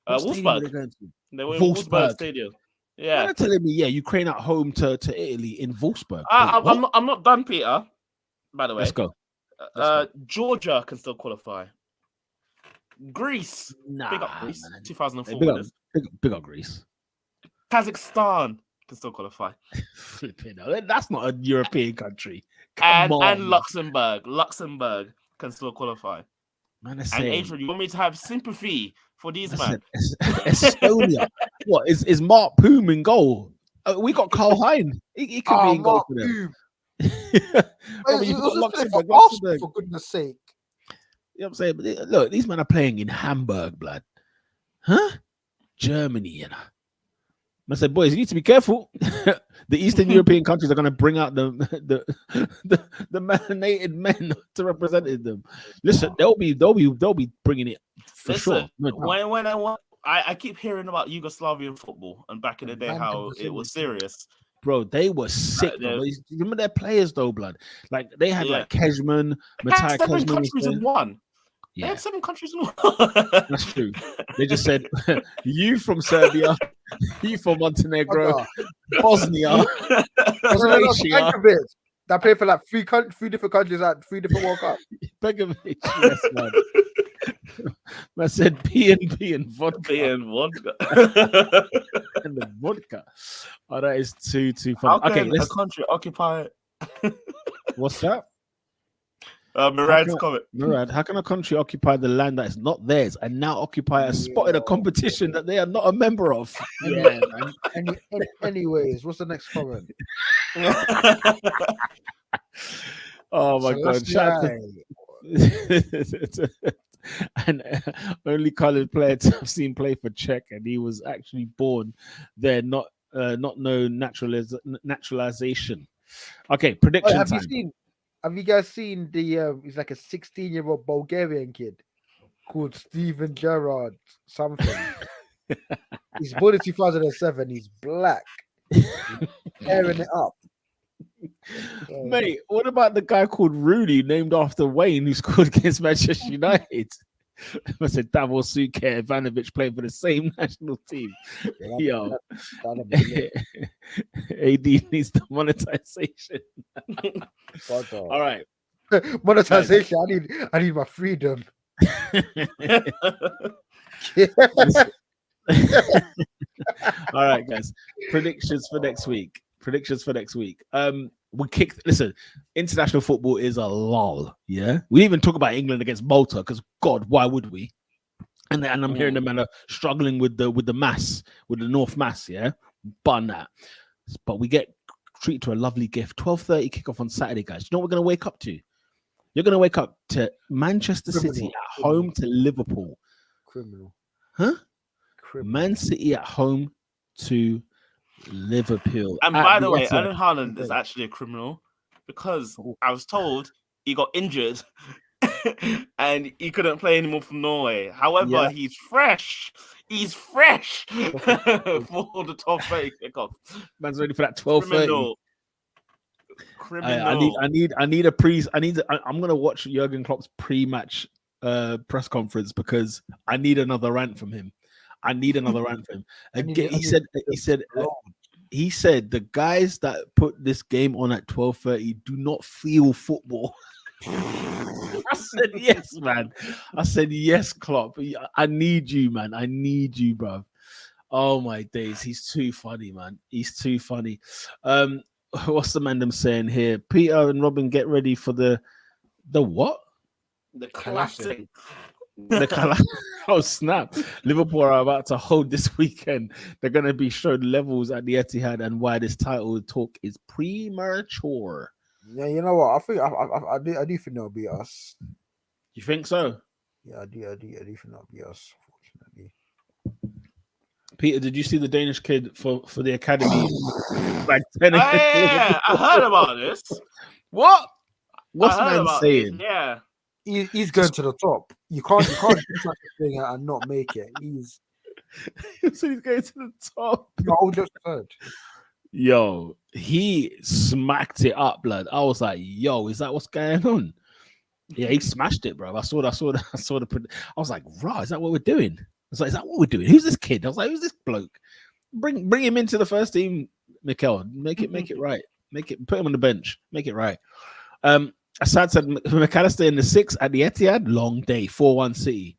Wolfsburg. They were in Wolfsburg Stadium. Yeah, they're telling me, Ukraine at home to Italy in Wolfsburg. I'm not done, Peter. By the way, let's go. Georgia can still qualify. Greece, big up Greece, man. 2004 big up Greece. Kazakhstan can still qualify. That's not a European country. And Luxembourg can still qualify. Man, and Adrian, you want me to have sympathy for these men? Estonia. What is Mark Poom in goal? We got Carl Hein. He could be in goal for them. For goodness sake. You know what I'm saying? But look, these men are playing in Hamburg, blood. Huh? Germany, you know. I said, boys, you need to be careful. The Eastern European countries are going to bring out the melanated men to represent them. Listen, they'll be bringing it for sure. I keep hearing about Yugoslavian football and back in the day how it was serious. Bro, they were sick. Remember their players though, blood. Like they had like Kezman, Matai Kezman. Countries in one. They Yeah, had 7 countries in all. that's true. They just said you from Serbia, you from Montenegro, Brother, Bosnia, no, Croatia, Begovic, that played for like three different countries at 3 different World Cups. Begovic. Yes, man. I said P and vodka Being vodka. and the vodka. Oh, that is too How funny. Okay, can a country occupy what's that? Murad's comment? Murad, how can a country occupy the land that is not theirs and now occupy a spot in a competition that they are not a member of? Yeah, man. Anyways, what's the next comment? Oh my god! Shout out to and only coloured player I've seen play for Czech, and he was actually born there, not no naturalization. Okay, prediction time. Have you guys seen the? He's like a 16-year-old Bulgarian kid called Steven Gerrard something. He's born in 2007. He's black, tearing it up. Mate, what about the guy called Rooney, named after Wayne, who scored against Manchester United? I said Davor Suke Ivanovic playing for the same national team. Yo, AD needs the monetization. All right, monetization. I need my freedom. All right, guys. Predictions for next week. Listen, international football is a lull. Yeah, we even talk about England against Malta because God, why would we? And I'm hearing the man are struggling with the North Mass. Yeah, bun that. But we get treated to a lovely gift. 12:30 kickoff on Saturday, guys. You know what we're gonna wake up to? You're gonna wake up to Manchester City at home to Liverpool. Criminal. Huh? Man City at home to Liverpool. And by the way, Erling Haaland is actually a criminal because I was told he got injured and he couldn't play anymore for Norway. However, he's fresh. He's fresh for the 12:30 kickoff. Man's ready for that 12:30. Criminal. I need a pre. I'm gonna watch Jurgen Klopp's pre-match press conference because I need another rant from him. Again, he said the guys that put this game on at 12:30 do not feel football. I said yes, man. I said yes, Klopp. I need you, man. I need you, bro. Oh my days, he's too funny, man. He's too funny. What's the man them saying here? Peter and Robin, get ready for the what? The classic. Oh snap! Liverpool are about to hold this weekend. They're going to be shown levels at the Etihad, and why this title talk is premature. Yeah, you know what? I think I do think they'll be us. You think so? Yeah, I do think they'll be us. Unfortunately, Peter, did you see the Danish kid for the academy? Yeah, I heard about this. What? What's man saying? Yeah. He's going to the top. You can't do such a thing and not make it. He's going to the top. No, just heard. Yo, he smacked it up, blood. I was like, yo, is that what's going on? Yeah, he smashed it, bro. I saw the. I was like, right, is that what we're doing? I was like, is that what we're doing? Who's this kid? I was like, who's this bloke? Bring him into the first team, Mikel. Make it right. Put him on the bench. Make it right. Assad said McAllister in the 6 at the Etihad. Long day. 4-1 City.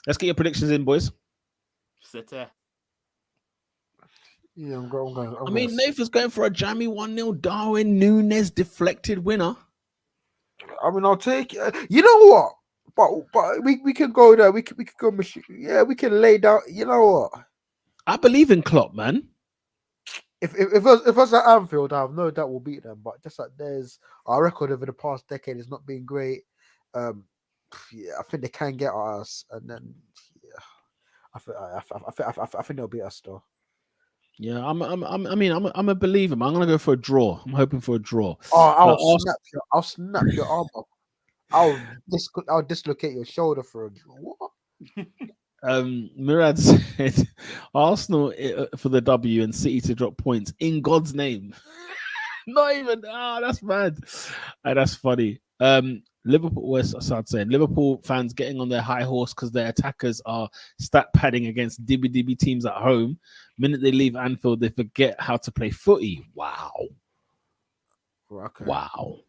Let's get your predictions in, boys. City. Yeah, I'm going. I mean, Nathan's going for a jammy 1-0 Darwin Núñez deflected winner. I mean, I'll take it. You know what? But we can go there. We can go machine. Yeah, we can lay down. You know what? I believe in Klopp, man. If it was at Anfield, I have no doubt we'll beat them. But just like there's our record over the past decade has not been great. Yeah, I think they can get us, and then I think they'll beat us though. Yeah, I'm a believer. I'm gonna go for a draw. I'm hoping for a draw. Oh, I'll snap your arm off. I'll dislocate your shoulder for a draw. What? Murad said Arsenal for the W and City to drop points in God's name. Not even. That's mad. That's funny. Liverpool, West I'd say Liverpool fans getting on their high horse because their attackers are stat padding against dibby teams at home. Minute they leave Anfield, they forget how to play footy. Wow. Okay. Wow.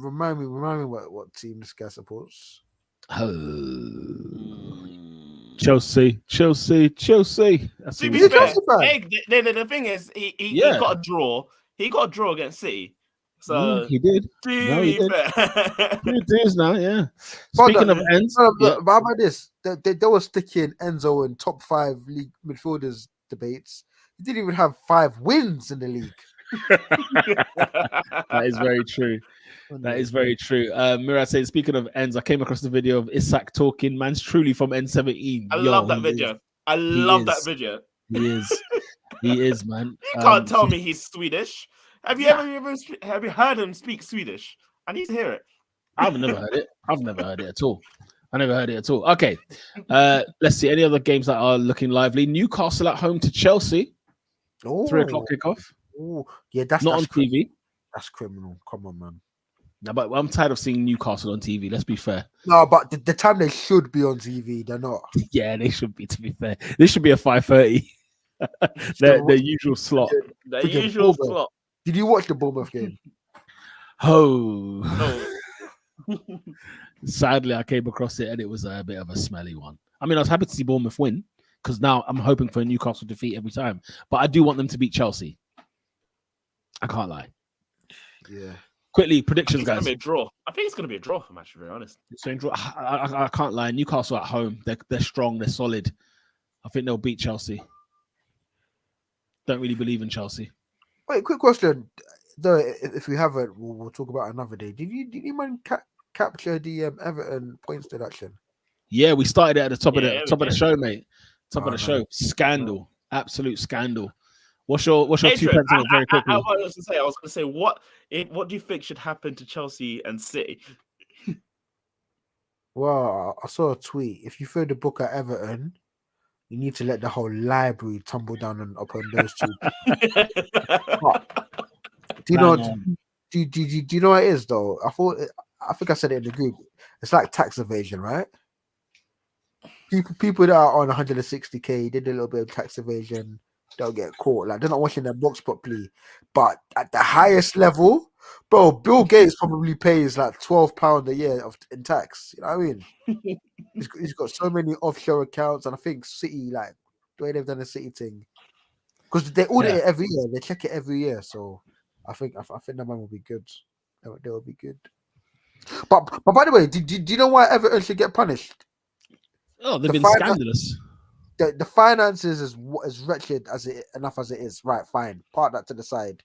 Remind me what team this guy supports. Oh. Chelsea. To be fair, the thing is, he got a draw. He got a draw against City. So he did. He is now, yeah. Speaking of ends, but how about this? They were sticking Enzo in top 5 league midfielders debates. He didn't even have 5 wins in the league. That is very true. That is very true. Mira says, speaking of ends, I came across the video of Isak talking. Man's truly from N17. I love that video. I love that video. He is. He is, man. You can't tell me he's Swedish. Have you ever heard him speak Swedish? I need to hear it. I've never heard it. At all. I never heard it at all. Okay. Let's see. Any other games that are looking lively? Newcastle at home to Chelsea. 3:00 kickoff. Oh, yeah, that's not on TV. That's criminal. Come on, man. No, but I'm tired of seeing Newcastle on TV. Let's be fair. No, but the time they should be on TV, they're not. Yeah, they should be. To be fair, this should be a 5:30. their usual slot. Their usual slot. Did you watch the Bournemouth game? Oh. Sadly, I came across it and it was a bit of a smelly one. I mean, I was happy to see Bournemouth win because now I'm hoping for a Newcastle defeat every time. But I do want them to beat Chelsea. I can't lie. Yeah. Quickly, predictions, guys. It's going to be a draw. I think it's going to be a draw, if I'm actually very honest. I can't lie. Newcastle at home. They're strong. They're solid. I think they'll beat Chelsea. Don't really believe in Chelsea. Wait, quick question. Though, if we haven't, we'll talk about another day. Did you man capture the Everton points deduction? Yeah, we started it at the top of the show, mate. Top of the show. Scandal. Absolute scandal. What's your 2 pence on it very quickly? I was going to say, what do you think should happen to Chelsea and City? Well, I saw a tweet. If you throw the book at Everton, you need to let the whole library tumble down and upon those two. Do you know what it is though? I think I said it in the group. It's like tax evasion, right? People that are on 160k did a little bit of tax evasion. They'll get caught. Like they're not washing their books properly. But at the highest level, bro, Bill Gates probably pays like £12 a year in tax. You know what I mean? He's got so many offshore accounts, and I think City, like the way they've done the City thing, because they audit it every year, they check it every year. So I think that man will be good. They will be good. But by the way, do you know why Everton should get punished? Oh, they've been scandalous. The finances is as wretched as it is. Right, fine. Part that to the side.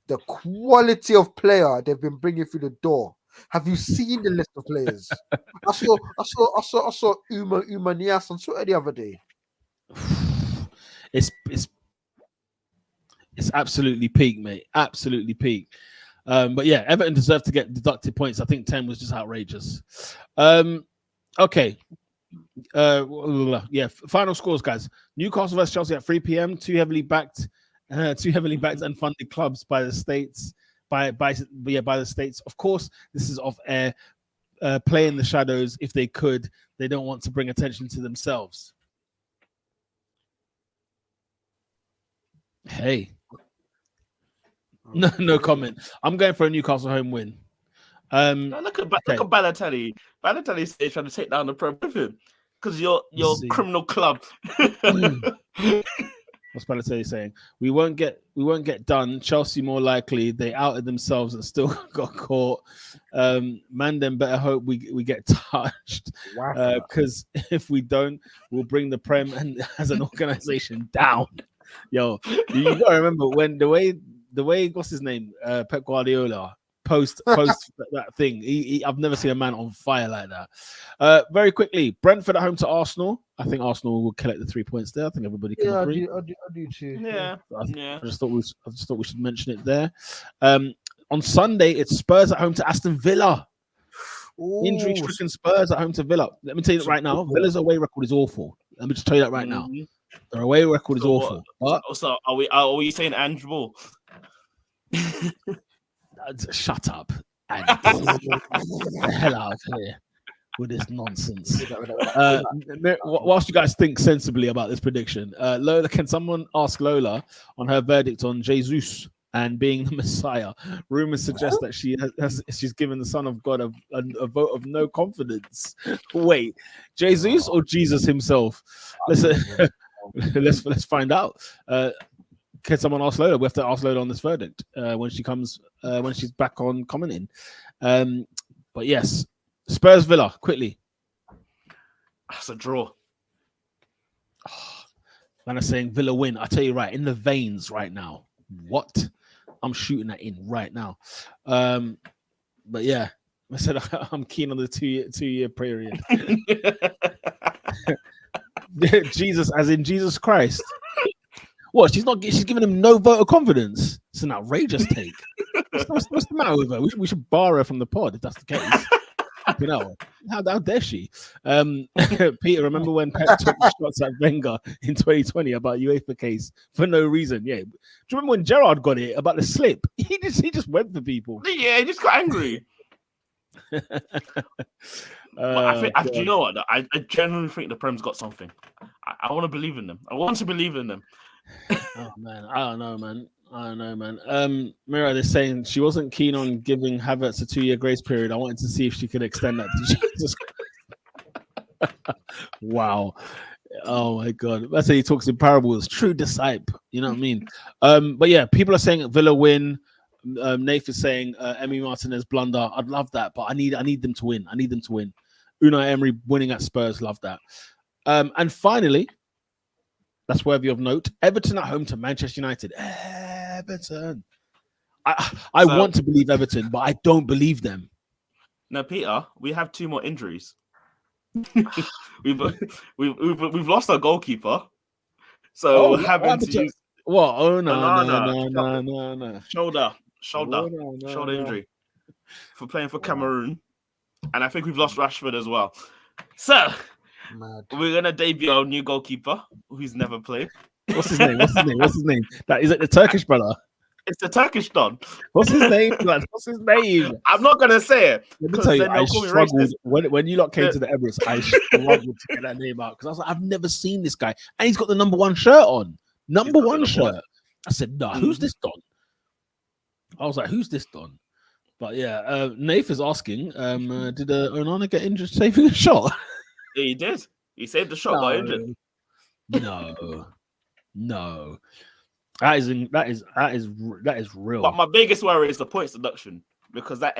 The quality of player they've been bringing through the door. Have you seen the list of players? I saw Uma Nias on Twitter the other day. It's absolutely peak, mate. Absolutely peak. But yeah, Everton deserved to get deducted points. I think 10 was just outrageous. Okay. Final scores, guys. Newcastle versus Chelsea at 3 p.m. Two heavily backed and funded clubs by the states. By the states. Of course, this is off air. Play in the shadows if they could. They don't want to bring attention to themselves. Hey. No comment. I'm going for a Newcastle home win. Look at Balotelli. Balotelli's trying to take down the Prem with him because your criminal club. What's Balotelli saying? We won't get done. Chelsea more likely. They outed themselves and still got caught. Mandem better hope we get touched because if we don't, we'll bring the Prem and as an organization down. Yo, you gotta remember when the way what's his name? Pep Guardiola. Post that thing. I've never seen a man on fire like that. Very quickly, Brentford at home to Arsenal. I think Arsenal will collect the 3 points there. I think everybody can agree. I do too. Yeah. I just thought we should mention it there. On Sunday, it's Spurs at home to Aston Villa. Injury-stricken Spurs at home to Villa. Let me tell you that right now. Villa's away record is awful. Let me just tell you that right now. Their away record is awful. So are we saying Andrew Ball? Shut up. and the hell out of here with this nonsense. Whilst you guys think sensibly about this prediction, Lola, can someone ask Lola on her verdict on Jesus and being the Messiah? Rumors suggest that she's given the Son of God a vote of no confidence. Wait, Jesus or Jesus himself? Let's find out. Can someone ask Lola? We have to ask Lola on this verdict when she comes when she's back on commenting. But yes, Spurs Villa quickly. That's a draw. Man are saying Villa win. I tell you right, in the veins right now. What? I'm shooting that in right now. But yeah, I said I'm keen on the two-year period. Jesus, as in Jesus Christ. What? She's giving him no vote of confidence. It's an outrageous take. What's the matter with her? We should bar her from the pod if that's the case. You know, how dare she? Peter, remember when Pep took shots at Wenger in 2020 about UEFA case for no reason? Yeah. Do you remember when Gerrard got it about the slip? He just went for people. Yeah, he just got angry. Do you know what? I genuinely think the Prem's got something. I want to believe in them. I want to believe in them. Oh man, I don't know, man. Mira, they're saying she wasn't keen on giving Havertz a 2-year grace period. I wanted to see if she could extend that to Jesus. Wow. Oh my God. That's how he talks in parables. True disciple. You know what I mean? But yeah, people are saying Villa win. Nath is saying Emi Martinez blunder. I'd love that, but I need them to win. I need them to win. Unai Emery winning at Spurs. Love that. And finally, that's worthy of note. Everton at home to Manchester United. Everton. I want to believe Everton, but I don't believe them. No, Peter, we have 2 more injuries. we've lost our goalkeeper, so we're having to use what? Oh no. Shoulder injury for playing for Cameroon, and I think we've lost Rashford as well. So. Mad. We're gonna debut our new goalkeeper, who's never played. What's his name? That is it. The Turkish brother. It's the Turkish Don. What's his name? What's his name? I'm not gonna say it. Let me tell you, I struggled when you lot came to the Emirates. I struggled to get that name out because I was like, I've never seen this guy, and he's got the number 1 shirt on. Number 1 shirt. I said, no, who's this Don? I was like, who's this Don? But yeah, Nath is asking, did Onana get injured saving a shot? Yeah, he did. He saved the shot, got injured. No. That is real. But my biggest worry is the points deduction because that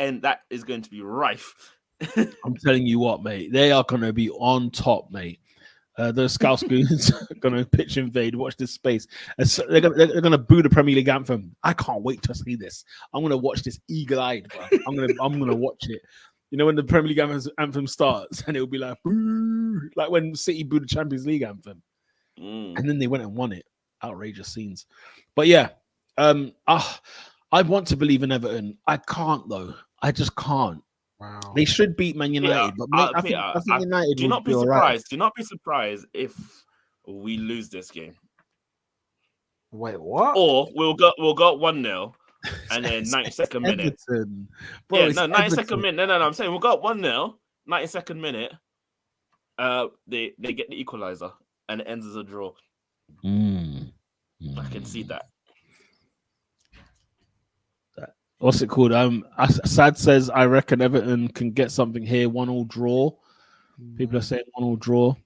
is going to be rife. I'm telling you what, mate. They are going to be on top, mate. Those Scouse goons are going to pitch invade. Watch this space. They're going to boo the Premier League anthem. I can't wait to see this. I'm going to watch this eagle-eyed, bro. I'm going to watch it. You know, when the Premier League anthem starts and it'll be like, boo, like when City booed the Champions League anthem. And then they went and won it. Outrageous scenes. But yeah, I want to believe in Everton. I can't, though. I just can't. Wow. They should beat Man United. But I think United do not be surprised. Right. Do not be surprised if we lose this game. Wait, what? Or we'll go 1-0. And then 92nd minute. Bro, yeah, no, 92nd minute. No. I'm saying we'll go 1-0, 92nd minute. They get the equalizer and it ends as a draw. I can see that. What's it called? Sad says I reckon Everton can get something here. 1-1 draw. People are saying 1-1 draw.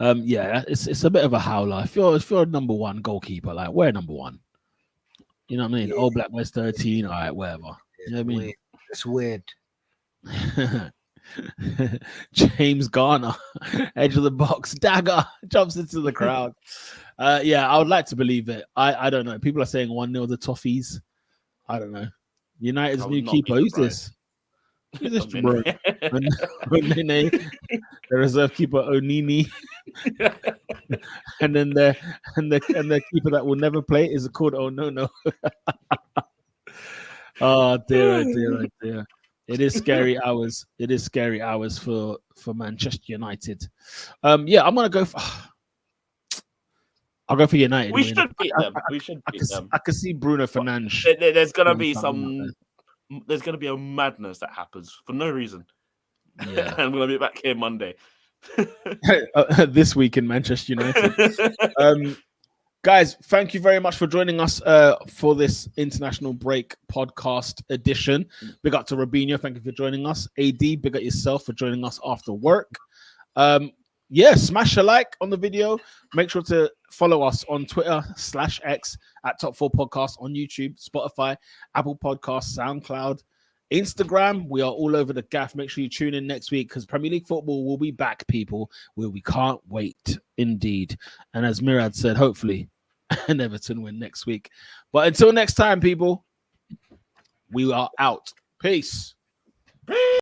Yeah, it's a bit of a howler. If you're a number 1 goalkeeper, like we're number 1. You know what I mean? All Black West 13, all right, whatever. You know what I mean? It's weird. James Garner, edge of the box, dagger, jumps into the crowd. Yeah, I would like to believe it. I don't know. People are saying 1-0 the Toffees. I don't know. United's new keeper. Who's this? Who's this, bro? The reserve keeper Onini. and then the keeper that will never play is called no. Oh dear. It is scary hours. It is scary hours for Manchester United. Yeah, I'm gonna go for. I'll go for United. We should beat them. I can see Bruno Fernandes. There's gonna be some there's going to be a madness that happens for no reason. Yeah. I'm going to be back here Monday. This week in Manchester United. Guys, thank you very much for joining us for this international break podcast edition. Big up to Robinho. Thank you for joining us. AD, big up yourself for joining us after work. Smash a like on the video. Make sure to follow us on Twitter /X at Top 4 Podcast, on YouTube, Spotify, Apple Podcasts, SoundCloud, Instagram. We are all over the gaff. Make sure you tune in next week because Premier League football will be back, people. We can't wait, indeed. And as Mirad said, hopefully, and Everton win next week. But until next time, people, we are out. Peace.